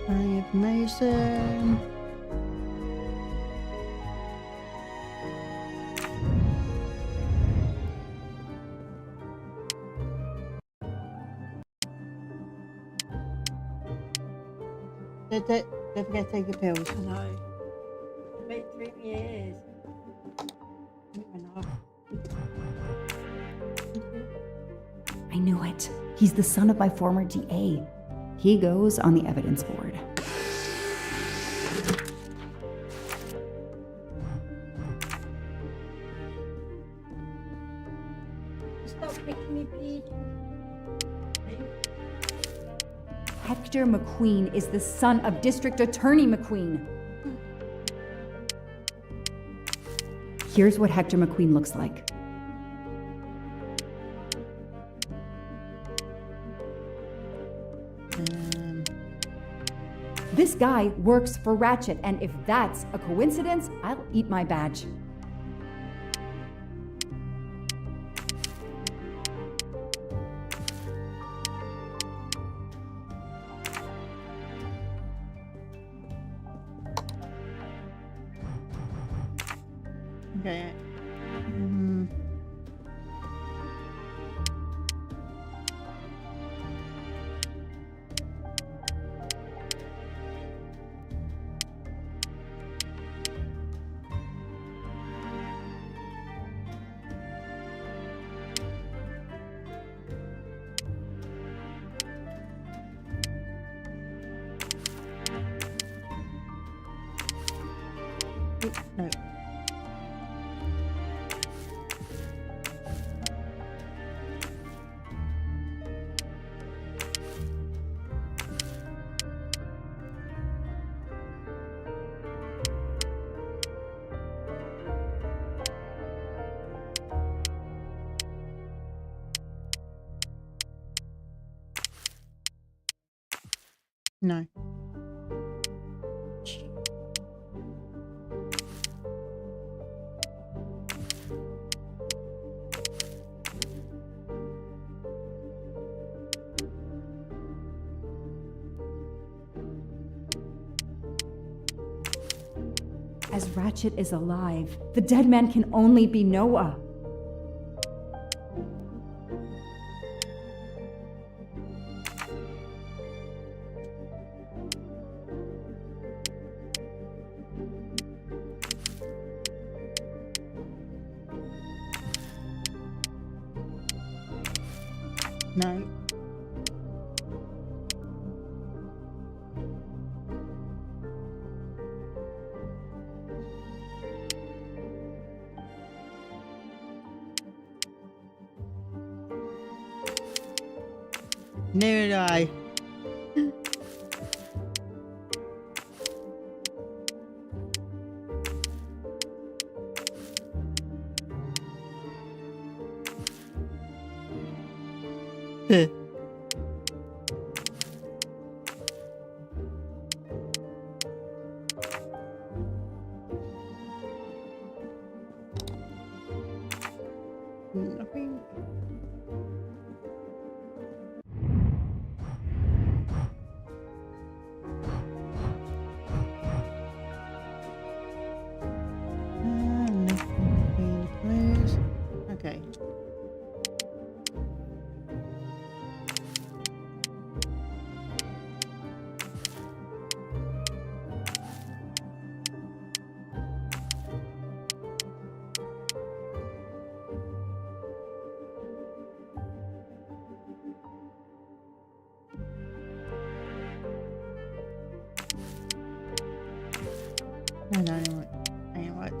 Information. Don't forget to take your pills. I know. Wait 3 years. I knew it. He's the son of my former DA. He goes on the evidence board. Stop making me bleed. Hector McQueen is the son of District Attorney McQueen. Here's what Hector McQueen looks like. This guy works for Ratchet, and if that's a coincidence, I'll eat my badge. Okay. No. No. As Ratchet is alive, the dead man can only be Noah. No. Neither do I. Nothing. Okay. I don't know what. I know what.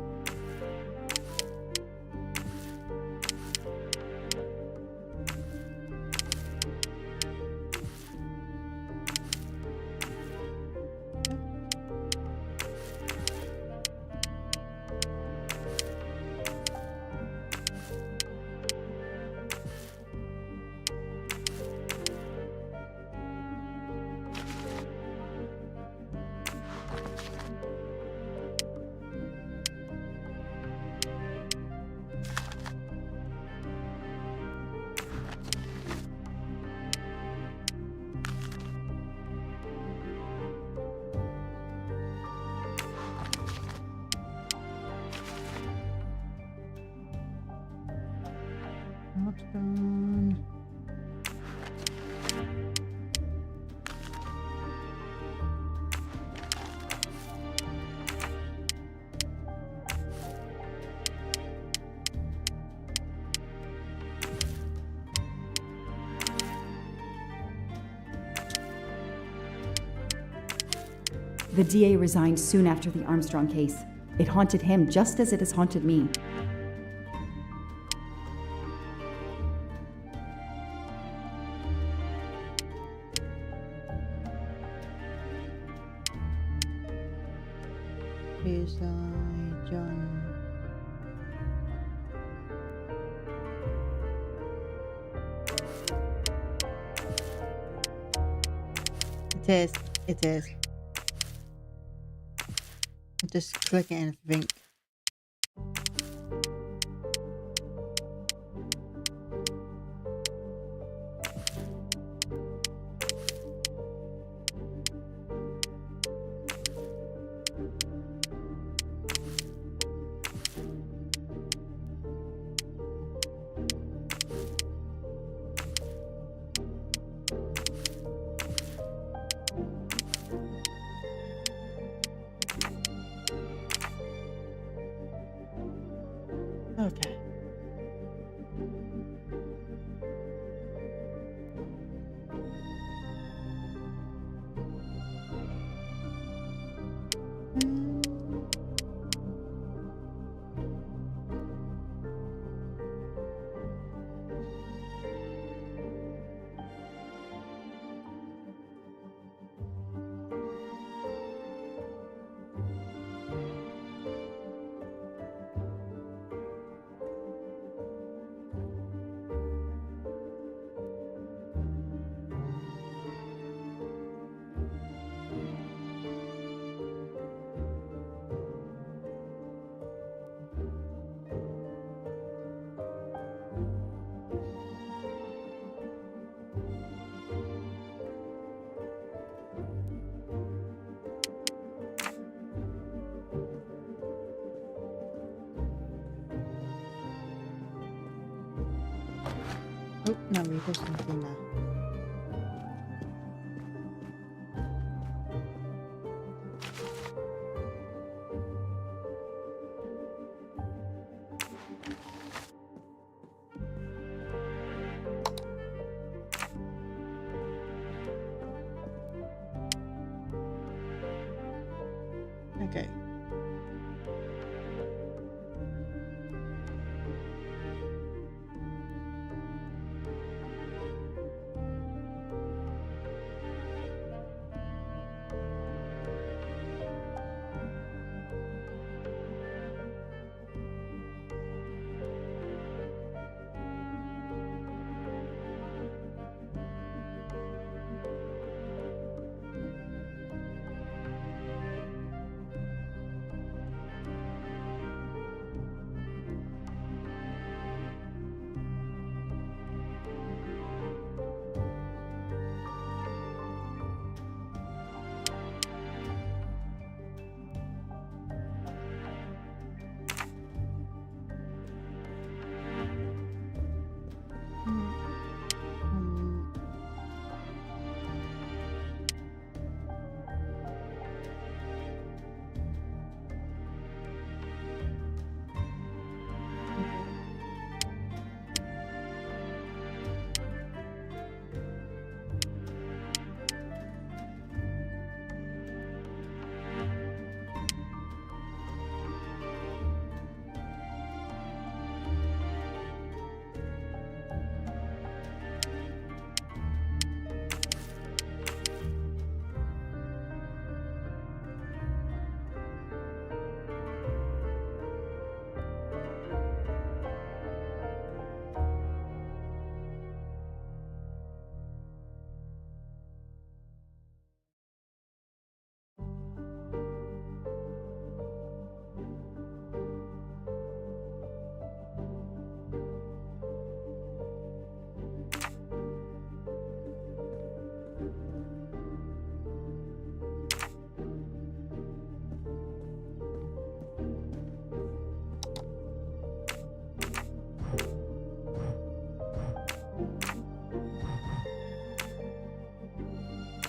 Armstrong. The DA resigned soon after the Armstrong case. It haunted him just as it has haunted me. John. It is. It is. Just click it and think. Okay. Oh, no, we got something now. Okay.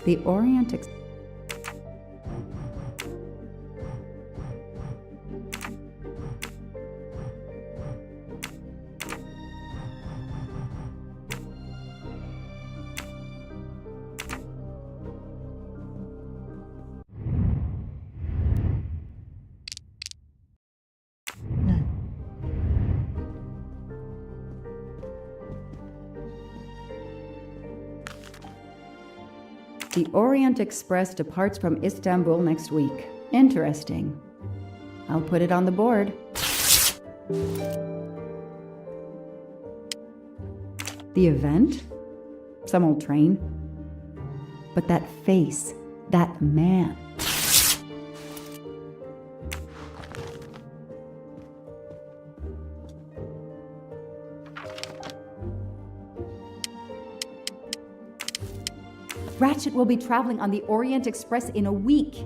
The Orient The Orient Express departs from Istanbul next week. Interesting. I'll put it on the board. The event? Some old train. But that face, that man. Ratchet will be traveling on the Orient Express in a week.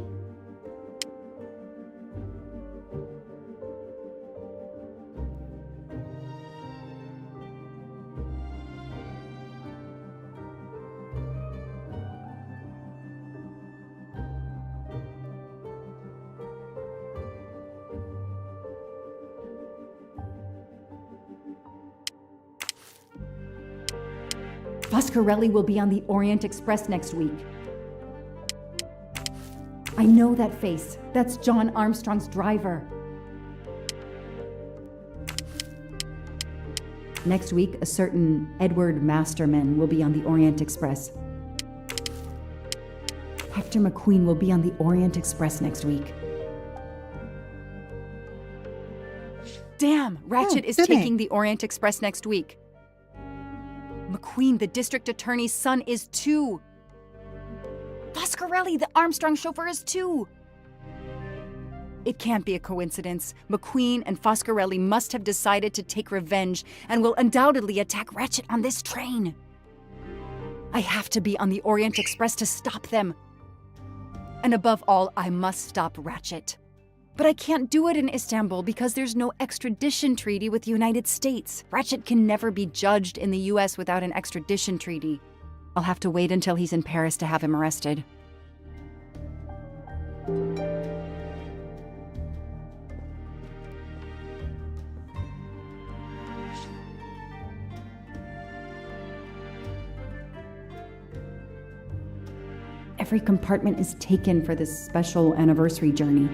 Foscarelli will be on the Orient Express next week. I know that face. That's John Armstrong's driver. Next week, a certain Edward Masterman will be on the Orient Express. Hector McQueen will be on the Orient Express next week. Damn, Ratchet is taking the Orient Express next week. McQueen, the district attorney's son, is too. Foscarelli, the Armstrong chauffeur, is too. It can't be a coincidence. McQueen and Foscarelli must have decided to take revenge and will undoubtedly attack Ratchet on this train. I have to be on the Orient Express to stop them. And above all, I must stop Ratchet. But I can't do it in Istanbul because there's no extradition treaty with the United States. Ratchet can never be judged in the US without an extradition treaty. I'll have to wait until he's in Paris to have him arrested. Every compartment is taken for this special anniversary journey.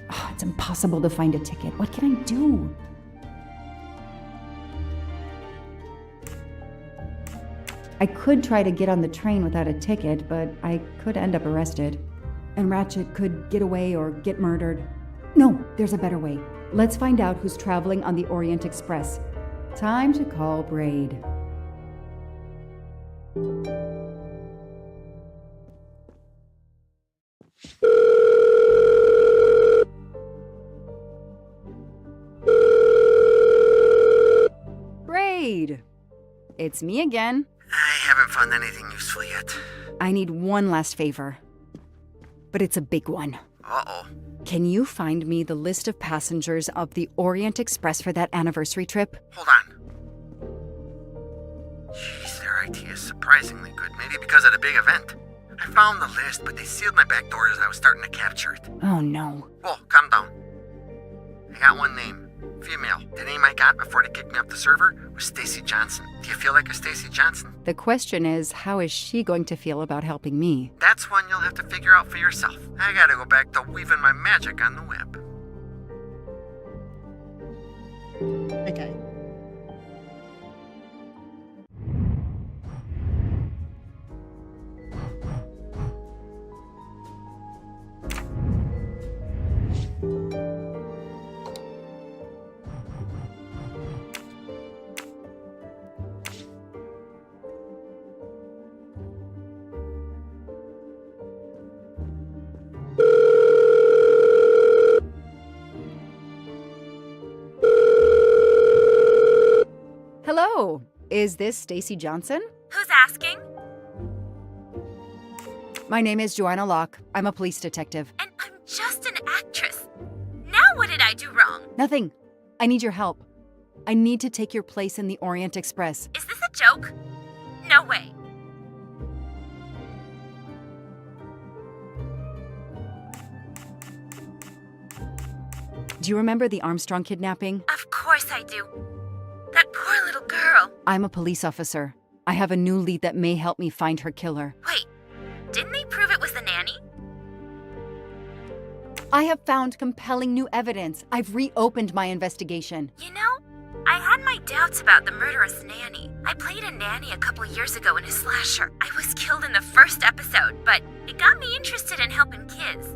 Oh, it's impossible to find a ticket. What can I do? I could try to get on the train without a ticket, but I could end up arrested. And Ratchet could get away or get murdered. No, there's a better way. Let's find out who's traveling on the Orient Express. Time to call Braid. Braid! It's me again. I haven't found anything useful yet. I need one last favor. But it's a big one. Uh-oh. Can you find me the list of passengers of the Orient Express for that anniversary trip? Hold on. Jeez, their IT is surprisingly good. Maybe because of the big event. I found the list, but they sealed my back door as I was starting to capture it. Oh no. Whoa, calm down. I got one name. Female. The name I got before they kicked me off the server was Stacy Johnson. Do you feel like a Stacy Johnson? The question is, how is she going to feel about helping me? That's one you'll have to figure out for yourself. I gotta go back to weaving my magic on the web. Okay. Hello, is this Stacy Johnson? Who's asking? My name is Joanna Locke. I'm a police detective. And I'm just an actress. Now what did I do wrong? Nothing. I need your help. I need to take your place in the Orient Express. Is this a joke? No way. Do you remember the Armstrong kidnapping? Of course I do. That poor little girl. I'm a police officer. I have a new lead that may help me find her killer. Wait, didn't they prove it was the nanny? I have found compelling new evidence. I've reopened my investigation. You know, I had my doubts about the murderous nanny. I played a nanny a couple years ago in a slasher. I was killed in the first episode, but it got me interested in helping kids.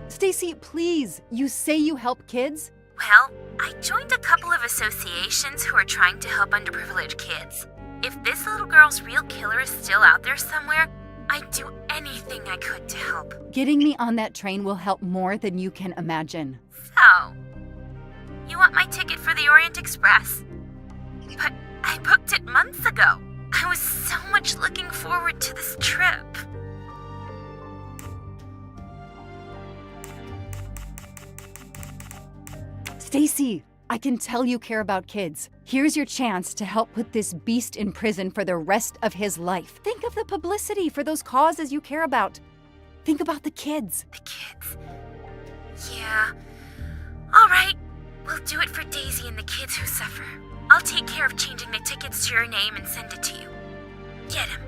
Stacy, please. You say you help kids? Well, I joined a couple of associations who are trying to help underprivileged kids. If this little girl's real killer is still out there somewhere, I'd do anything I could to help. Getting me on that train will help more than you can imagine. So, you want my ticket for the Orient Express? But I booked it months ago. I was so much looking forward to this trip. Stacy, I can tell you care about kids. Here's your chance to help put this beast in prison for the rest of his life. Think of the publicity for those causes you care about. Think about the kids. The kids? Yeah. All right. We'll do it for Daisy and the kids who suffer. I'll take care of changing the tickets to your name and send it to you. Get him.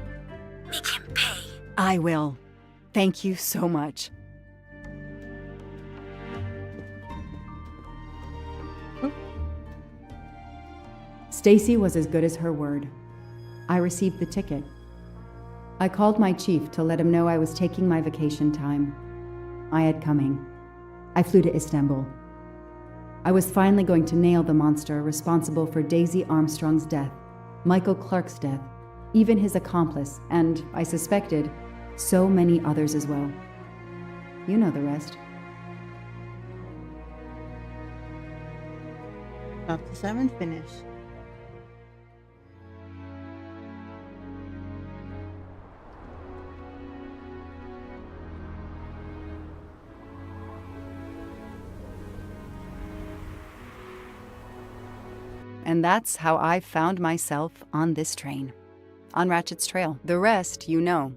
Make him pay. I will. Thank you so much. Stacy was as good as her word. I received the ticket. I called my chief to let him know I was taking my vacation time. I had coming. I flew to Istanbul. I was finally going to nail the monster responsible for Daisy Armstrong's death, Michael Clark's death, even his accomplice, and, I suspected, so many others as well. You know the rest. Chapter 7 finished. And that's how I found myself on this train. On Ratchet's trail. The rest, you know.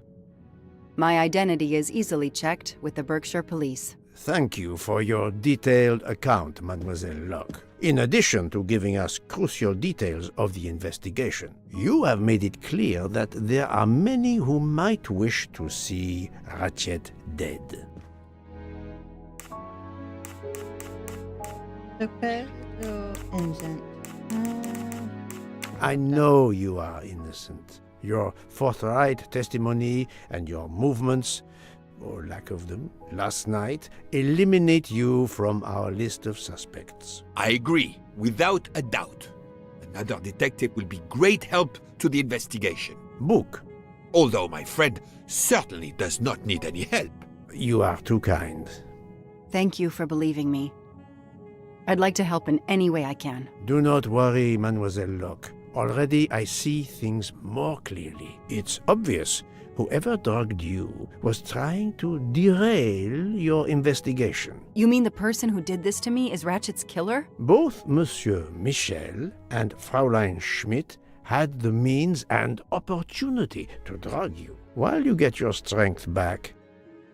My identity is easily checked with the Berkshire Police. Thank you for your detailed account, Mademoiselle Locke. In addition to giving us crucial details of the investigation, you have made it clear that there are many who might wish to see Ratchet dead. Prepare your engine. I know you are innocent. Your forthright testimony and your movements, or lack of them, last night eliminate you from our list of suspects. I agree, without a doubt. Another detective will be great help to the investigation. Book. Although my friend certainly does not need any help. You are too kind. Thank you for believing me. I'd like to help in any way I can. Do not worry, Mademoiselle Locke. Already I see things more clearly. It's obvious whoever drugged you was trying to derail your investigation. You mean the person who did this to me is Ratchet's killer? Both Monsieur Michel and Fraulein Schmidt had the means and opportunity to drug you. While you get your strength back,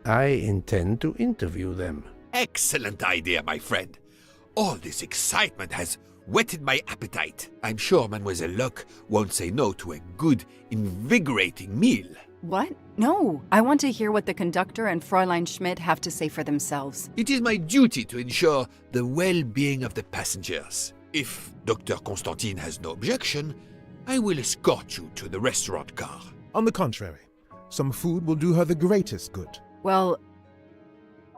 I intend to interview them. Excellent idea, my friend. All this excitement has whetted my appetite. I'm sure Mademoiselle Locke won't say no to a good, invigorating meal. What? No. I want to hear what the conductor and Fräulein Schmidt have to say for themselves. It is my duty to ensure the well-being of the passengers. If Dr. Constantine has no objection, I will escort you to the restaurant car. On the contrary, some food will do her the greatest good. Well,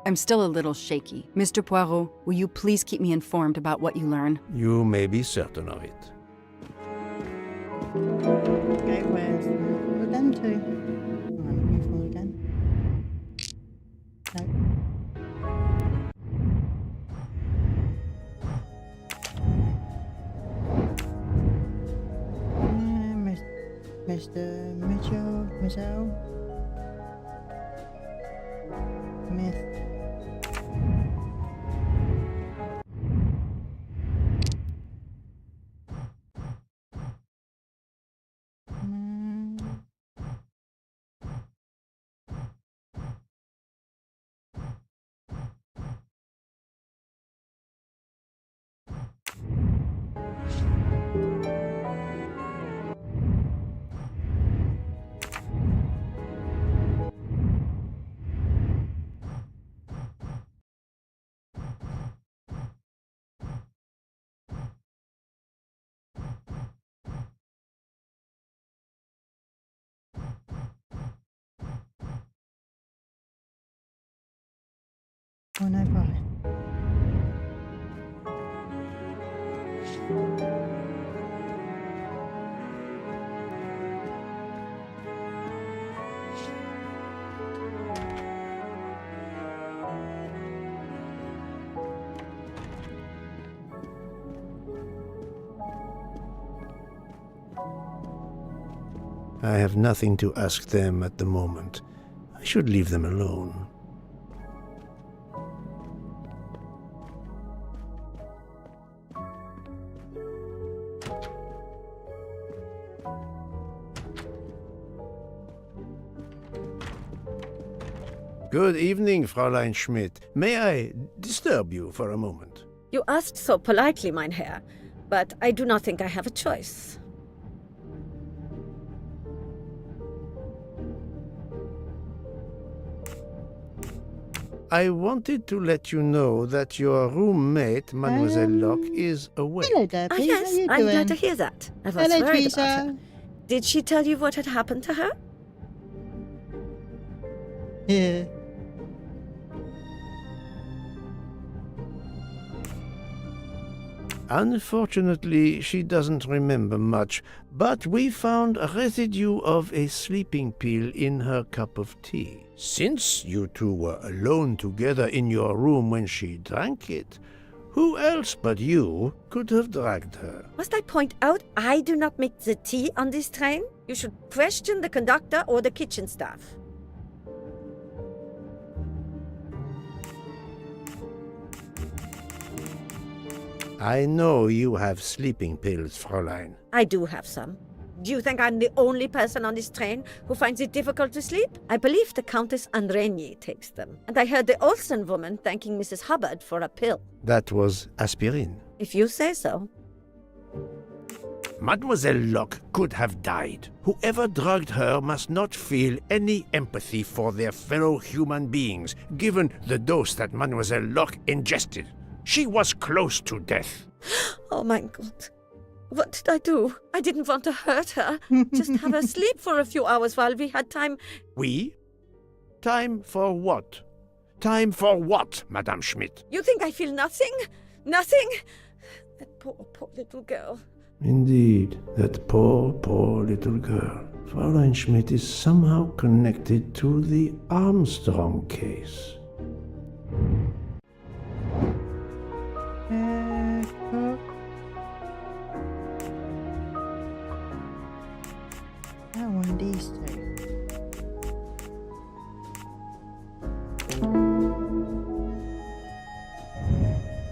I'm still a little shaky. Mr. Poirot, will you please keep me informed about what you learn? You may be certain of it. Okay, where's the them two? I'm looking for again. No. Mr. Mitchell, Smith. Oh no, Brian. I have nothing to ask them at the moment. I should leave them alone. Good evening, Fräulein Schmidt. May I disturb you for a moment? You asked so politely, mein Herr, but I do not think I have a choice. I wanted to let you know that your roommate, Mademoiselle Locke, is away. Hello, Debbie. Ah, yes, How you I'm doing? glad to hear that. I was Hello, worried Teresa. about her. Did she tell you what had happened to her? Yeah. Unfortunately, she doesn't remember much, but we found a residue of a sleeping pill in her cup of tea. Since you two were alone together in your room when she drank it, who else but you could have dragged her? Must I point out I do not make the tea on this train? You should question the conductor or the kitchen staff. I know you have sleeping pills, Fräulein. I do have some. Do you think I'm the only person on this train who finds it difficult to sleep? I believe the Countess Andrenier takes them. And I heard the Olsen woman thanking Mrs. Hubbard for a pill. That was aspirin. If you say so. Mademoiselle Locke could have died. Whoever drugged her must not feel any empathy for their fellow human beings, given the dose that Mademoiselle Locke ingested. She was close to death. Oh my God. What did I do? I didn't want to hurt her. Just have her sleep for a few hours while we had time. We? Time for what? Time for what, Madame Schmidt? You think I feel nothing? Nothing? That poor little girl. Indeed, that poor little girl. Fräulein Schmidt is somehow connected to the Armstrong case. I want these two.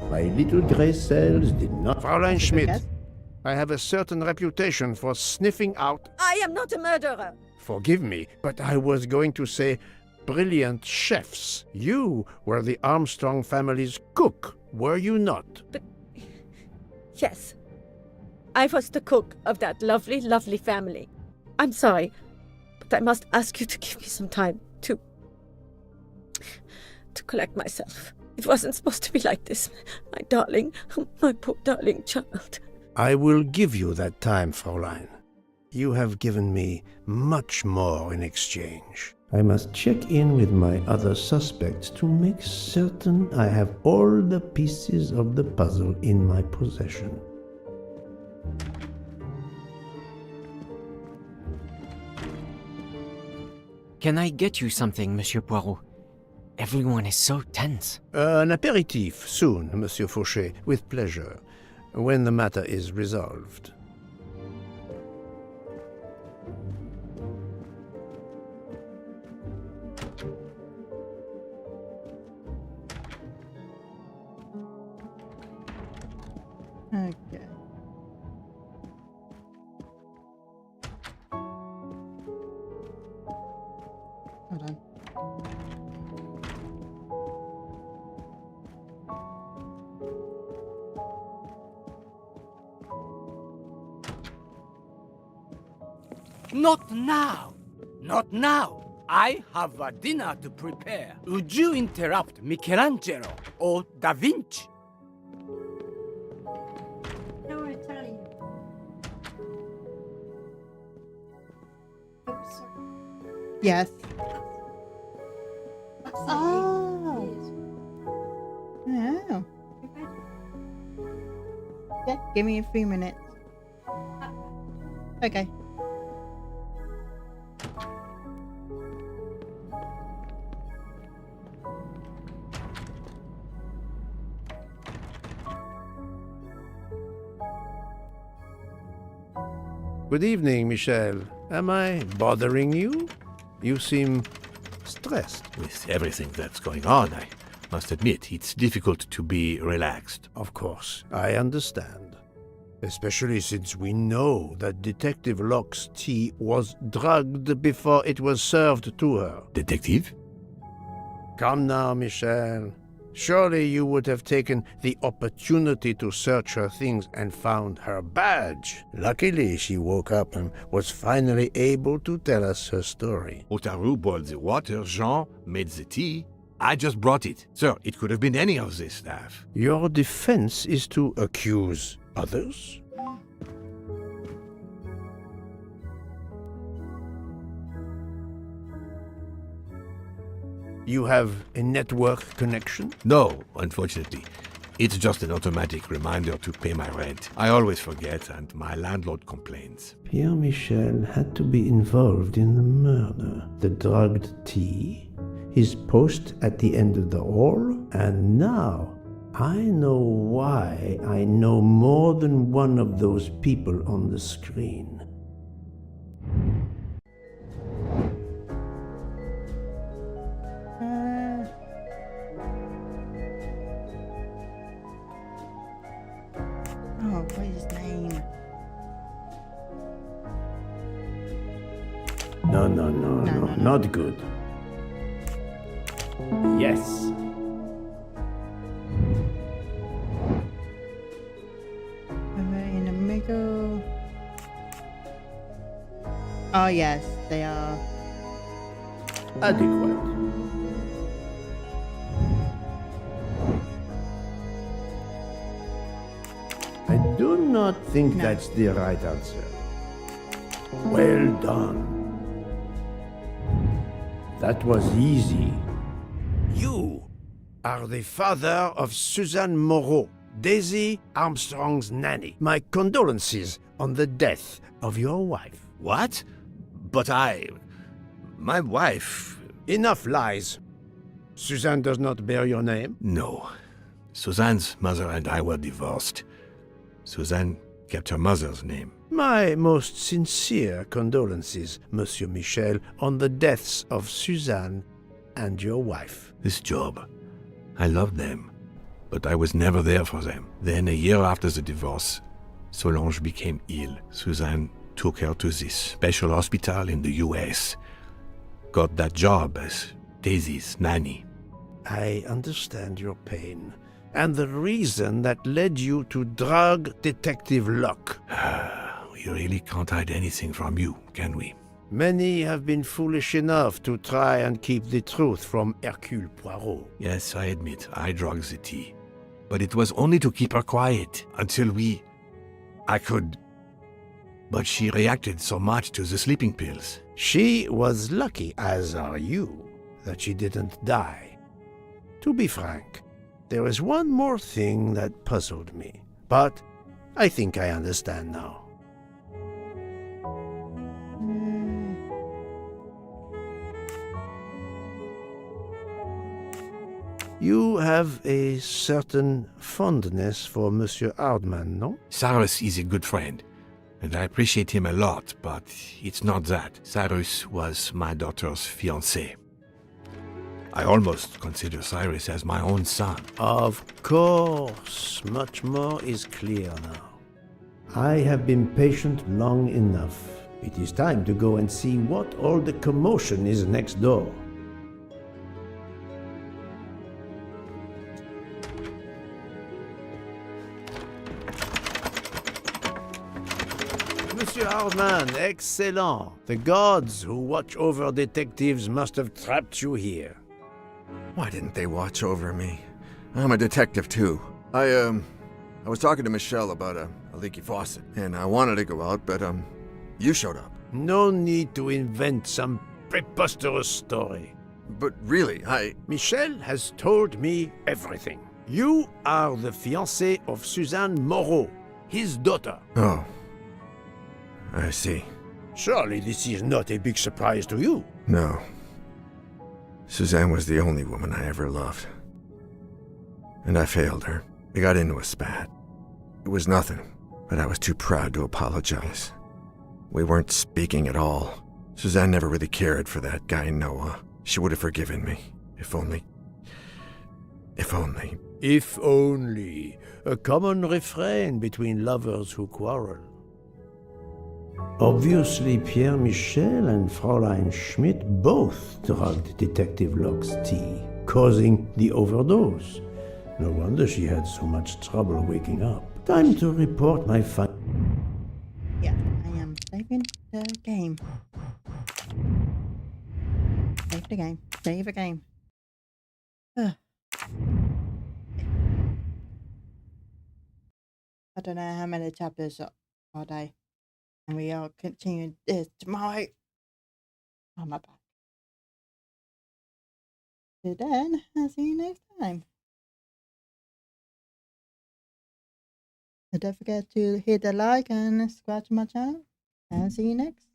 My little grey cells did not... Fräulein Schmidt, I have a certain reputation for sniffing out... I am not a murderer. Forgive me, but I was going to say brilliant chefs. You were the Armstrong family's cook, were you not? But... yes. I was the cook of that lovely, lovely family. I'm sorry, but I must ask you to give me some time to collect myself. It wasn't supposed to be like this, my darling, my poor darling child. I will give you that time, Fräulein. You have given me much more in exchange. I must check in with my other suspects to make certain I have all the pieces of the puzzle in my possession. Can I get you something, Monsieur Poirot? Everyone is so tense. An aperitif soon, Monsieur Fauchet, with pleasure, when the matter is resolved. Okay. Hold on. Not now. Not now. I have a dinner to prepare. Would you interrupt Michelangelo or Da Vinci? No, I tell you. Oh, sorry. Yes. Oh. Yeah. Yeah, give me a few minutes. Okay. Good evening, Michel. Am I bothering you? You seem stressed. With everything that's going on, I must admit it's difficult to be relaxed. Of course, I understand. Especially since we know that Detective Locke's tea was drugged before it was served to her. Detective? Come now, Michel. Surely you would have taken the opportunity to search her things and found her badge. Luckily, she woke up and was finally able to tell us her story. Otaru boiled the water, Jean made the tea. I just brought it. Sir, it could have been any of the staff. Your defense is to accuse others? You have a network connection? No, unfortunately. It's just an automatic reminder to pay my rent. I always forget, and my landlord complains. Pierre Michel had to be involved in the murder. The drugged tea, his post at the end of the hall, and now I know why I know more than one of those people on the screen. Oh, what is his name? No, not good. Yes. In the middle. Oh, yes, they are. Adequate. I do not think that's the right answer. Well done. That was easy. You are the father of Suzanne Moreau, Daisy Armstrong's nanny. My condolences on the death of your wife. What? But my wife... Enough lies. Suzanne does not bear your name? No. Suzanne's mother and I were divorced. Suzanne kept her mother's name. My most sincere condolences, Monsieur Michel, on the deaths of Suzanne and your wife. This job, I loved them, but I was never there for them. Then, a year after the divorce, Solange became ill. Suzanne took her to this special hospital in the US. Got that job as Daisy's nanny. I understand your pain, and the reason that led you to drug Detective Locke. We really can't hide anything from you, can we? Many have been foolish enough to try and keep the truth from Hercule Poirot. Yes, I admit, I drugged the tea. But it was only to keep her quiet, until I could... But she reacted so much to the sleeping pills. She was lucky, as are you, that she didn't die. To be frank, there is one more thing that puzzled me, but I think I understand now. You have a certain fondness for Monsieur Hardman, no? Cyrus is a good friend, and I appreciate him a lot, but it's not that. Cyrus was my daughter's fiancé. I almost consider Cyrus as my own son. Of course, much more is clear now. I have been patient long enough. It is time to go and see what all the commotion is next door. Monsieur Hardman, excellent. The gods who watch over detectives must have trapped you here. Why didn't they watch over me? I'm a detective too. I was talking to Michelle about a leaky faucet, and I wanted to go out, but you showed up. No need to invent some preposterous story. But really, Michelle has told me everything. You are the fiancé of Suzanne Moreau, his daughter. Oh. I see. Surely this is not a big surprise to you. No. Suzanne was the only woman I ever loved. And I failed her. We got into a spat. It was nothing, but I was too proud to apologize. We weren't speaking at all. Suzanne never really cared for that guy Noah. She would have forgiven me. If only. If only. If only. A common refrain between lovers who quarrel. Obviously, Pierre Michel and Fräulein Schmidt both drugged Detective Locke's tea, causing the overdose. No wonder she had so much trouble waking up. Time to report my Yeah, I am saving the game. Save the game. Save the game. Ugh. I don't know how many chapters are they. And we are continuing this tomorrow. Oh, my back. Till then, I'll see you next time. And don't forget to hit the like and subscribe to my channel. And see you next.